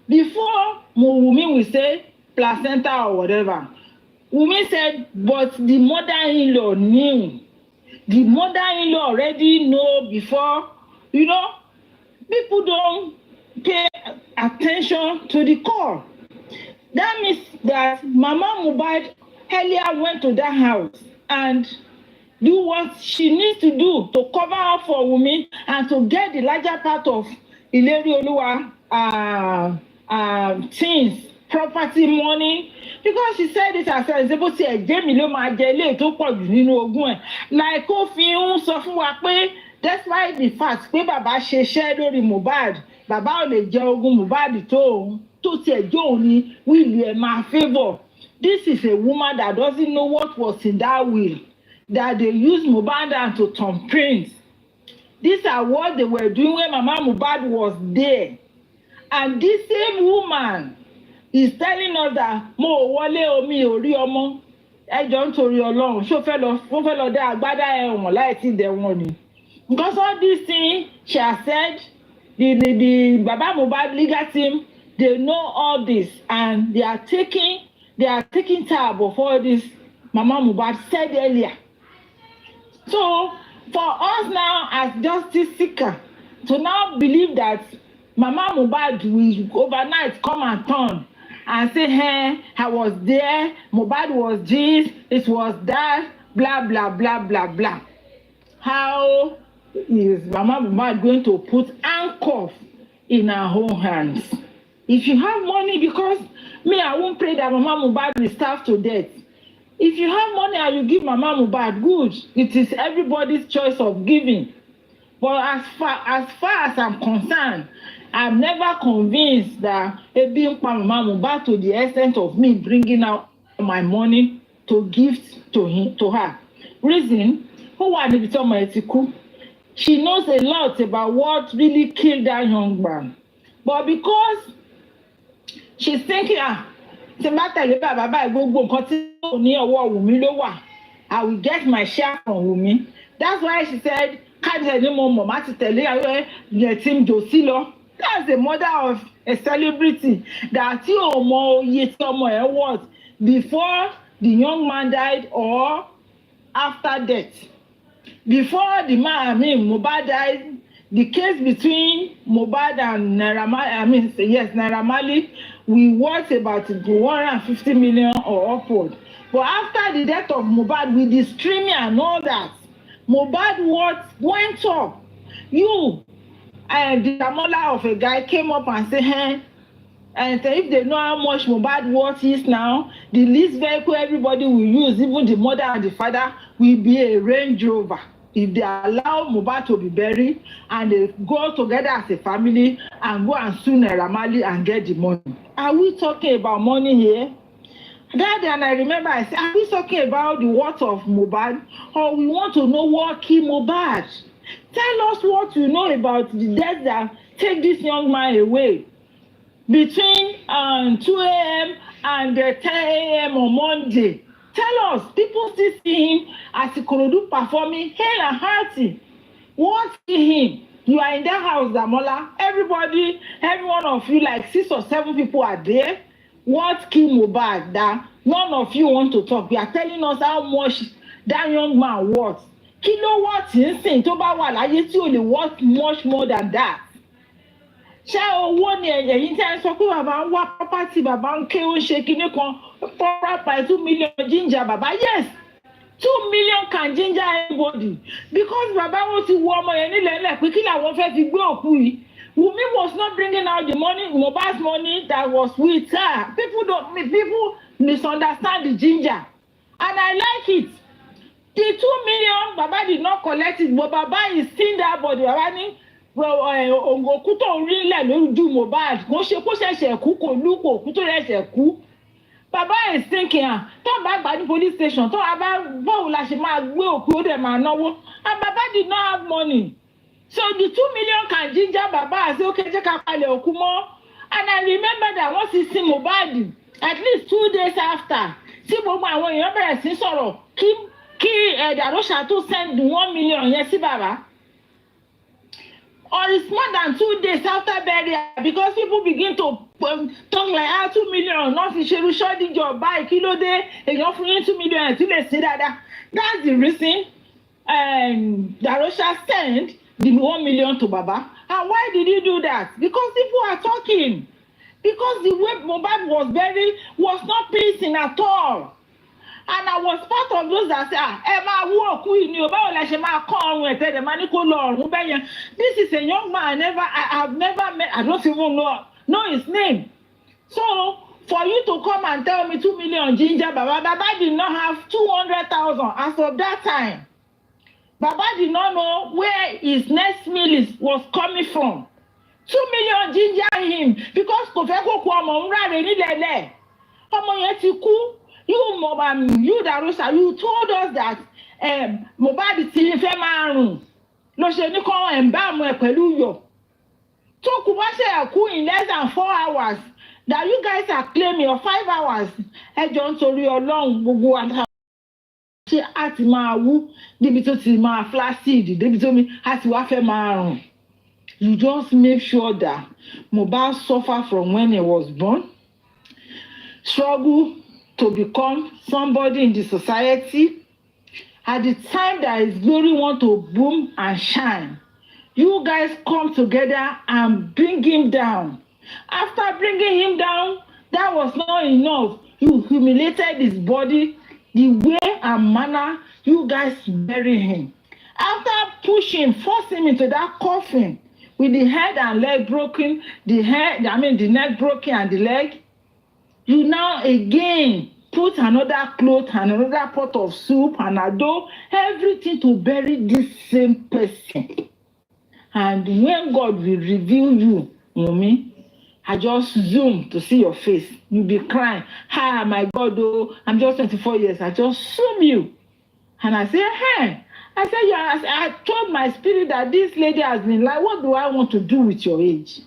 Before Wunmi will say placenta or whatever, Wunmi said, but the mother-in-law knew. The mother-in-law already know before, people don't pay attention to the call. That means that Mama Mohbad earlier went to that house and do what she needs to do to cover up for Wunmi and to get the larger part of Ileri Oluwa things, property, money, because she said it herself. Ṣé bó ti ẹ̀ jẹ́ mi ló máa jẹ ilé tó pọ̀ jù nínú ogún ẹ̀. Like ó fi ń sọ fún wa pé despite the fact pé bàbá ṣe iṣẹ́ lórí Mohbad, bàbá ò lè jẹ ogún Mohbad tó òun tó tiẹ̀ jó òun ni wíìlì ẹ̀ máa favour. This is a woman that doesn't know what was in that will, that they used Mohbad to thumbprint. These are what they were doing when Mama Mohbad was there. And this same woman is telling us that mo wọlé omi ò rí ọmọ ẹjọ́ nítorí Ọlọ́run ṣó fẹ́ lọ dá agbádá ẹ̀wọ̀n láì tí dẹ̀wọ̀n ni. Because all these things she has said, the Baba Mohbad legal team, they know all this and they are taking tab of all this Mama Mohbad said earlier. So for us now as justice seeker to now believe that Mama Mohbad will overnight come and turn and say, hey, I was there, Mohbad was this, it was that, blah, blah, blah, blah, blah. How is Mama Mohbad going to put handcuffs in her own hands? If you have money, because I won't pray that Mama Mohbad will starve to death. If you have money and you give Mama Mohbad, good. It is everybody's choice of giving. But as far as I'm concerned, I'm never convinced that being Mama Mohbad to the extent of me bringing out my money to give to her. Reason, who are the Etiku? She knows a lot about what really killed that young man. But because she's thinking, I will get my share from Wunmi. That's why she said, that's the mother of a celebrity that was before the young man died or after death. Before the man, Mohbad died, the case between Mohbad and Naira Marley, we worth about 150 million or upward. But after the death of Mohbad, with the streaming and all that, Mohbad went up. The Amola of a guy came up and said, hey, And if they know how much Mohbad worth is now, the least vehicle everybody will use, even the mother and the father, will be a Range Rover. If they allow Mohbad to be buried and they go together as a family and go and sue Naira Marley and get the money. Are we talking about money here? That day, and I remember I said, are we talking about the worth of Mohbad, or we want to know what killed Mohbad? Tell us what you know about the death that take this young man away between 2 a.m. and 10 a.m. on Monday. Tell us, people still see him as Ikorodu performing hale and hearty. What see him? You are in that house, Damola. Everybody, every one of you, like 6 or 7 people are there. What killed Mohbad that none of you want to talk? You are telling us how much that young man worth. Kí ló worth insane tó bá wà láyé tí ò lè worth much more than that. Ṣé owó ni ẹ̀yin tí a sọ pé bàbá ń wá property, bàbá ń ké ó ń ṣe kinní kan, property 2 million ginger bàbá? Yes, 2 million can ginger anybody because bàbá wọn ti wo ọmọ yẹn nílẹ̀ lẹ̀ pé kí làwọn fẹ́ fi gbé òkú yìí. Wunmi was not bringing out the money, Mohbad's money that was with her. People misunderstand the ginger, and I like it. The 2 million, Baba did not collect it, but Baba is seeing that body. Baba ni òkú tó ń rí lẹ̀ lójú Mohbad kò ṣe kó ṣẹ̀ṣẹ̀ kú kò lú kò kú tó ṣẹ̀ṣẹ̀ kú. Baba is thinking, tó bá gbà ní police station, tó bá báwo la ṣe máa gbé òkú ó dẹ̀ máa náwó. And Baba did not have money. So the 2 million can ginger Baba and say, okay, jẹ́ ká palẹ̀ òkú mọ́. And I remember that once he see Mohbad, at least 2 days after, tí gbogbo àwọn èèyàn bẹ̀rẹ̀ sí sọ̀rọ̀ kí Darosha tó send 1 million yẹn sí Baba. Or it's more than 2 days after burial because people begin to talk like 2 million not fi ṣerú ṣọ́ọ́dí jọ báyìí kí ló dé èèyàn fún yín 2 million ẹ̀ tí lè ṣe dáadáa. That's the reason Darosha sent the 1 million to Baba. And why did he do that? Because people are talking. Because the way Mohbad was buried was not pleasing at all. And I was part of those that say, this is a young man I've never met. I don't even know his name. So for you to come and tell me 2 million ginger, Baba did not have 200,000 as of that time. Baba did not know where his next meal was coming from. 2 million ginger him because Kofeko Kwamo Mrare ni lele. Omo yẹn ti kú. You Darosha, you told us that Mohbad ti fẹ́ máa rùn. Ló ṣe ní kó embalm ẹ̀ pẹ̀lú iyọ̀. Tó kú bá ṣe kú in less than 4 hours. That you guys are claiming or 5 hours. Ẹ jọ̀ọ́ nítorí Ọlọ́run gbogbo àtàwọn ṣé a ti máa wú débi tó ti máa flaccid débi tó mi a ti wá fẹ́ máa rùn. You just make sure that Mohbad suffer from when he was born, struggle to become somebody in the society. At the time that his glory want to boom and shine, you guys come together and bring him down. After bringing him down, that was not enough. You humiliated his body, the way and manner you guys bury him. After pushing, force him into that coffin with the head and leg broken, the neck broken and the leg, you now again put another cloth and another pot of soup and a dough, everything to bury this same person. And when God will reveal you, Yome, I just zoom to see your face. You'll be crying, my God, oh, I'm just 24 years. I just zoom you. And I say, hey. I said, yeah, I told my spirit that this lady has been like, what do I want to do with your age?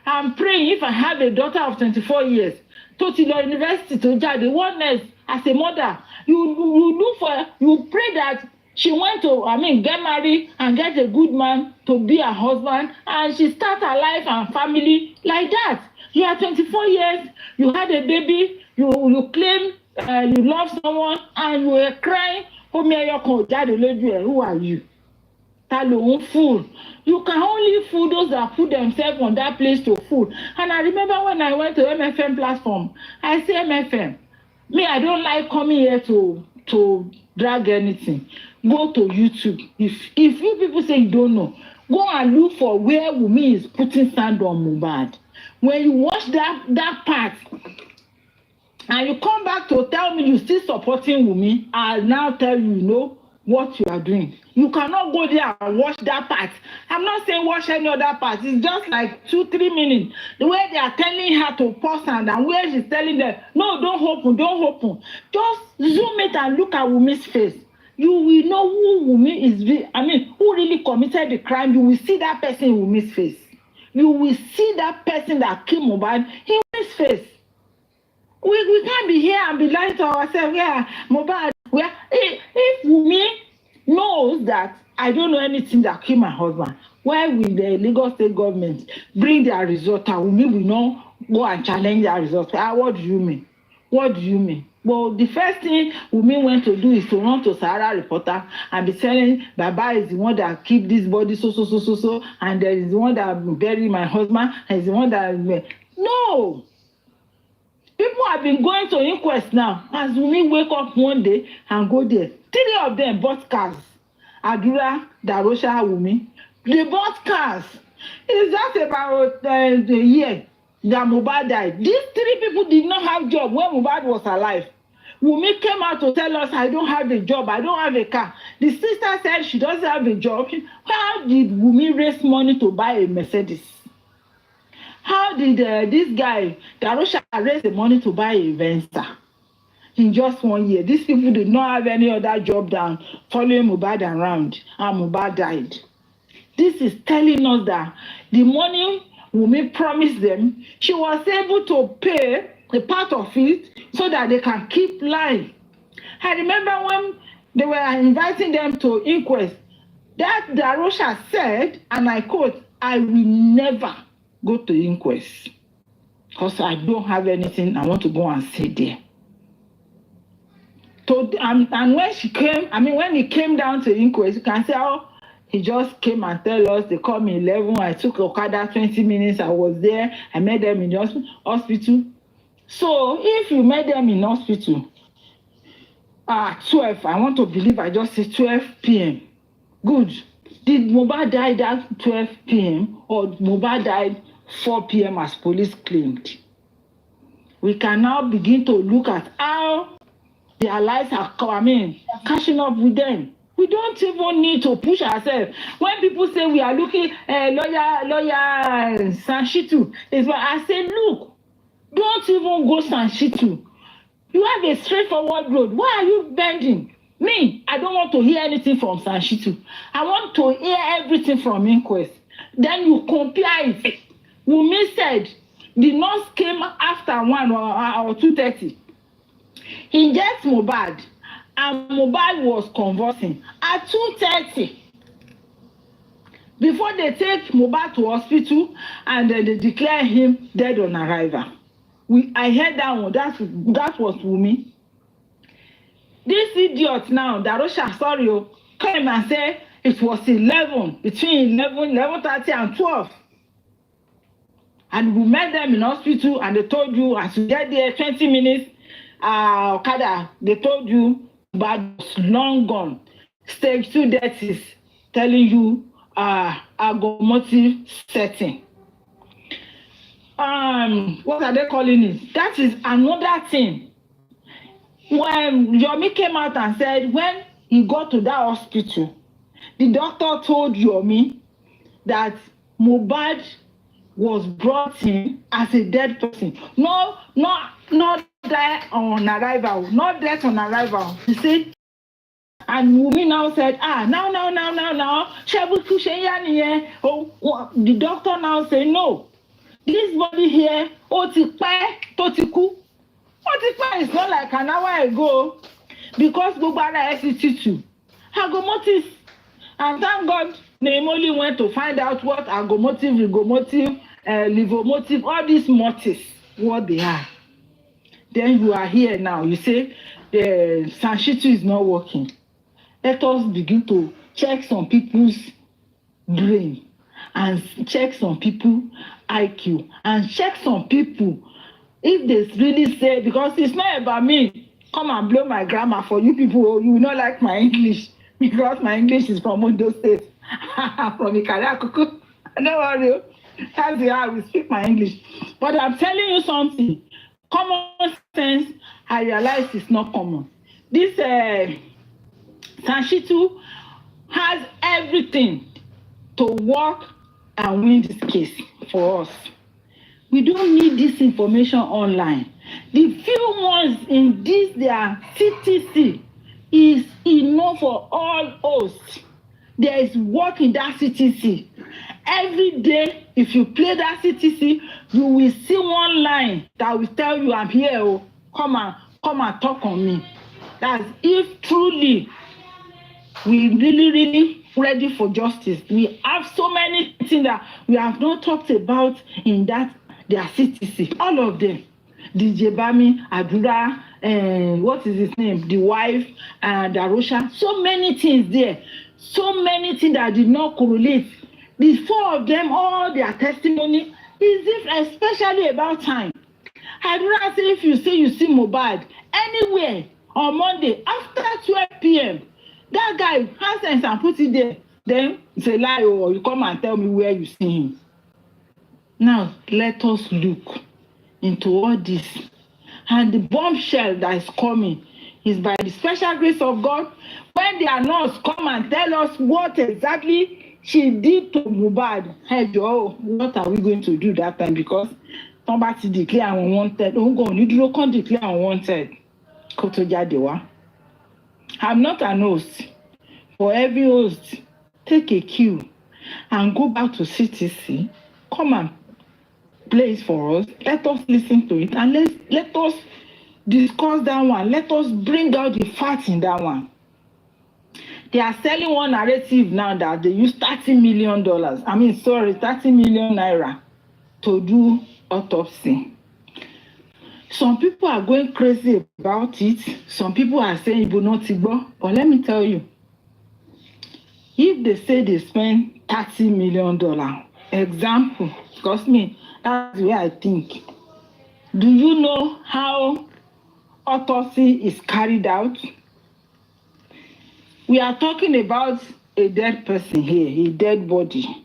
I'm praying if I have a daughter of 24 years, Totilo University to Jadi, what next? As a mother, you pray that she went to, get married and get a good man to be her husband, and she start her life and family like that. You are 24 years, you had a baby, you claim you love someone, and you were crying. Who are you? Fool. You can only fool those that put themselves on that place to fool. And I remember when I went to MFM platform, I say MFM, me, I don't like coming here to drag anything. Go to YouTube. If you people say you don't know, go and look for where Wunmi is putting sand on Mohbad. When you watch that part, and you come back to tell me you still supporting Wunmi, I'll now tell you, you know what you are doing. You cannot go there and watch that part. I'm not saying watch any other part. It's just like 2-3 minutes. The way they are telling her to pause and where she's telling them, no, don't open. Just zoom it and look at Wunmi's face. You will know who Wunmi is. Who really committed the crime. You will see that person in Wunmi's face. You will see that person that killed Mohbad in Wunmi's face. We can't be here and be lying to ourselves. Yeah, Mohbad. If Wunmi knows that I don't know anything that killed my husband, why will the Lagos State government bring their result and Wunmi will not go and challenge their result? What do you mean? What do you mean? Well, the first thing Wunmi went to do is to run to Sahara Reporter and be telling Baba is the one that keep this body so, and there is the one that buried my husband, and is the one that... No! People have been going to inquest now. As Wunmi wake up one day and go there, 3 of them bought cars. Adura, Darosha, Wunmi. They bought cars. Is that about the year that Mohbad died? These 3 people did not have job when Mohbad was alive. Wunmi came out to tell us, I don't have a job, I don't have a car. The sister said she doesn't have a job. How did Wunmi raise money to buy a Mercedes? How did this guy, Darosha, raise the money to buy a Venza in just 1 year? These people did not have any other job than following Mohbad around, and Mohbad died. This is telling us that the money Wunmi promised them, she was able to pay a part of it so that they can keep lying. I remember when they were inviting them to inquest, that Darosha said, and I quote, I will never go to inquest because I don't have anything I want to go and sit there. So, and when she came, when he came down to inquest, you can say, oh, he just came and tell us, they called me 11, I took Okada 20 minutes, I was there, I met them in the hospital. So if you met them in hospital, 12, I want to believe I just said 12 p.m. Good. Did Mohbad die at 12 p.m. or Mohbad died 4 p.m. as police claimed? We can now begin to look at how their lives are catching up with them. We don't even need to push ourselves. When people say we are looking, lawyer Sanshitu, is what I say, look, don't even go Sanshitu. You have a straightforward road. Why are you bending? Me, I don't want to hear anything from Sanshitu. I want to hear everything from inquest. Then you compare it. Wunmi said the nurse came after 1 or 2:30. He gets Mohbad, and Mohbad was convulsing at 2:30. Before they take Mohbad to hospital and then they declare him dead on arrival. I heard that one. That was Wunmi. This idiot now, Darosha, came and said it was 11, between 11:30 and 12. And we met them in hospital and they told you as you get there 20 minutes, Okada, they told you but long gone. Stage 2 death is telling you agomotive setting. What are they calling it? That is another thing. When Yome came out and said when he got to that hospital, the doctor told Yome that Mohbad was brought in as a dead person. Not death on arrival. Not death on arrival. He said, and Wunmi now said, now. The doctor now said, no. This body here, Totiku. It's not like an hour ago because Bobara SCT2. Agomotive. And thank God, Imole went to find out what agomotive, ligomotive, livomotive, all these motives, what they are. Then you are here now. You say the Sanshitu is not working. Let us begin to check some people's brain and check some people's IQ and check some people if they really say, because it's not about me, come and blow my grammar for you people, you will not like my English because my English is from Ondo State, from Ikarakuku. Don't worry, that's how we speak my English. But I'm telling you something. Common sense, I realize it's not common. This Sanshitu has everything to work and win this case for us. We don't need this information online. The few ones in this their CTC is enough for all hosts. There is work in that CTC. Every day, if you play that CTC, you will see one line that will tell you, I'm here, oh, come and talk on me. That's if truly we really ready for justice. We have so many things that we have not talked about in that their CTC. All of them. DJ Bami, Adura, what is his name? The wife, Darosha. So many things there. So many things that did not correlate. The four of them, all their testimony is if especially about time. Adura say if you say you see Mohbad anywhere on Monday after 12 p.m., that guy has sense and put it there. Then it's a lie, or you come and tell me where you see him. Now let us look into all this. And the bombshell that is coming is by the special grace of God. When the nurse come and tell us what exactly she did to Mohbad, hey Joe, what are we going to do that time? Because somebody declare unwanted. Don't go, you don't declare unwanted. I'm not an host. For every host, take a cue and go back to CTC. Come and play it for us. Let us listen to it and let us discuss that one. Let us bring out the facts in that one. They are selling one narrative now that they use $30 million. 30 million naira to do autopsy. Some people are going crazy about it. Some people are saying Ibo not Igbo. But let me tell you, if they say they spend $30 million, example, because me, that's the way I think. Do you know how autopsy is carried out? We are talking about a dead person here, a dead body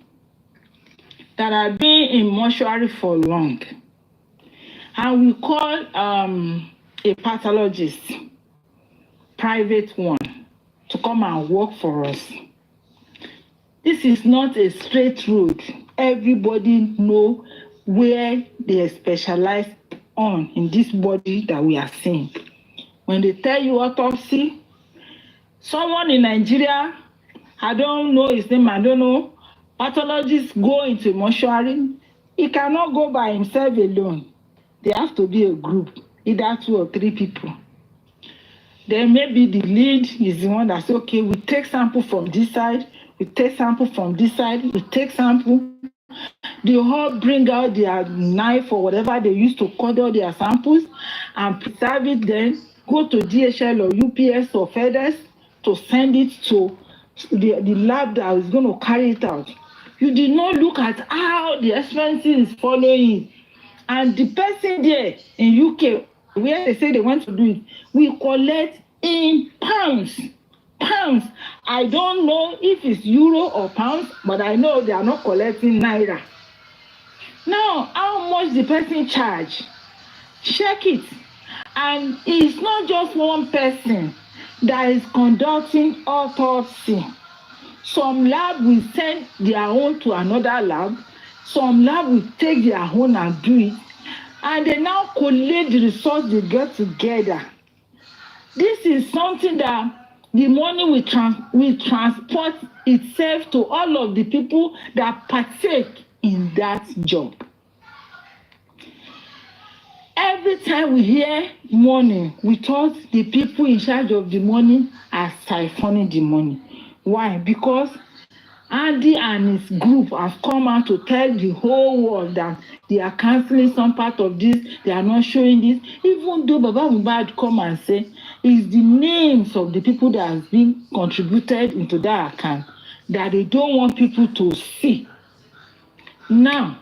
that has been in mortuary for long. And we call a pathologist, private one, to come and work for us. This is not a straight road. Everybody know where they specialize on in this body that we are seeing. When they tell you autopsy, someone in Nigeria, I don't know his name, I don't know, pathologists go into mortuary. He cannot go by himself alone. They have to be a group, either 2 or 3 people. Then maybe the lead is the one that says, okay, we take sample from this side, we take sample from this side, we take sample. They all bring out their knife or whatever they use to cut out their samples and preserve it, then go to DHL or UPS or FedEx to send it to the lab that is going to carry it out. You did not look at how the expenses is following. And the person there in UK, where they say they want to do it, we collect in pounds. Pounds. I don't know if it's euro or pounds, but I know they are not collecting naira. Now, how much the person charge? Check it. And it's not just one person that is conducting autopsy. Some lab will send their own to another lab. Some lab will take their own and do it. And they now collate the results they get together. This is something that the money will transport itself to all of the people that partake in that job. Every time we hear money, we thought the people in charge of the money are siphoning the money. Why? Because Andy and his group have come out to tell the whole world that they are cancelling some part of this, they are not showing this. Even though Baba Mohbad come and say it's the names of the people that has been contributed into that account that they don't want people to see. Now,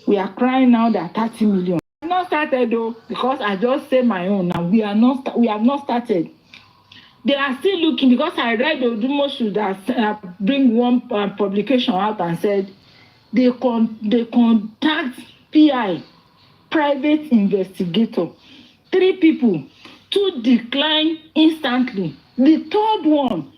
we are crying now that 30 million. We have not started though, because I just say my own now. We have not started. They are still looking, because I read Odumo should bring one publication out and said they contact PI, private investigator. 3 people, 2 decline instantly. The third one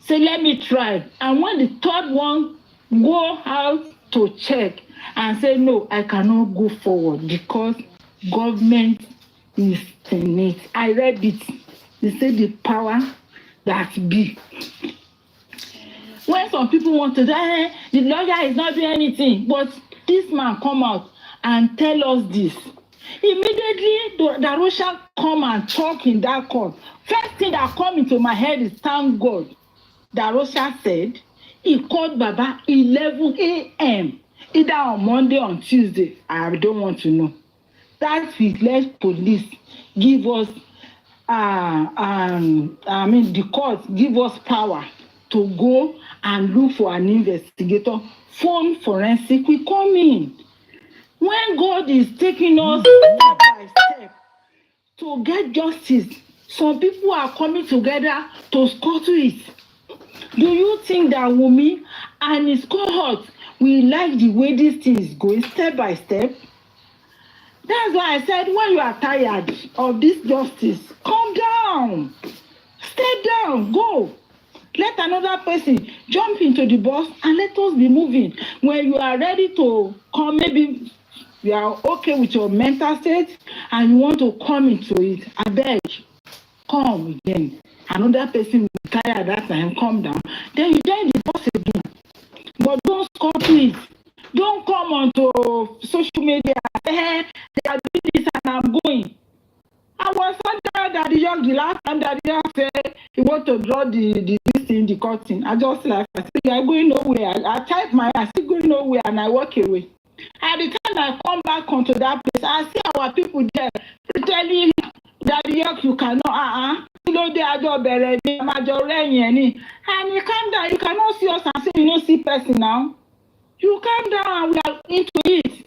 say, let me try. And when the third one go out to check and say, no, I cannot go forward because government is in it. I read it. They say the power that be. When some people want to die, the lawyer is not doing anything. But this man come out and tell us this. Immediately, the Russian come and talk in that court. First thing that come into my head is, thank God. The Russia said he called Baba 11 a.m. either on Monday or on Tuesday. I don't want to know. That will let police give us, the court give us power to go and look for an investigator. Phone forensic will come in. When God is taking us step by step to get justice, some people are coming together to scuttle it. Do you think that Wumi and his cohort will like the way this thing is going step by step? That's why I said, when you are tired of this justice, calm down. Stay down, go. Let another person jump into the bus and let us be moving. When you are ready to come, maybe you are okay with your mental state and you want to come into it, I beg, come again. Another person will be tired at that time, calm down. Then you join the bus again. But don't stop it. Don't come onto social media and say, hey, they are doing this and I'm going. I was wondering that the last time that the young said he want to draw the curtain. I just like, I said, you are going nowhere. I type my, I still going nowhere and I walk away. At the time I come back onto that place, I see our people there telling that you cannot, you know, they are just buried, and you come down, you cannot see us and say you don't see person now. You come down and we are into it.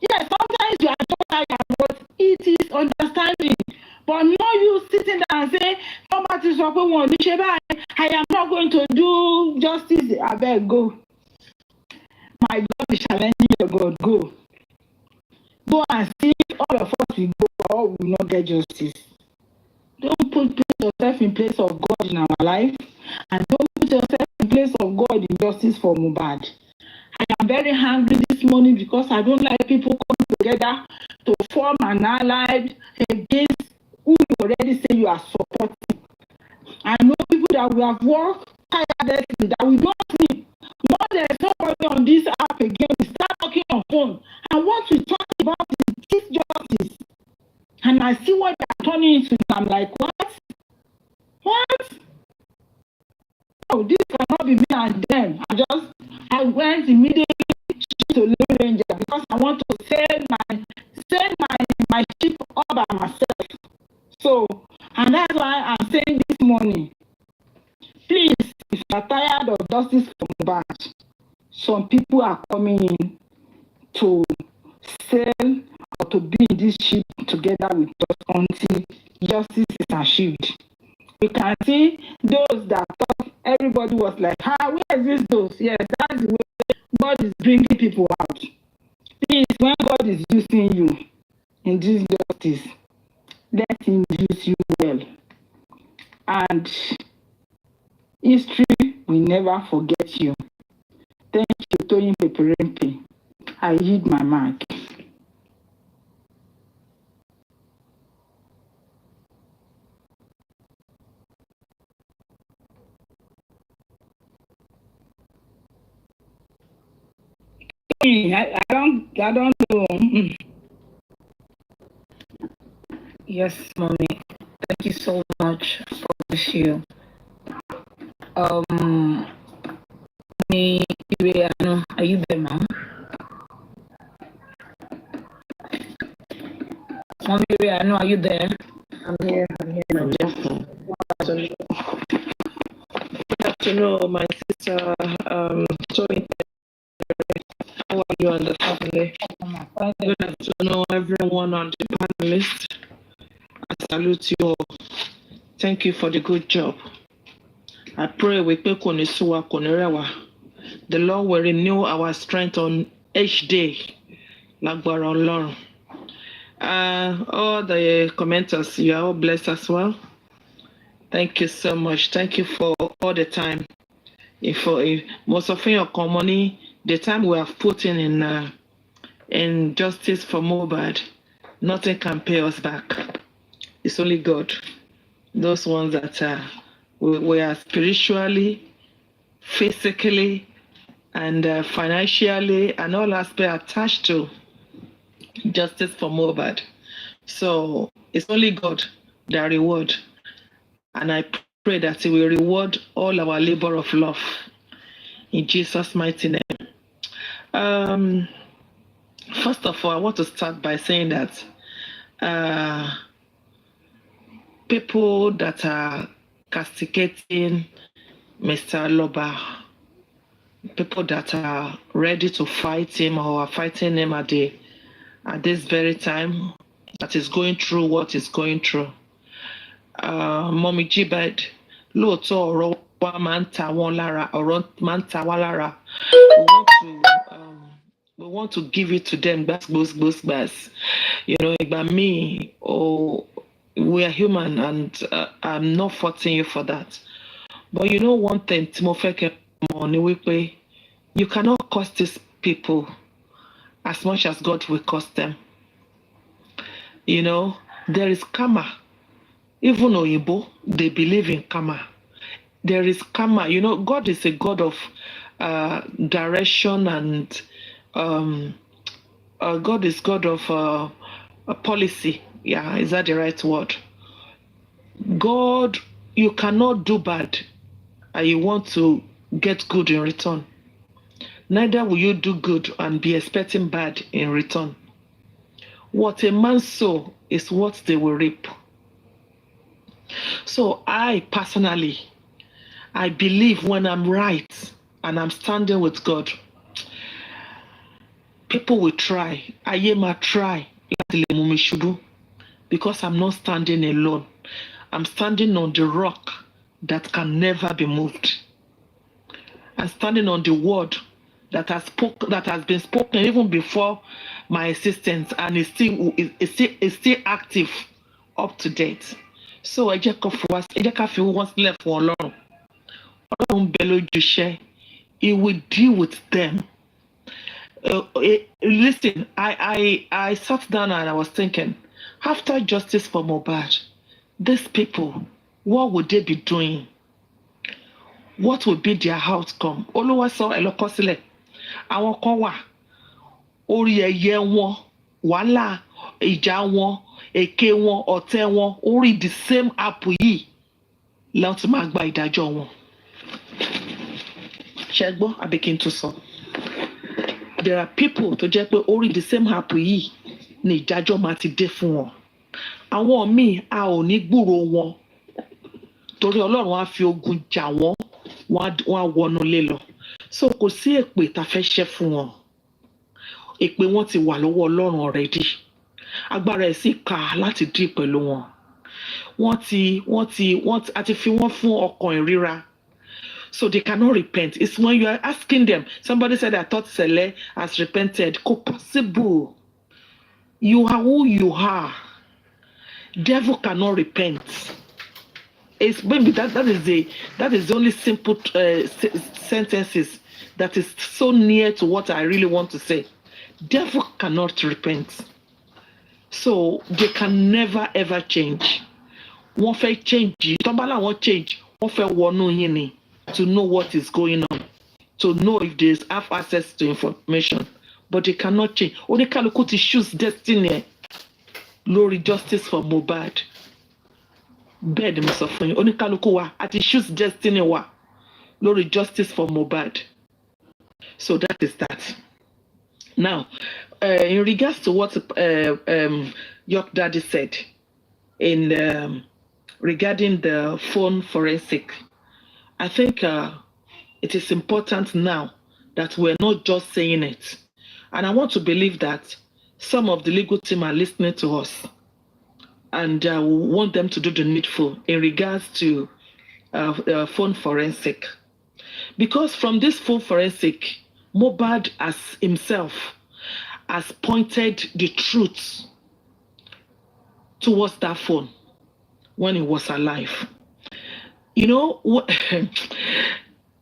Yes, sometimes you are just tired, but it is understanding. But not you sitting there and say, somebody is I am not going to do justice. I beg, go. My God is challenging your God, go. Go and see all of us will go, or we will not get justice. Don't put yourself in place of God in our life, and don't put yourself in place of God in justice for Mohbad. I am very angry this morning because I don't like people coming together to form an ally against who you already say you are supporting. I know people that we have worked tirelessly, that we don't sleep. Once there is somebody on this app again, we start talking on phone. And what we talk about is justice. And I see what they are turning into. I'm like, what? What? Oh, this cannot be me and them. I went immediately to Little Ranger because I want to send my ship all by myself. So, and that's why I'm saying this morning, please, if you are tired of justice for Mohbad, some people are coming in to sell or to be in this ship together with us until justice is achieved. You can see those that thought everybody was like, where is this those? Yes, that's the way God is bringing people out. Please, when God is using you in this justice, let him use you well. And history will never forget you. Thank you, Toyin Peperempe. I yield my mic. I don't know. Yes, mommy. Thank you so much for this year. Me, are you there, mom? Mommy, are you there? I'm here, Good afternoon, my sister. Tony, how are you and the family? Good afternoon, everyone on the panelist. I salute you all. Thank you for the good job. I pray we pay the Lord will renew our strength on each day. Lágbára Ọlọ́run. All the commenters, you are all blessed as well. Thank you so much. Thank you for all the time. If most of your money, the time we have put in justice for Mohbad, nothing can pay us back. It's only God. Those ones that we are spiritually, physically, and financially, and all aspects attached to justice for Mohbad. So it's only God that reward. And I pray that He will reward all our labor of love. In Jesus' mighty name. First of all, I want to start by saying that people that are castigating Mr. Loba, people that are ready to fight him or are fighting him at this very time, that is going through what is going through. Mommy Jibed, lóòótọ́ ọ̀rọ̀ wa máa ń ta wọ́n lára, ọ̀rọ̀ máa ń ta wá lára. We want to give it to them, gbas. You know, by me, we are human, and I'm not faulting you for that. But you know one thing, Timofeke Moniwipe, you cannot cost these people as much as God will cost them. You know, there is karma. Even Oyibo, they believe in karma. There is karma. You know, God is a God of direction, and God is God of a policy. Yeah, is that the right word? God, you cannot do bad and you want to get good in return. Neither will you do good and be expecting bad in return. What a man sow is what they will reap. So I personally, I believe when I'm right and I'm standing with God, people will try. Ayé máa try láti lè mú mi ṣubú, because I'm not standing alone. I'm standing on the rock that can never be moved. I'm standing on the word that has been spoken even before my existence, and is still active up to date. So ẹ jẹ́ ká fi wọ́n sílẹ̀ fún Ọlọ́run. Ọlọ́run bẹ lójú iṣẹ́. He will deal with them. Listen, I sat down and I was thinking, after justice for Mohbad, these people, what would they be doing? What would be their outcome? Olúwa sọ ẹ lọ kọ sílẹ̀. Àwọn kan wà, orí ẹyẹ wọn, wàhálà ìjà wọn, èké wọn, ọ̀tẹ̀ wọn, orí the same app yìí lẹ́yìn tí máa gba ìdájọ́ wọn. Ṣé gbọ́ àbí kí n tún sọ? There are people tó jẹ́ pé orí the same app yìí ni ìdájọ́ máa ti dé fún wọn. Àwọn míì a ò ní gbúrò wọn torí Ọlọ́run á fi ogun jà wọ́n, wọ́n á wọnú ilé lọ. So kò sí èpè tá fẹ́ ṣẹ́ fún wọn. Èpè wọn ti wà lọ́wọ́ Ọlọ́run already. Agbára ẹ̀ sì kà láti dí pẹ̀lú wọn. A ti fi wọ́n fún ọkàn ìríra. So they cannot repent. It's when you are asking them. Somebody said, I thought Sele has repented. Ko possible. You are who you are. Devil cannot repent. It's maybe that is the only simple sentences that is so near to what I really want to say. Devil cannot repent. So they can never ever change. Wọ́n fẹ́ change. Tọ́mbálà wọ́n change. Wọ́n fẹ́ wọnú yín ni, to know what is going on, to know if they have access to information, but they cannot change. Oníkálukú ti choose destiny lórí justice for Mohbad. Bẹ́ẹ̀ ni mo sọ fún yín, oníkálukú wa a ti choose destiny wa lórí justice for Mohbad. So that is that. Now, in regards to what York Daddy said in regarding the phone forensic, I think it is important now that we're not just saying it. And I want to believe that some of the legal team are listening to us, and we want them to do the needful in regards to phone forensic. Because from this phone forensic, Mohbad as himself has pointed the truth towards that phone when he was alive. You know,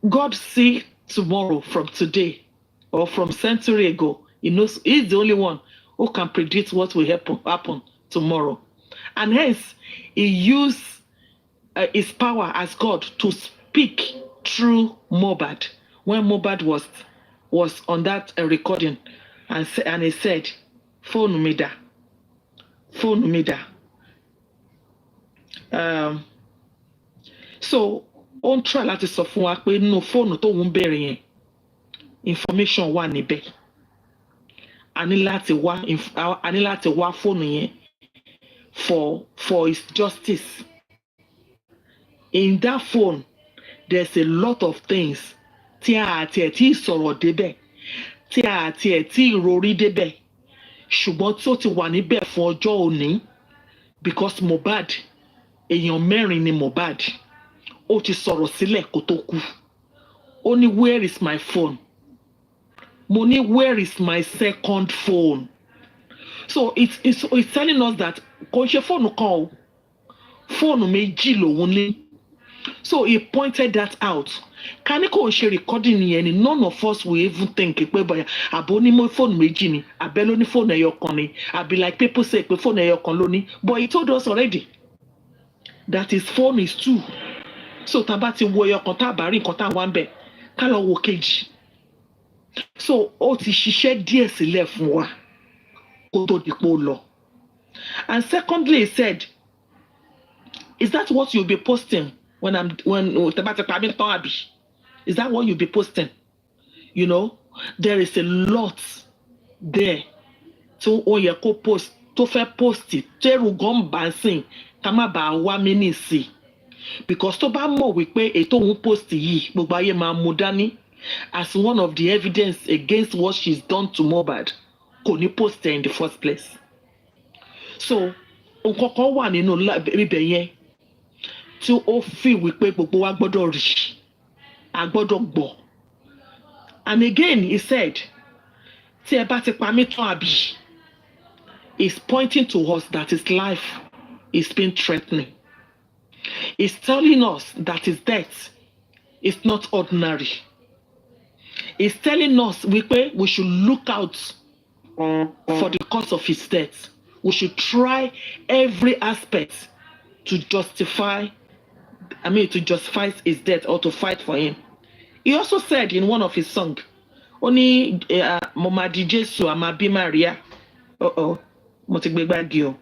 God see tomorrow from today or from century ago. He knows he's the only one who can predict what will happen tomorrow. And hence, he used his power as God to speak through Mohbad when Mohbad was on that recording, and he said, "Phone me da, phone me da." So on try láti sọ fún wa pé no phone tó ń bẹ̀rẹ̀ yẹn information wà níbẹ̀. A ní láti wá phone yẹn for his justice. In that phone, there's a lot of things tí a ti sọ̀rọ̀ débẹ̀, tí a ti rori débẹ̀, ṣùgbọ́n tí ó ti wà níbẹ̀ fún ọjọ́ òní, because Mohbad, èèyàn mẹ́rin ni Mohbad, ó ti sọ̀rọ̀ sílẹ̀ kó tó kú. Ó ní, where is my phone? Mo ní, where is my second phone? So it's telling us that kò ṣe fóònù kan o, fóònù méjì lòun ní. So he pointed that out. Can kò ṣe recording yẹn ni, none of us will even think pé bóyá àbò ní mo phone méjì ni, àbẹ́ ló ní phone ẹyọ kan ni, àbí like people say pé phone ẹyọ kan ló ní. But he told us already that his phone is 2. So tá bá ti wo ẹyọ kan tá bá rí nǹkan tá wà ńbẹ̀, ká lọ wo kejì. So ó ti ṣiṣẹ́ díẹ̀ sílẹ̀ fún wa kó tó di pé ó lọ. And secondly, he said, is that what you'll be posting when is that what you'll be posting? You know, there is a lot there to yẹ kó post, tó fẹ́ post it, tẹ́rù gan bá ń sìn ká má bàa wá mí nìsí. Because tó bá mọ̀ wípé ètò òun post yìí gbogbo ayé máa mú dání as one of the evidence against what she's done to Mohbad, kò ní post her in the first place. So nǹkan kan wà nínú ibẹ̀ yẹn tí ó fi wípé gbogbo wa gbọ́dọ̀ rí, a gbọ́dọ̀ gbọ́. And again he said, tí ẹ bá ti pa mí tán àbí, is pointing to us that his life is being threatening. He's telling us that his death is not ordinary. He's telling us we should look out for the cause of his death. We should try every aspect to justify his death or to fight for him. He also said in one of his songs, "Oni Momadi Jesu Amabi Maria." Motigbegba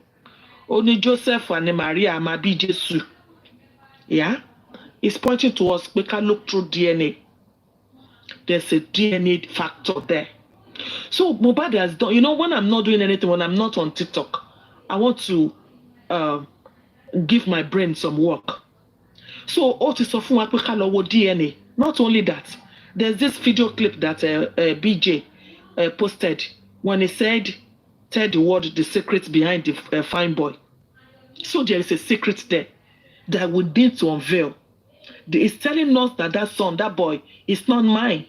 Oni Joseph and Maria Amabi Jesu. Yeah, it's pointing to us. We can look through DNA. There's a DNA factor there. So Mohbad has done. You know, when I'm not doing anything, when I'm not on TikTok, I want to give my brain some work. So DNA. Not only that, there's this video clip that BJ posted when he tell the world the secret behind the fine boy. So there is a secret there that we need to unveil. It's telling us that son, that boy, is not mine.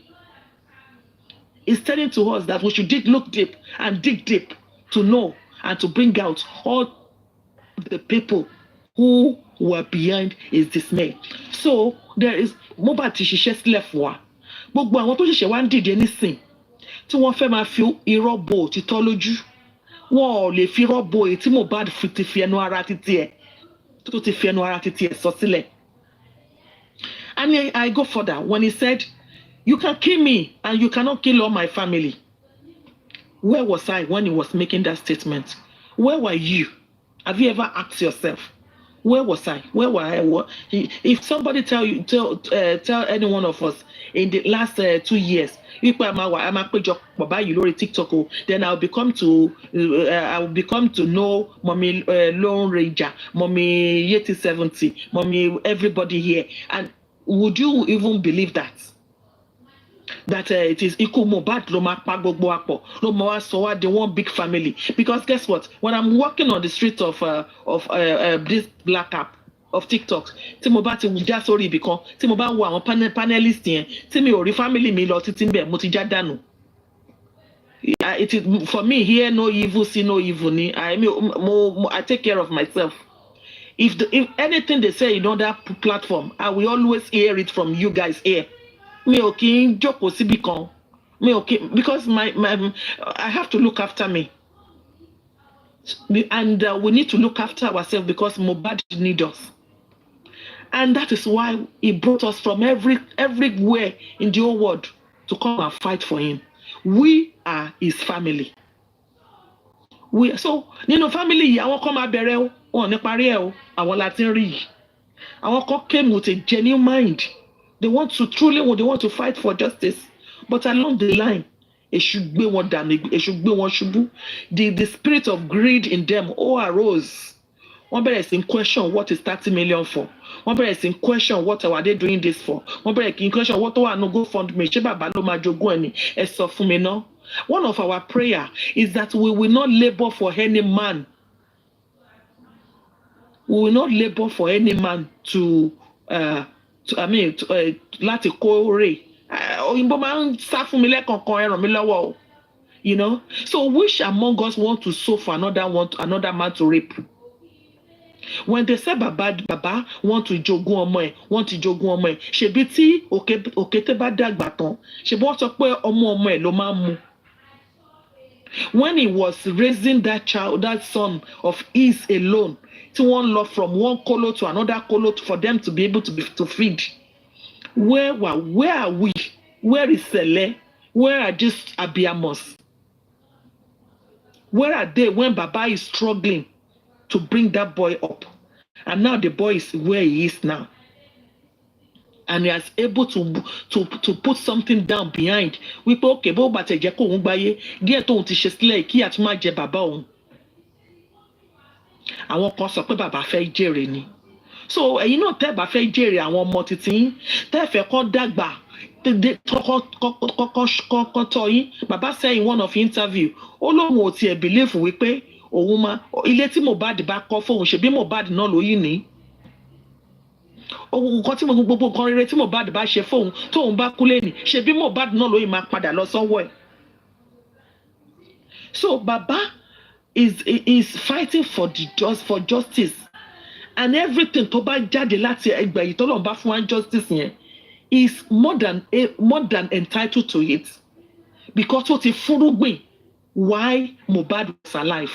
It's telling to us that we should look deep and dig deep to know and to bring out all the people who were behind his dismay. So there is Mohbad ti ṣiṣẹ́ sílẹ̀ fún wa. Gbogbo àwọn tó ṣẹ̀ṣẹ̀ wá ń dìde nísìn tí wọ́n fẹ́ máa fi irọ́ bo òtítọ́ lójú. Wọ́n ò lè fi irọ́ bo èyí tí Mohbad ti fi ẹnu ara títí ẹ̀ tó ti fi ẹnu ara títí ẹ̀ sọ sílẹ̀. And I go further when he said, "You can kill me and you cannot kill all my family." Where was I when he was making that statement? Where were you? Have you ever asked yourself, where was I? Where were I? If somebody tell any one of us in the last 2 years, then I'll become to know Mommy Lone Ranger, Mommy Yeti 70, Mommy everybody here. And would you even believe that it is equal Mohbad lo ma pa gbogbo apo lo ma wa so wa the one big family? Because guess what, when I'm walking on the street of this black app of TikTok, tí mo bá ti já sórí ibì kan, tí mo bá wo àwọn panelist yẹn, tí mi ò rí family mi lọ títí ńbẹ̀, mo ti já dànù. It is for me here. No evil, see no evil. I take care of myself. If anything they say in other platform, I will always hear it from you guys here. Me okay, joko sibikon. Me okay because my I have to look after me, and we need to look after ourselves because Mohbad need us, and that is why he brought us from everywhere in the whole world to come and fight for him. We are his family. So family yìí àwọn kan máa bẹ̀rẹ̀ o wọn ní parí ẹ̀ o àwọn láti ń rí yìí àwọn kan came with a genuine mind. They want to fight for justice, but along the line èṣù gbé wọn dànù èṣù gbé wọn ṣubú. The spirit of greed in them arose. Wọ́n bẹ̀rẹ̀ sí question what is 30 million for. Wọ́n bẹ̀rẹ̀ sí question what are they doing this for. Wọ́n bẹ̀rẹ̀ sí question what wà no GoFundMe ṣé bàbá ló máa jogún ẹ̀ ni ẹ sọ fún mi ná. One of our prayer is that we will not labor for any man. We will not labor for any man to láti kórè. Òyìnbó máa ń sá fún mi lẹ́kọ̀ọ̀kan ẹ ràn mí lọ́wọ́ o. You know? So which among us want to sow for another man to rape? When they say Baba want to jogún ọmọ ẹ̀, ṣebí tí òkété bá dàgbà tán, ṣebí wọ́n sọ pé ọmọ ẹ̀ ló máa ń mu. When he was raising that son of his alone, tí wọ́n lọ from one kolo to another kolo for them to be able to feed. Where are we? Where is Sele? Where are these Abiamos? Where are they when Baba is struggling to bring that boy up? And now the boy is where he is now. And he is able to put something down behind. We pé okay bó bá tẹ̀ jẹ́ kó òun gbáyé díẹ̀ tóun ti ṣe sílẹ̀ kí àtún má jẹ bàbá òun. Àwọn kan sọ pé bàbá fẹ́ jèrè ni. So ẹ̀yin náà tẹ́ bá fẹ́ jèrè àwọn ọmọ títí tẹ́ fẹ́ kọ́ dàgbà kọ́kọ́ tọ́ yín. Bàbá say in one of interview ó lóun ò tiẹ̀ believe wípé òun máa ilé tí Mohbad bá kọ́ fóun ṣebí Mohbad náà ló yìí ní. Nǹkan tí gbogbo nǹkan rere tí Mohbad bá ṣe fóun tóun bá kú lẹ́nìí ṣebí Mohbad náà ló yìí máa padà lọ sọ́wọ́ ẹ̀. So Baba is fighting for justice, and everything tó bá jáde láti ẹgbẹ́ yìí tọ́lọ́run bá fún wa justice yẹn is more than entitled to it because ó ti fúrúgbìn why Mohbad was alive.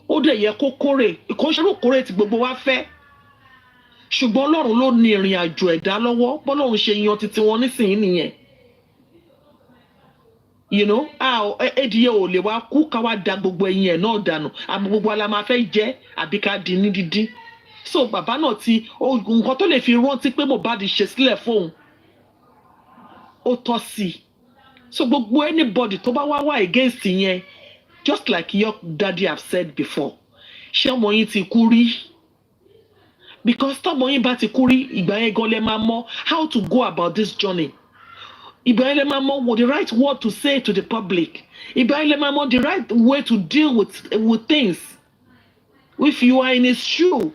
Ó dẹ̀ yẹ kó kórè ìkọ́ṣẹ́rú kórè tí gbogbo wa fẹ́. Ṣùgbọ́n Ọlọ́run ló ní ìrìn àjò ẹ̀dá lọ́wọ́ bọ́lọ́run ṣe yan títí wọn nísìnyí nìyẹn. You know, ẹdìyẹ ò lè wá kú ká wá da gbogbo ẹyin ẹ̀ náà dànù àmọ́ gbogbo ala máa fẹ́ jẹ́ àbí ká di ní dídí. So bàbá náà ti nǹkan tó lè fi rántí pé Mohbad ṣe sílẹ̀ fóun ó tọ́ sí i. So gbogbo anybody tó bá wá against yẹn just like your daddy have said before ṣé ọmọ yín ti kú rí? Because tọ́mọ yín bá ti kú rí ìgbà yẹn gan lẹ máa mọ̀ how to go about this journey. Ìgbà yẹn lẹ máa mọ̀ the right word to say to the public. Ìgbà yẹn lẹ máa mọ̀ the right way to deal with things. If you are in his shoe,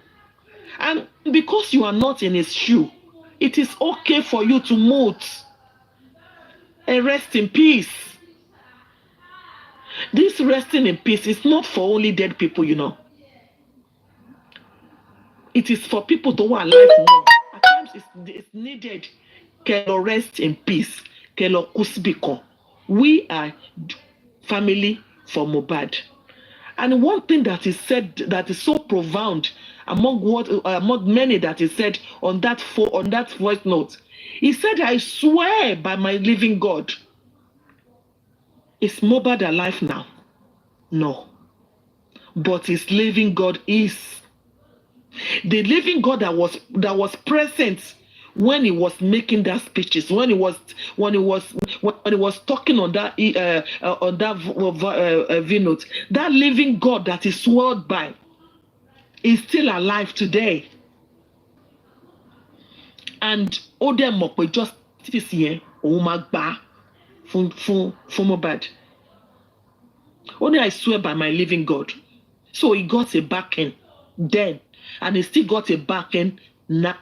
and because you are not in his shoe, it is okay for you to moot and rest in peace. This resting in peace is not for only dead people, you know. It is for people who are alive now. At times it's needed. Kelo rest in peace. Kelo kusbiko. We are family for Mohbad. And one thing that is said that is so profound among many that is said on that voice note, he said, "I swear by my living God." Is Mohbad alive now? No. But his living God is. The living God that was present when he was making that speeches, when he was talking on that V-note, that living God that is sworn by is still alive today. And Ode Mokwe just this year, Omagba from Mohbad. Only I swear by my living God. So he got a backing then, and he still got a backing now.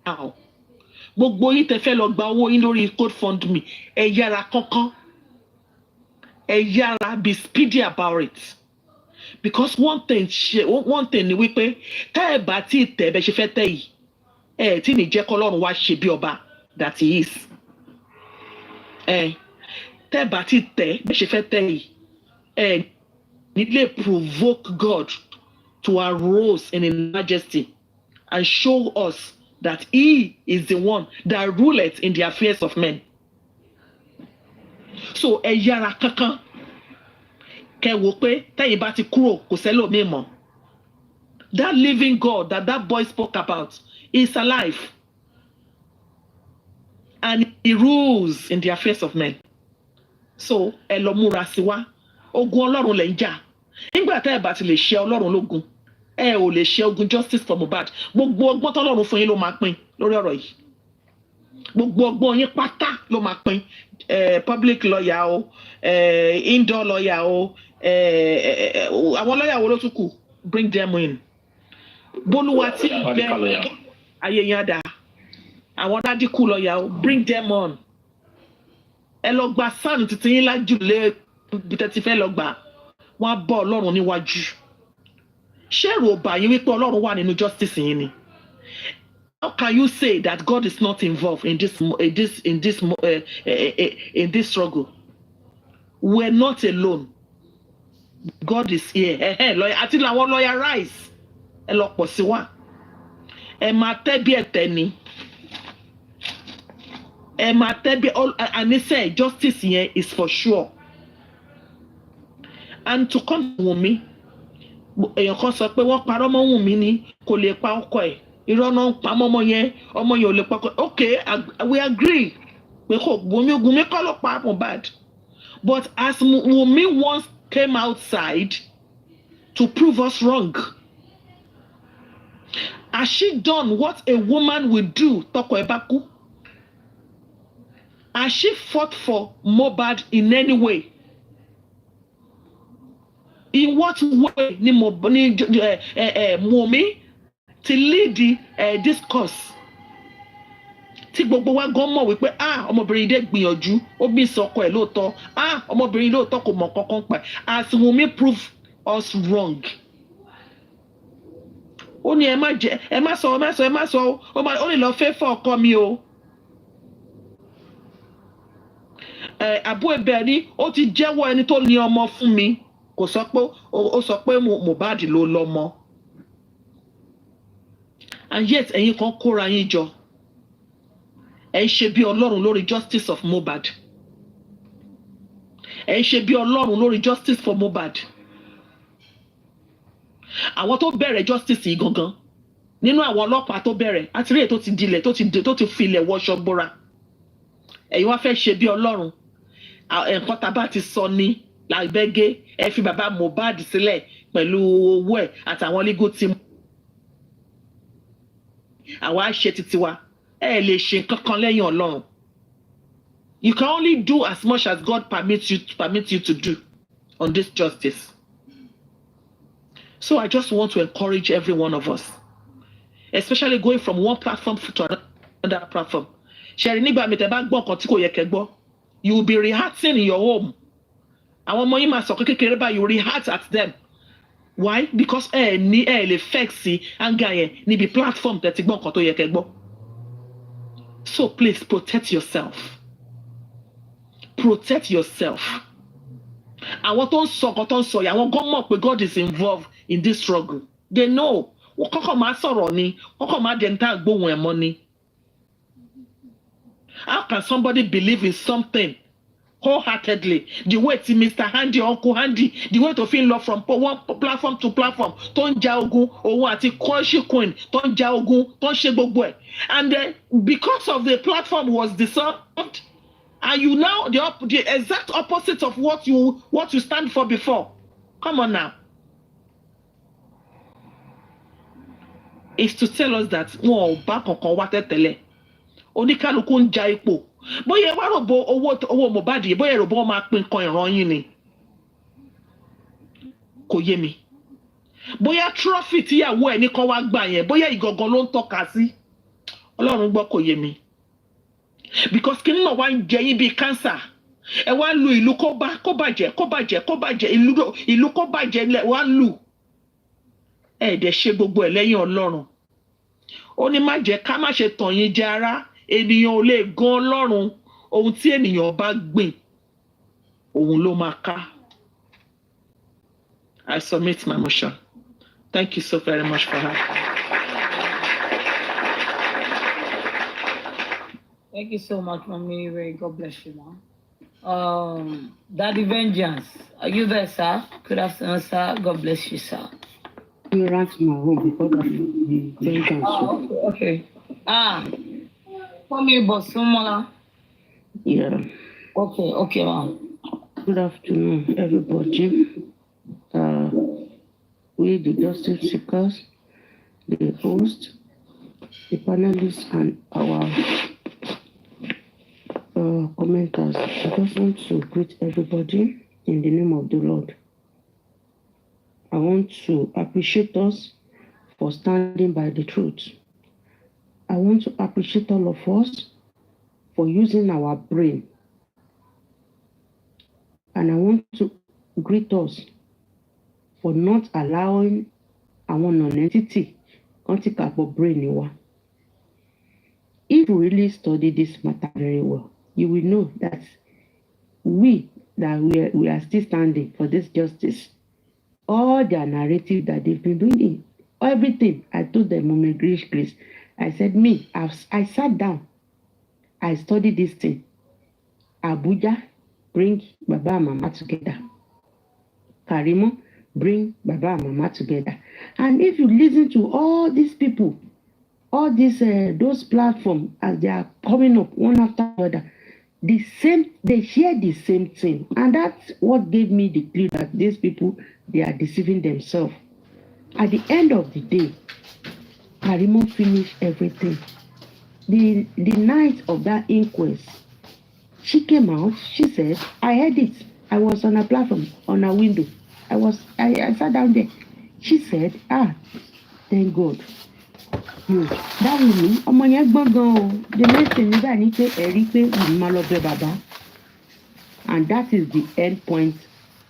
Gbogbo yín tẹ́ fẹ́ lọ gba owó yín lórí GoFundMe ẹ yára kánkán yára, be speedy about it. Because one thing ni wípé tá ẹ bá tí tẹ̀ bẹ́ ṣe fẹ́ tẹ̀ yìí tí ní jẹ́ kọ́lọ́run wá ṣe bí ọba that he is. Tá ẹ bá tí tẹ̀ bẹ́ ṣe fẹ́ tẹ̀ yìí need to provoke God to arise in his majesty and show us that he is the one that ruleth in the affairs of men. So yára kankan kẹ́ wò pé tẹ́yìn bá ti kúrò kò sẹ́lòmíì mọ́. That living God that boy spoke about is alive and he rules in the affairs of men. So ẹ lọ múra sí wa ogun Ọlọ́run lẹ ń jà nígbà tẹ́ ẹ bá ti lè ṣe Ọlọ́run lógun ò lè ṣe ogun justice for Mohbad. Gbogbo ọgbọ́n tọ́lọ́run fún yín ló máa pín lórí ọ̀rọ̀ yìí. Gbogbo ọgbọ́n yín pátá ló máa pín. Public lawyer o indoor lawyer o àwọn lawyer wo ló tún kù bring them in. Bólúwa tí bẹ́ẹ̀ ayé yẹn dá àwọn radical lawyer o bring them on. Ẹ lọ gba sáànù títí yín lájú lé bí tẹ́tí fẹ́ lọ gbà wọ́n á bọ́ Ọlọ́run níwájú. Ṣé èrò ọba yín wípé Ọlọ́run wà nínú justice yín ni? How can you say that God is not involved in this struggle? We're not alone. God is here. Àti làwọn lawyer rise. Ẹ lọ pọ̀ sí wa. Ẹ máa tẹ́ bí ẹ̀tẹ́ ni. Ẹ máa tẹ́ bí àníṣe justice yẹn is for sure. And to come to Wunmi, èèyàn kan sọ pé wọ́n parọ́ mọ́ Wunmi ni kò lè pa ọkọ ẹ̀. Irọ́ náà ń pa ọmọ yẹn ò lè pa ọkọ ẹ̀. Okay, we agree. Pé kò Wunmi kọ́ ló pa Mohbad. But as Wunmi once came outside to prove us wrong, has she done what a woman will do? Tọkọ ẹ̀ bá kú. Has she fought for Mohbad in any way? In what way ni Wunmi to lead the discourse? Tí gbogbo wa gan mọ̀ wípé ọmọbìnrin dé gbìyànjú ó bí sọkọ ẹ̀ lóòótọ́ ọmọbìnrin lóòótọ́ kò mọ̀ kankan pa as Wunmi prove us wrong. Ó ní ẹ má sọ ó lè lọ fẹ́ fọ́ ọkọ mi o. Àbú ẹ̀bẹ̀ ni ó ti jẹ́wọ́ ẹni tó ní ọmọ fún mi kò sọ pé ó sọ pé Mohbad ló lọ́mọ. And yet ẹ̀yin kan kóra yín jọ ẹ ń ṣe bí Ọlọ́run lórí justice of Mohbad. Ẹ ń ṣe bí Ọlọ́run lórí justice for Mohbad. Àwọn tó bẹ̀rẹ̀ justice yìí gangan nínú àwọn ọlọ́pàá tó bẹ̀rẹ̀ àti rí èyí tó ti dilẹ̀ tó ti filẹ̀ wọṣọ gbóra. Ẹ̀yin wá fẹ́ ṣe bí Ọlọ́run. Nǹkan tá bá ti sọ ní làgbẹ́gẹ́ ẹ fi bàbá Mohbad sílẹ̀ pẹ̀lú owó ẹ̀ àtàwọn legal team. Àwa ṣe títí wa ẹ lè ṣe kankan lẹ́yìn Ọlọ́run. You can only do as much as God permits you to do on this justice. So I just want to encourage every one of us, especially going from one platform to another platform. Ṣẹ̀rí nígbà mi tẹ́ bá gbọ́ nǹkan tí kò yẹ kẹ́ gbọ́, you will be reacting in your home. Àwọn ọmọ yín máa sọ kékeré báyìí, you react at them. Why? Because ẹ lè fẹ́ sí anger yẹn níbi platform tẹ́ ti gbọ́ nǹkan tó yẹ kẹ́ gbọ́. So please protect yourself. Protect yourself. Àwọn tó ń sọ nǹkan tó ń sọ yìí, àwọn gan mọ̀ pé God is involved in this struggle. They know. Wọ́n kọ́kọ́ máa sọ̀rọ̀ ni, kọ́kọ́ máa dẹ̀ ń tá gbóhùn ẹ̀ mọ́ ni. How can somebody believe in something wholeheartedly the way tí Mr. Handy Uncle Handy the way to feel love from one platform to platform tó ń ja ogun òun àti Koshi Queen tó ń ja ogun tó ń ṣe gbogbo ẹ̀ and because of the platform was dissolved and you now the exact opposite of what you stand for before. Come on now. It's to tell us that wọn ò bá kankan wá tẹ́tẹ́lẹ̀ oníkálukú ń ja ipò bóyá wá rò bó owó Mohbad yìí bóyá rò bó máa pín nǹkan ìran yín ni kò yé mi bóyá trophy tíyàwó ẹ̀ ní kan wá gbà yẹn bóyá ìgangan ló ń tọ́ka sí Ọlọ́run gbọ́ kò yé mi because kí nínú wa ń jẹ yín bíi cancer ẹ wá lu ìlú kó bàjẹ́ ìlú kó bàjẹ́ lẹ wá lù ẹ dẹ̀ ṣe gbogbo ẹ̀ lẹ́yìn Ọlọ́run. Ó ní má jẹ́ ká má ṣe tàn yín jẹ ara, ènìyàn ò lè gan Ọlọ́run, ohun tí ènìyàn bá gbìn òun ló máa ká. I submit my motion. Thank you so very much for that. Thank you so much, Mommy Ray. God bless you, ma. Daddy Vengeance, are you there, sir? Good afternoon, sir. God bless you, sir. You ran to my home because of the vengeance. Oh, okay. Mommy Bosumola. Yeah. Okay, ma'am. Good afternoon, everybody. We, the justice seekers, the host, the panelists, and our commenters. I just want to greet everybody in the name of the Lord. I want to appreciate us for standing by the truth. I want to appreciate all of us for using our brain. And I want to greet us for not allowing our non-entity to take our brain. If you really study this matter very well, you will know that we are still standing for this justice. All their narrative that they've been doing, everything, I told them, Mama Grace, I said, I sat down, I studied this thing. Abuja, bring Baba and Mama together. Karimo, bring Baba and Mama together. And if you listen to all these people, all these those platforms, as they are coming up one after another, they share the same thing. And that's what gave me the clue that these people, they are deceiving themselves. At the end of the day, Karimo finished everything. The night of that inquest, she came out, she said, I heard it. I was on a platform, on a window. I sat down there. She said, thank God. That will mean, the next thing is I need to Erike Baba. And that is the end point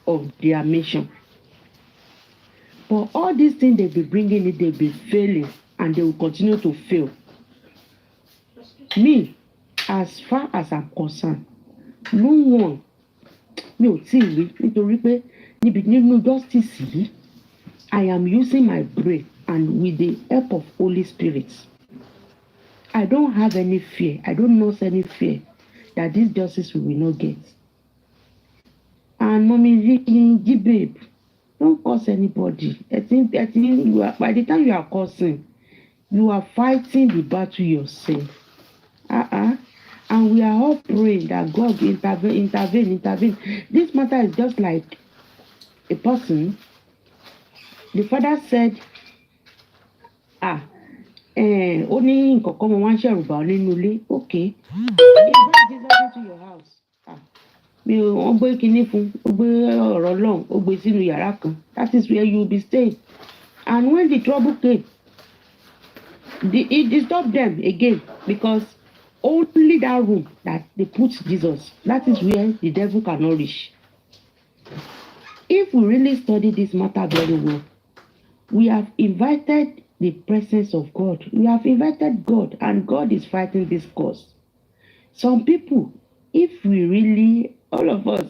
of their mission. But all these things they'll be bringing it, they'll be failing, and they will continue to fail. Me, as far as I'm concerned, no one, justice, I am using my brain and with the help of Holy Spirit. I don't have any fear. I don't know any fear that this justice we will not get. And Mommy Vicky, babe, don't curse anybody. I think you are, by the time you are cursing, you are fighting the battle yourself. And we are all praying that God intervene. This matter is just like a person. The father said, only in Kokomo one share about okay. Invite Jesus into your house. That is where you will be staying. And when the trouble came, it disturbed them again because only that room that they put Jesus, that is where the devil cannot reach. If we really study this matter very well, we have invited the presence of God. We have invited God, and God is fighting this cause. Some people, if we really, all of us,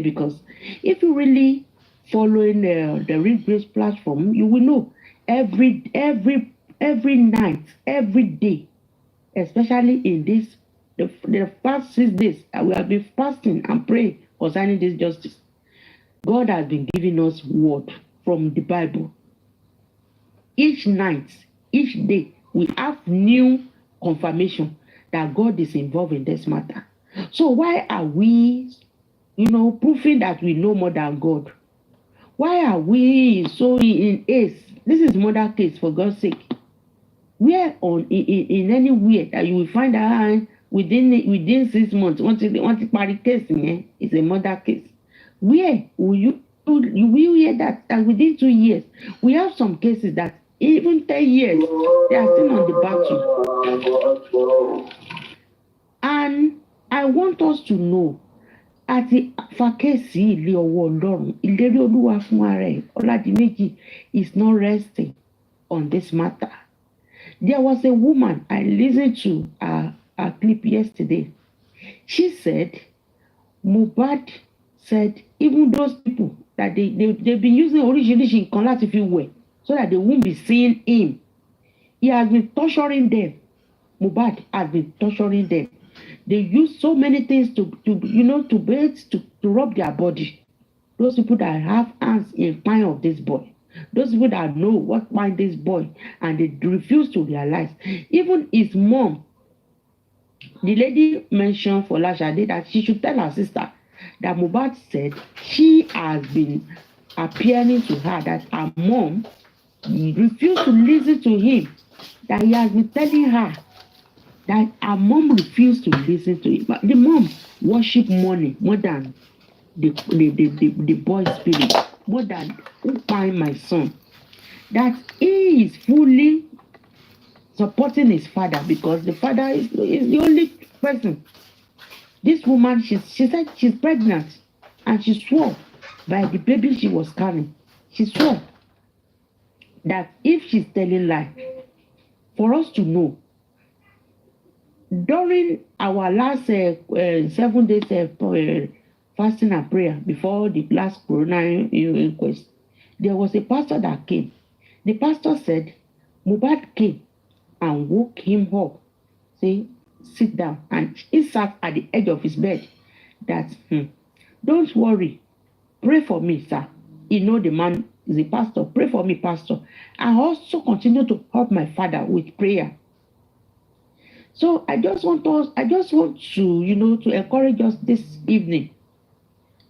because if you really following the Real Grace platform, you will know every night, every day, especially in the past 6 days, we have been fasting and praying concerning this justice. God has been giving us word from the Bible. Each night, each day, we have new confirmation that God is involved in this matter. So why are we, proving that we know more than God? Why are we so in ace? This is murder case, for God's sake. Where in anywhere that you will find out within 6 months, once the party case is a murder case. Where will you hear that within 2 years? We have some cases that even 10 years, they are still on the battle. And I want us to know àti fàkẹ́sì ilé ọwọ́ Ọlọ́run ìlérí Olúwa fún ara ẹ̀ Ọládìméjì is not resting on this matter. There was a woman I listened to a clip yesterday. She said Mohbad said even those people that they've been using oríṣiríṣi nǹkan láti fi wẹ̀ so that they won't be seeing him. He has been torturing them. Mohbad has been torturing them. They use so many things to bathe, to rub their body. Those people that have hands in pain of this boy. Those people that know what find this boy and they refuse to realize. Even his mom, the lady mentioned for Lashade that she should tell her sister that Mohbad said she has been appearing to her that her mom refused to listen to him. That he has been telling her that her mom refused to listen to him. But the mom worship money more than the boy's spirit, more than who find my son. That he is fully supporting his father because the father is the only person. This woman, she said she's pregnant and she swore by the baby she was carrying. She swore that if she's telling lie, for us to know, during our last 7 days fasting and prayer before the last corona inquest, there was a pastor that came. The pastor said Mohbad came and woke him up, say, sit down, and he sat at the edge of his bed. That don't worry, pray for me, sir. You know the man is a pastor. Pray for me, pastor. I also continue to help my father with prayer. So I just want to, to encourage us this evening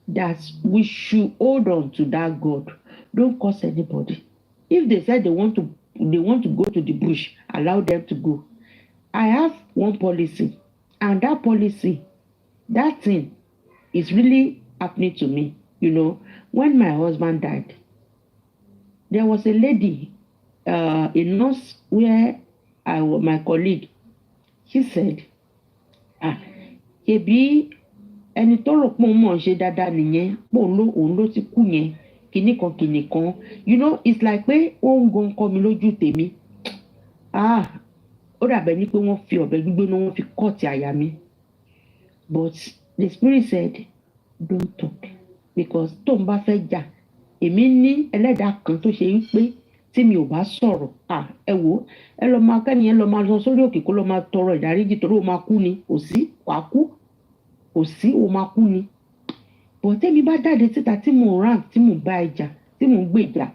that we should hold on to that God. Don't curse anybody. If they said they want to go to the bush, allow them to go. I have one policy, and that policy, that thing is really happening to me. When my husband died, there was a lady, a nurse where I was my colleague. She said, ṣebí ẹni tó rò pé òun mọ̀ ń ṣe dáadáa nìyẹn, pé òun ló ti kú yẹn, kinní kan. It's like pé ó ń gan kọ́ mi lójú tèmi. Ó dàbẹ̀ ní pé wọ́n fi ọ̀bẹ gbígbóná wọ́n fi kọ́ọ̀tì àyà mi. But the spirit said, don't talk. Because tó ń bá fẹ́ jà, èmi ní ẹlẹ́dàá kan tó ṣe wípé tí mi ò bá sọ̀rọ̀, ẹ wò ẹ lọ máa kẹ́ni ẹ lọ máa lọ sórí òkè kó lọ máa tọrọ ìdáríjì torí ó máa kú ni, kò sí wàá kú, kò sí ó máa kú ni. Bọ̀ tẹ́mi bá jáde síta tí mò ń ràn, tí mò ń bá ẹjà, tí mò ń gbèjà,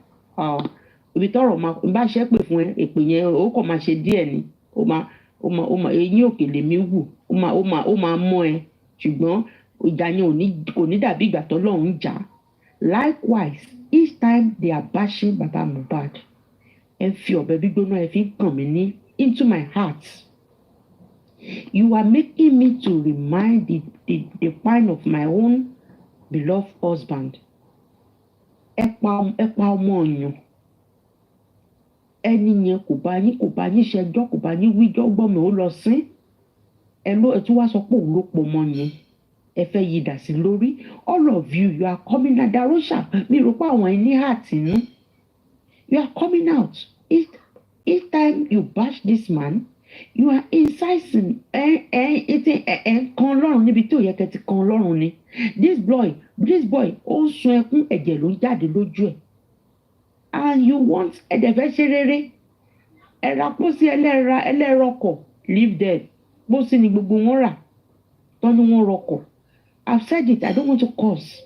ibi tọrọ máa bá ṣẹ́ pè fún ẹ, èpè yẹn ó kàn máa ṣe díẹ̀ ni, ó máa eyín òkè lèmi wù, ó máa mọ́ ẹ, ṣùgbọ́n ìjà yẹn kò ní dàbí ìgbà tọ́lọ́run jà. Likewise, each time they are bashing Baba Mohbad, ẹ fi ọ̀bẹ gbígbóná ẹ fi ń kàn mí ní into my heart. You are making me to remind the pain of my own beloved husband. Ẹ pa ọmọ yẹn. Ẹni yẹn kò bá yín ṣẹjọ́, kò bá yín wíjọ́, gbọ́mọ̀ ó lọ sí. Ẹ tún wá sọ pé òun ló pọ̀ ọmọ yẹn. Ẹ fẹ́ yí dà sí lórí. All of you are coming out. Darosha, mi rò pé àwọn ẹni heart inú. You are coming out. Each time you bash this man, you are inciting kan Ọlọ́run níbi tí ò yẹ kẹ́ ti kan Ọlọ́run ni. This boy ó ń sun ẹkún, ẹ̀jẹ̀ ló ń jáde lójú ẹ̀. And you want ẹ̀dẹ̀fẹ́ ṣe rere. Ẹ̀rà pósí ẹlẹ́rọ̀kọ̀ leave there. Pósí ni gbogbo wọn rà. Tọ́ni wọn rọkọ̀. I've said it, I don't want to curse.